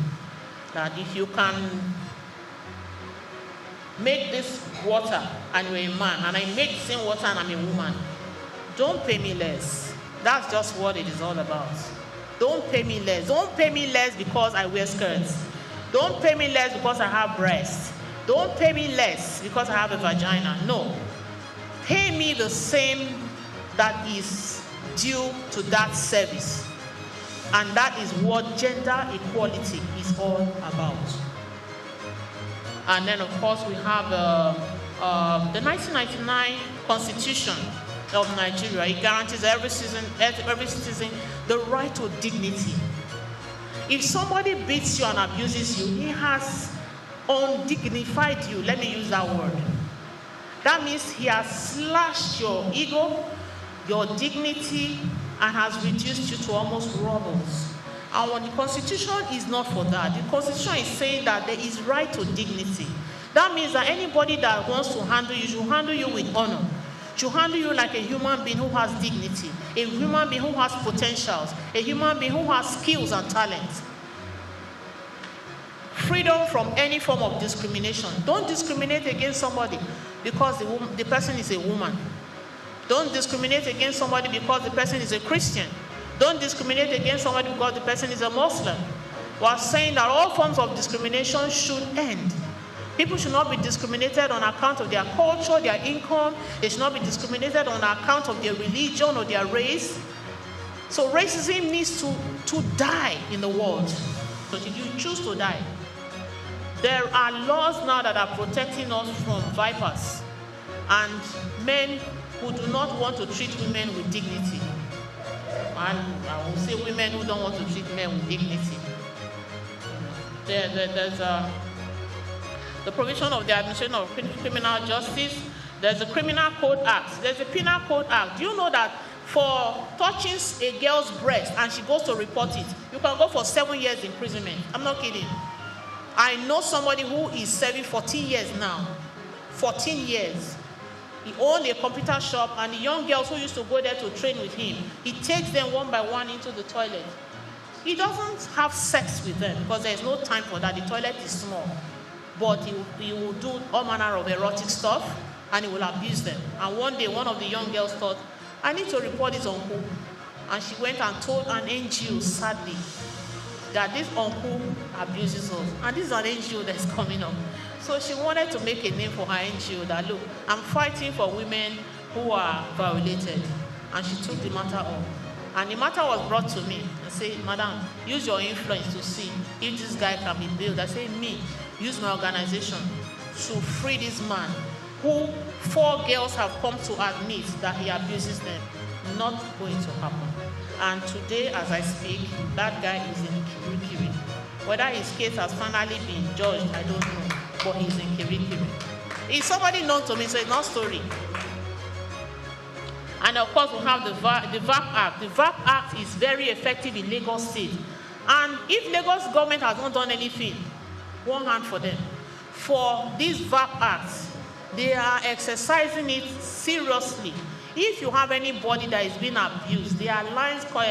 That if you can make this water and you're a man, and I make the same water and I'm a woman, don't pay me less. That's just what it is all about. Don't pay me less. Don't pay me less because I wear skirts. Don't pay me less because I have breasts. Don't pay me less because I have a vagina. No. Pay me the same that is due to that service. And that is what gender equality is all about. And then, of course, we have the 1999 Constitution of Nigeria. It guarantees every citizen the right to dignity. If somebody beats you and abuses you, he has undignified you. Let me use that word. That means he has slashed your ego, your dignity, and has reduced you to almost rubble. And when the Constitution is not for that, the Constitution is saying that there is right to dignity. That means that anybody that wants to handle you should handle you with honor. Should handle you like a human being who has dignity, a human being who has potentials, a human being who has skills and talents. Freedom from any form of discrimination. Don't discriminate against somebody because the person is a woman. Don't discriminate against somebody because the person is a Christian. Don't discriminate against somebody because the person is a Muslim. We are saying that all forms of discrimination should end. People should not be discriminated on account of their culture, their income. They should not be discriminated on account of their religion or their race. So racism needs to die in the world. So did you choose to die? There are laws now that are protecting us from vipers and men who do not want to treat women with dignity. And I will say women who don't want to treat men with dignity. There's the provision of the administration of criminal justice. There's a Criminal Code Act. There's a Penal Code Act. Do you know that for touching a girl's breast and she goes to report it, you can go for 7 years imprisonment? I'm not kidding. I know somebody who is serving 14 years now. 14 years. He owned a computer shop, and the young girls who used to go there to train with him, he takes them one by one into the toilet. He doesn't have sex with them because there's no time for that. The toilet is small. But he will do all manner of erotic stuff, and he will abuse them. And one day, one of the young girls thought, I need to report this uncle. And she went and told an NGO, sadly, that this uncle abuses us. And this is an NGO that's coming up. So she wanted to make a name for her NGO that, look, I'm fighting for women who are violated. And she took the matter up. And the matter was brought to me and said, Madam, use your influence to see if this guy can be bailed. I said, me, use my organization to free this man who 4 girls have come to admit that he abuses them. Not going to happen. And today, as I speak, that guy is in Kirikiri. Whether his case has finally been judged, I don't know. But he's in Kirikiri. It's somebody known to me, so it's not story. And of course, we have the VAP Act. The VAP Act is very effective in Lagos State. And if Lagos government has not done anything, one hand for them. For this VAP Act, they are exercising it seriously. If you have anybody that is being abused, there are lines called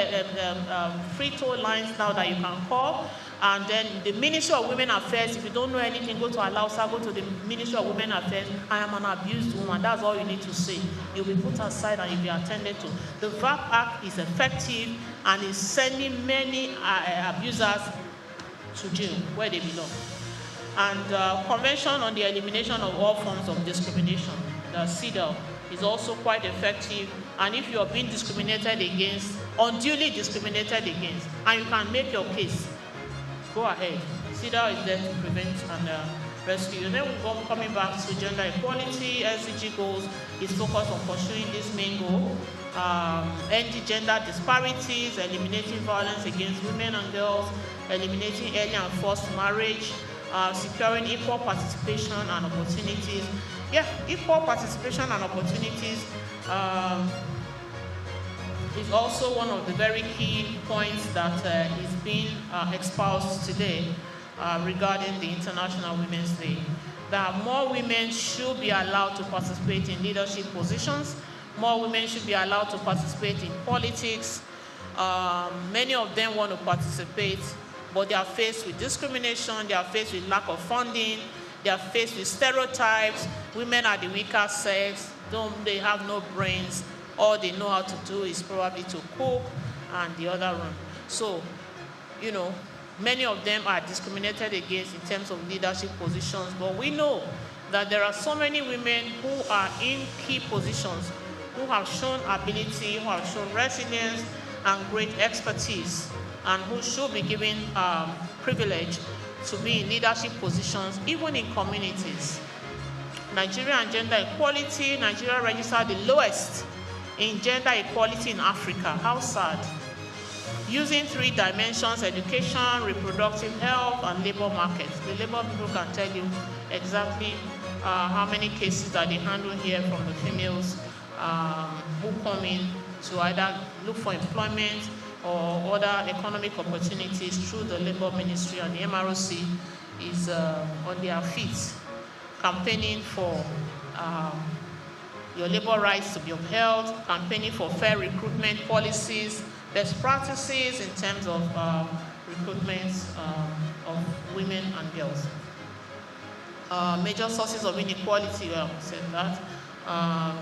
free-toll lines now that you can call. And then the Ministry of Women Affairs, if you don't know anything, go to Alausa, go to the Ministry of Women Affairs. I am an abused woman. That's all you need to say. You'll be put aside and you'll be attended to. The VAP Act is effective and is sending many abusers to jail where they belong. And Convention on the Elimination of All Forms of Discrimination, the CEDAW, is also quite effective. And if you are being discriminated against, unduly discriminated against, and you can make your case, go ahead. CEDAW is there to prevent and rescue. And then we're coming back to gender equality. SDG goals is focused on pursuing this main goal. Ending gender disparities, eliminating violence against women and girls, eliminating early and forced marriage, securing equal participation and opportunities. Yeah, equal participation and opportunities is also one of the very key points that is being espoused today regarding the International Women's Day. That more women should be allowed to participate in leadership positions. More women should be allowed to participate in politics. Many of them want to participate, but they are faced with discrimination, they are faced with lack of funding, they are faced with stereotypes. Women are the weaker sex, they have no brains. All they know how to do is probably to cook and the other one. So, you know, many of them are discriminated against in terms of leadership positions, but we know that there are so many women who are in key positions, who have shown ability, who have shown resilience and great expertise, and who should be given privilege to be in leadership positions, even in communities. Nigeria and gender equality, Nigeria registered the lowest in gender equality in Africa. How sad. Using 3 dimensions: education, reproductive health, and labor markets. The labor people can tell you exactly how many cases that they handle here from the females who come in to either look for employment or other economic opportunities through the labor ministry, and the MROC is on their feet campaigning for your labor rights to be upheld, campaigning for fair recruitment policies, best practices in terms of recruitment of women and girls. Major sources of inequality, well, I said that.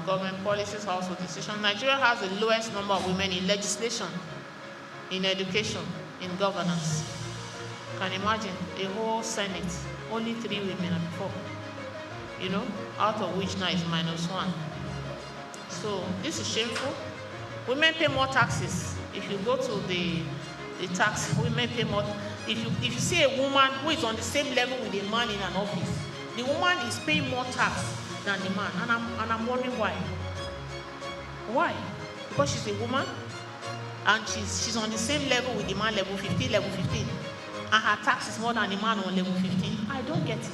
Government policies, household decisions. Nigeria has the lowest number of women in legislation, in education, in governance. Can you imagine a whole Senate, only 3 women and 4, you know, out of which now is -1. So this is shameful. Women pay more taxes. If you go to the tax, women pay more. If you see a woman who is on the same level with a man in an office, the woman is paying more tax than the man, and I'm wondering why. Why? Because she's a woman, and she's on the same level with the man, level 15, and her tax is more than the man on level 15. I don't get it.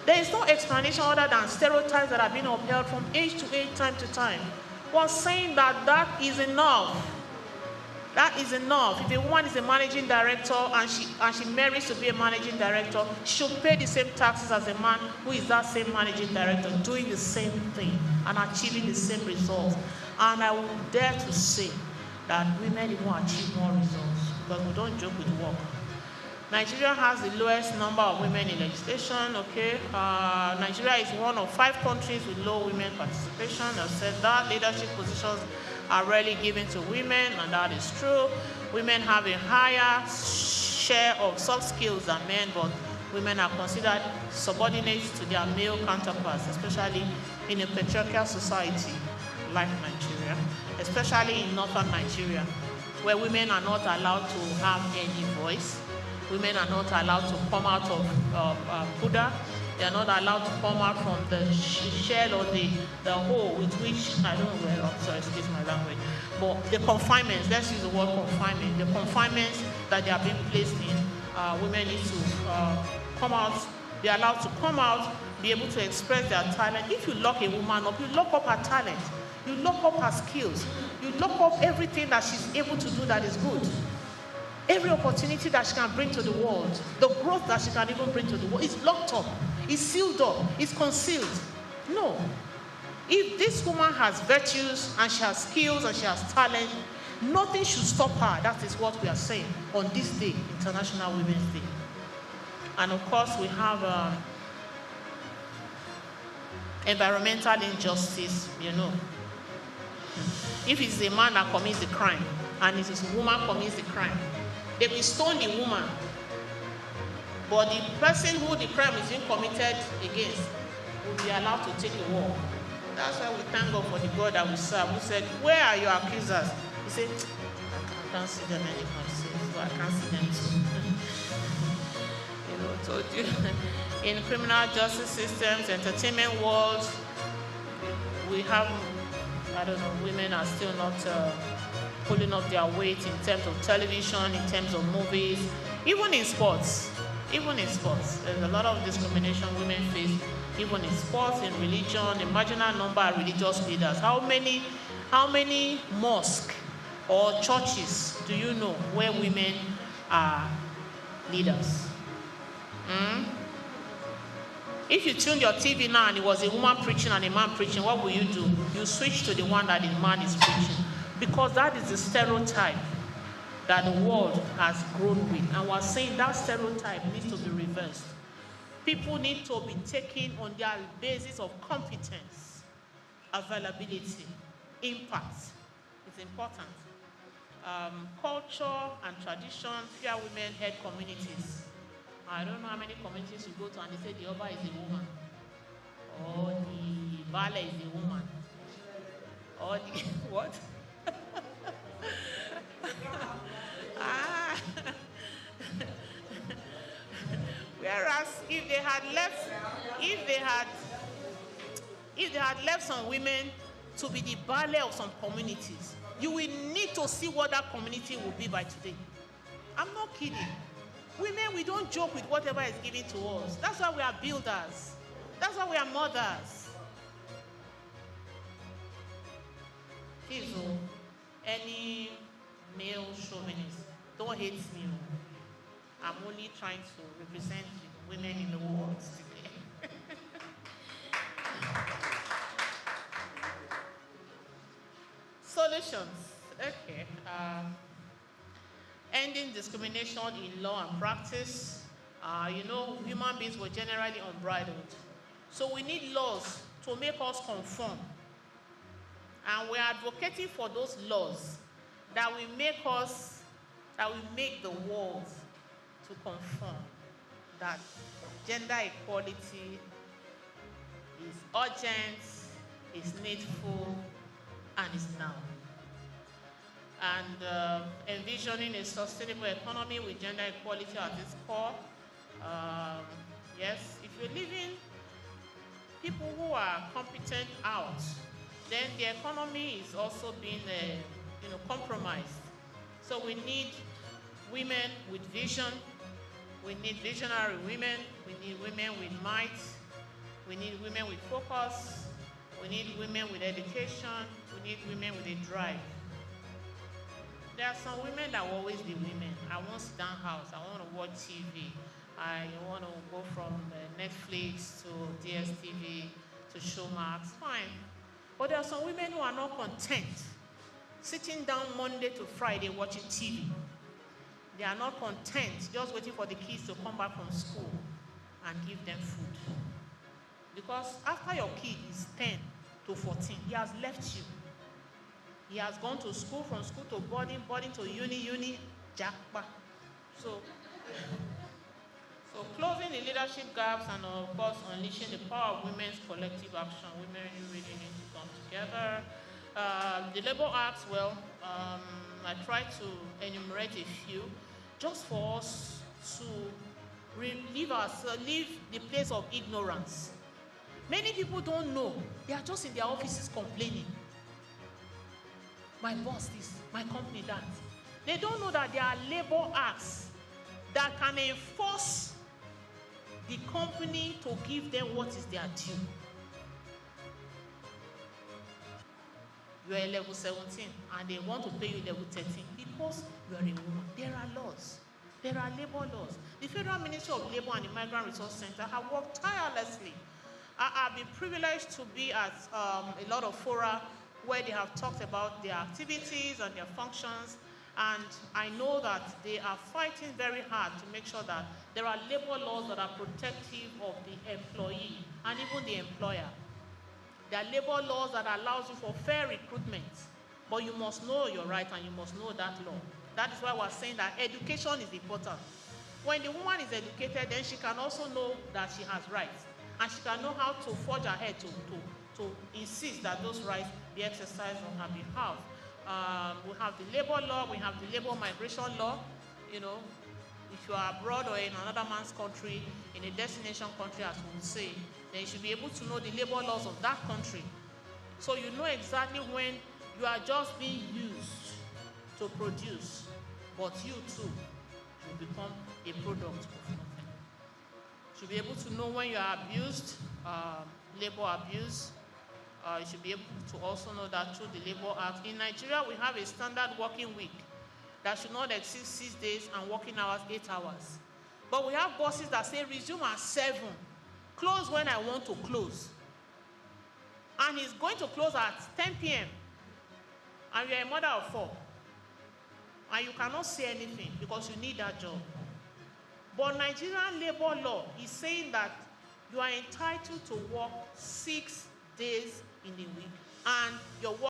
There is no explanation other than stereotypes that have been upheld from age to age, time to time. We're saying that is enough. That is enough. If a woman is a managing director and she marries to be a managing director, she should pay the same taxes as a man who is that same managing director, doing the same thing and achieving the same results. And I would dare to say that women even achieve more results, because we don't joke with work. Nigeria has the lowest number of women in legislation. Okay, Nigeria is one of 5 countries with low women participation. I said that leadership positions are rarely given to women, and that is true. Women have a higher share of soft skills than men, but women are considered subordinates to their male counterparts, especially in a patriarchal society like Nigeria, especially in northern Nigeria, where women are not allowed to have any voice. Women are not allowed to come out of Buddha. They are not allowed to come out from the shell or the hole with which, I don't know where, I'm sorry, excuse my language, but the confinements, let's use the word confinement, the confinements that they are being placed in, women need to come out, be allowed to come out, be able to express their talent. If you lock a woman up, you lock up her talent, you lock up her skills, you lock up everything that she's able to do that is good. Every opportunity that she can bring to the world, the growth that she can even bring to the world, is locked up, is sealed up, is concealed. No. If this woman has virtues and she has skills and she has talent, nothing should stop her. That is what we are saying on this day, International Women's Day. And of course, we have environmental injustice, you know. If it's a man that commits a crime and it is a woman commits the crime, they will stone the woman, but the person who the crime is being committed against will be allowed to take a walk. That's why we thank God for the God that we serve, who said, "Where are your accusers?" He said, "I can't see them anymore, so I can't see them too." You know, told you. In criminal justice systems, entertainment worlds, we have, I don't know, women are still not pulling up their weight in terms of television, in terms of movies, even in sports. Even in sports, there's a lot of discrimination women face, even in sports, in religion, the marginal number of religious leaders. How many mosques or churches do you know where women are leaders? If you tune your TV now and it was a woman preaching and a man preaching, what will you do? You switch to the one that the man is preaching. Because that is the stereotype that the world has grown with. And we're saying that stereotype needs to be reversed. People need to be taken on their basis of competence, availability, impact. It's important. Culture and tradition, fear women-led communities. I don't know how many communities you go to and they say the Oba is a woman, or the Bale is a woman, or the what? Whereas if they had left some women to be the baale of some communities, you will need to see what that community will be by today. I'm not kidding. Women, we don't joke with whatever is given to us. That's why we are builders. That's why we are mothers. Please, any male chauvinist, don't hate me. I'm only trying to represent women in the world today. Solutions. Okay. Ending discrimination in law and practice. Human beings were generally unbridled. So we need laws to make us conform. And we're advocating for those laws that will make the world to conform. That gender equality is urgent, is needful, and is now. And envisioning a sustainable economy with gender equality at its core. Yes, if you're leaving people who are competent out, then the economy is also being compromised. So we need women with vision. We need visionary women. We need women with might. We need women with focus. We need women with education. We need women with a drive. There are some women that will always be women. I want to sit down house. I want to watch TV. I want to go from Netflix to DSTV to Showmax. Fine. But there are some women who are not content sitting down Monday to Friday watching TV. They are not content just waiting for the kids to come back from school and give them food. Because after your kid is 10 to 14, he has left you. He has gone to school, from school to boarding to uni, jackpot. So closing the leadership gaps and, of course, unleashing the power of women's collective action. Women really need to come together. The Labour Acts, I tried to enumerate a few just for us to leave the place of ignorance. Many people don't know. They are just in their offices complaining. My boss this, my company that. They don't know that there are Labour Acts that can enforce the company to give them what is their due. You are a level 17 and they want to pay you level 13 because you are a woman. There are laws. There are labor laws. The Federal Ministry of Labour and the Migrant Resource Center have worked tirelessly. I've been privileged to be at a lot of fora where they have talked about their activities and their functions, and I know that they are fighting very hard to make sure that there are labor laws that are protective of the employee and even the employer. There are labor laws that allows you for fair recruitment, but you must know your right and you must know that law. That is why we're saying that education is important. When the woman is educated, then she can also know that she has rights, and she can know how to forge ahead to insist that those rights be exercised on her behalf. We have the labor law, we have the labor migration law. If you are abroad or in another man's country, in a destination country, as we would say, then you should be able to know the labor laws of that country. So you know exactly when you are just being used to produce, but you too will become a product of nothing. You should be able to know when you are abused, labor abuse. You should be able to also know that through the Labour Act. In Nigeria, we have a standard working week that should not exceed 6 days and working hours 8 hours. But we have bosses that say resume at 7, close when I want to close. And he's going to close at 10 p.m. And you're a mother of 4. And you cannot say anything because you need that job. But Nigerian labor law is saying that you are entitled to work 6 days in a week, and your work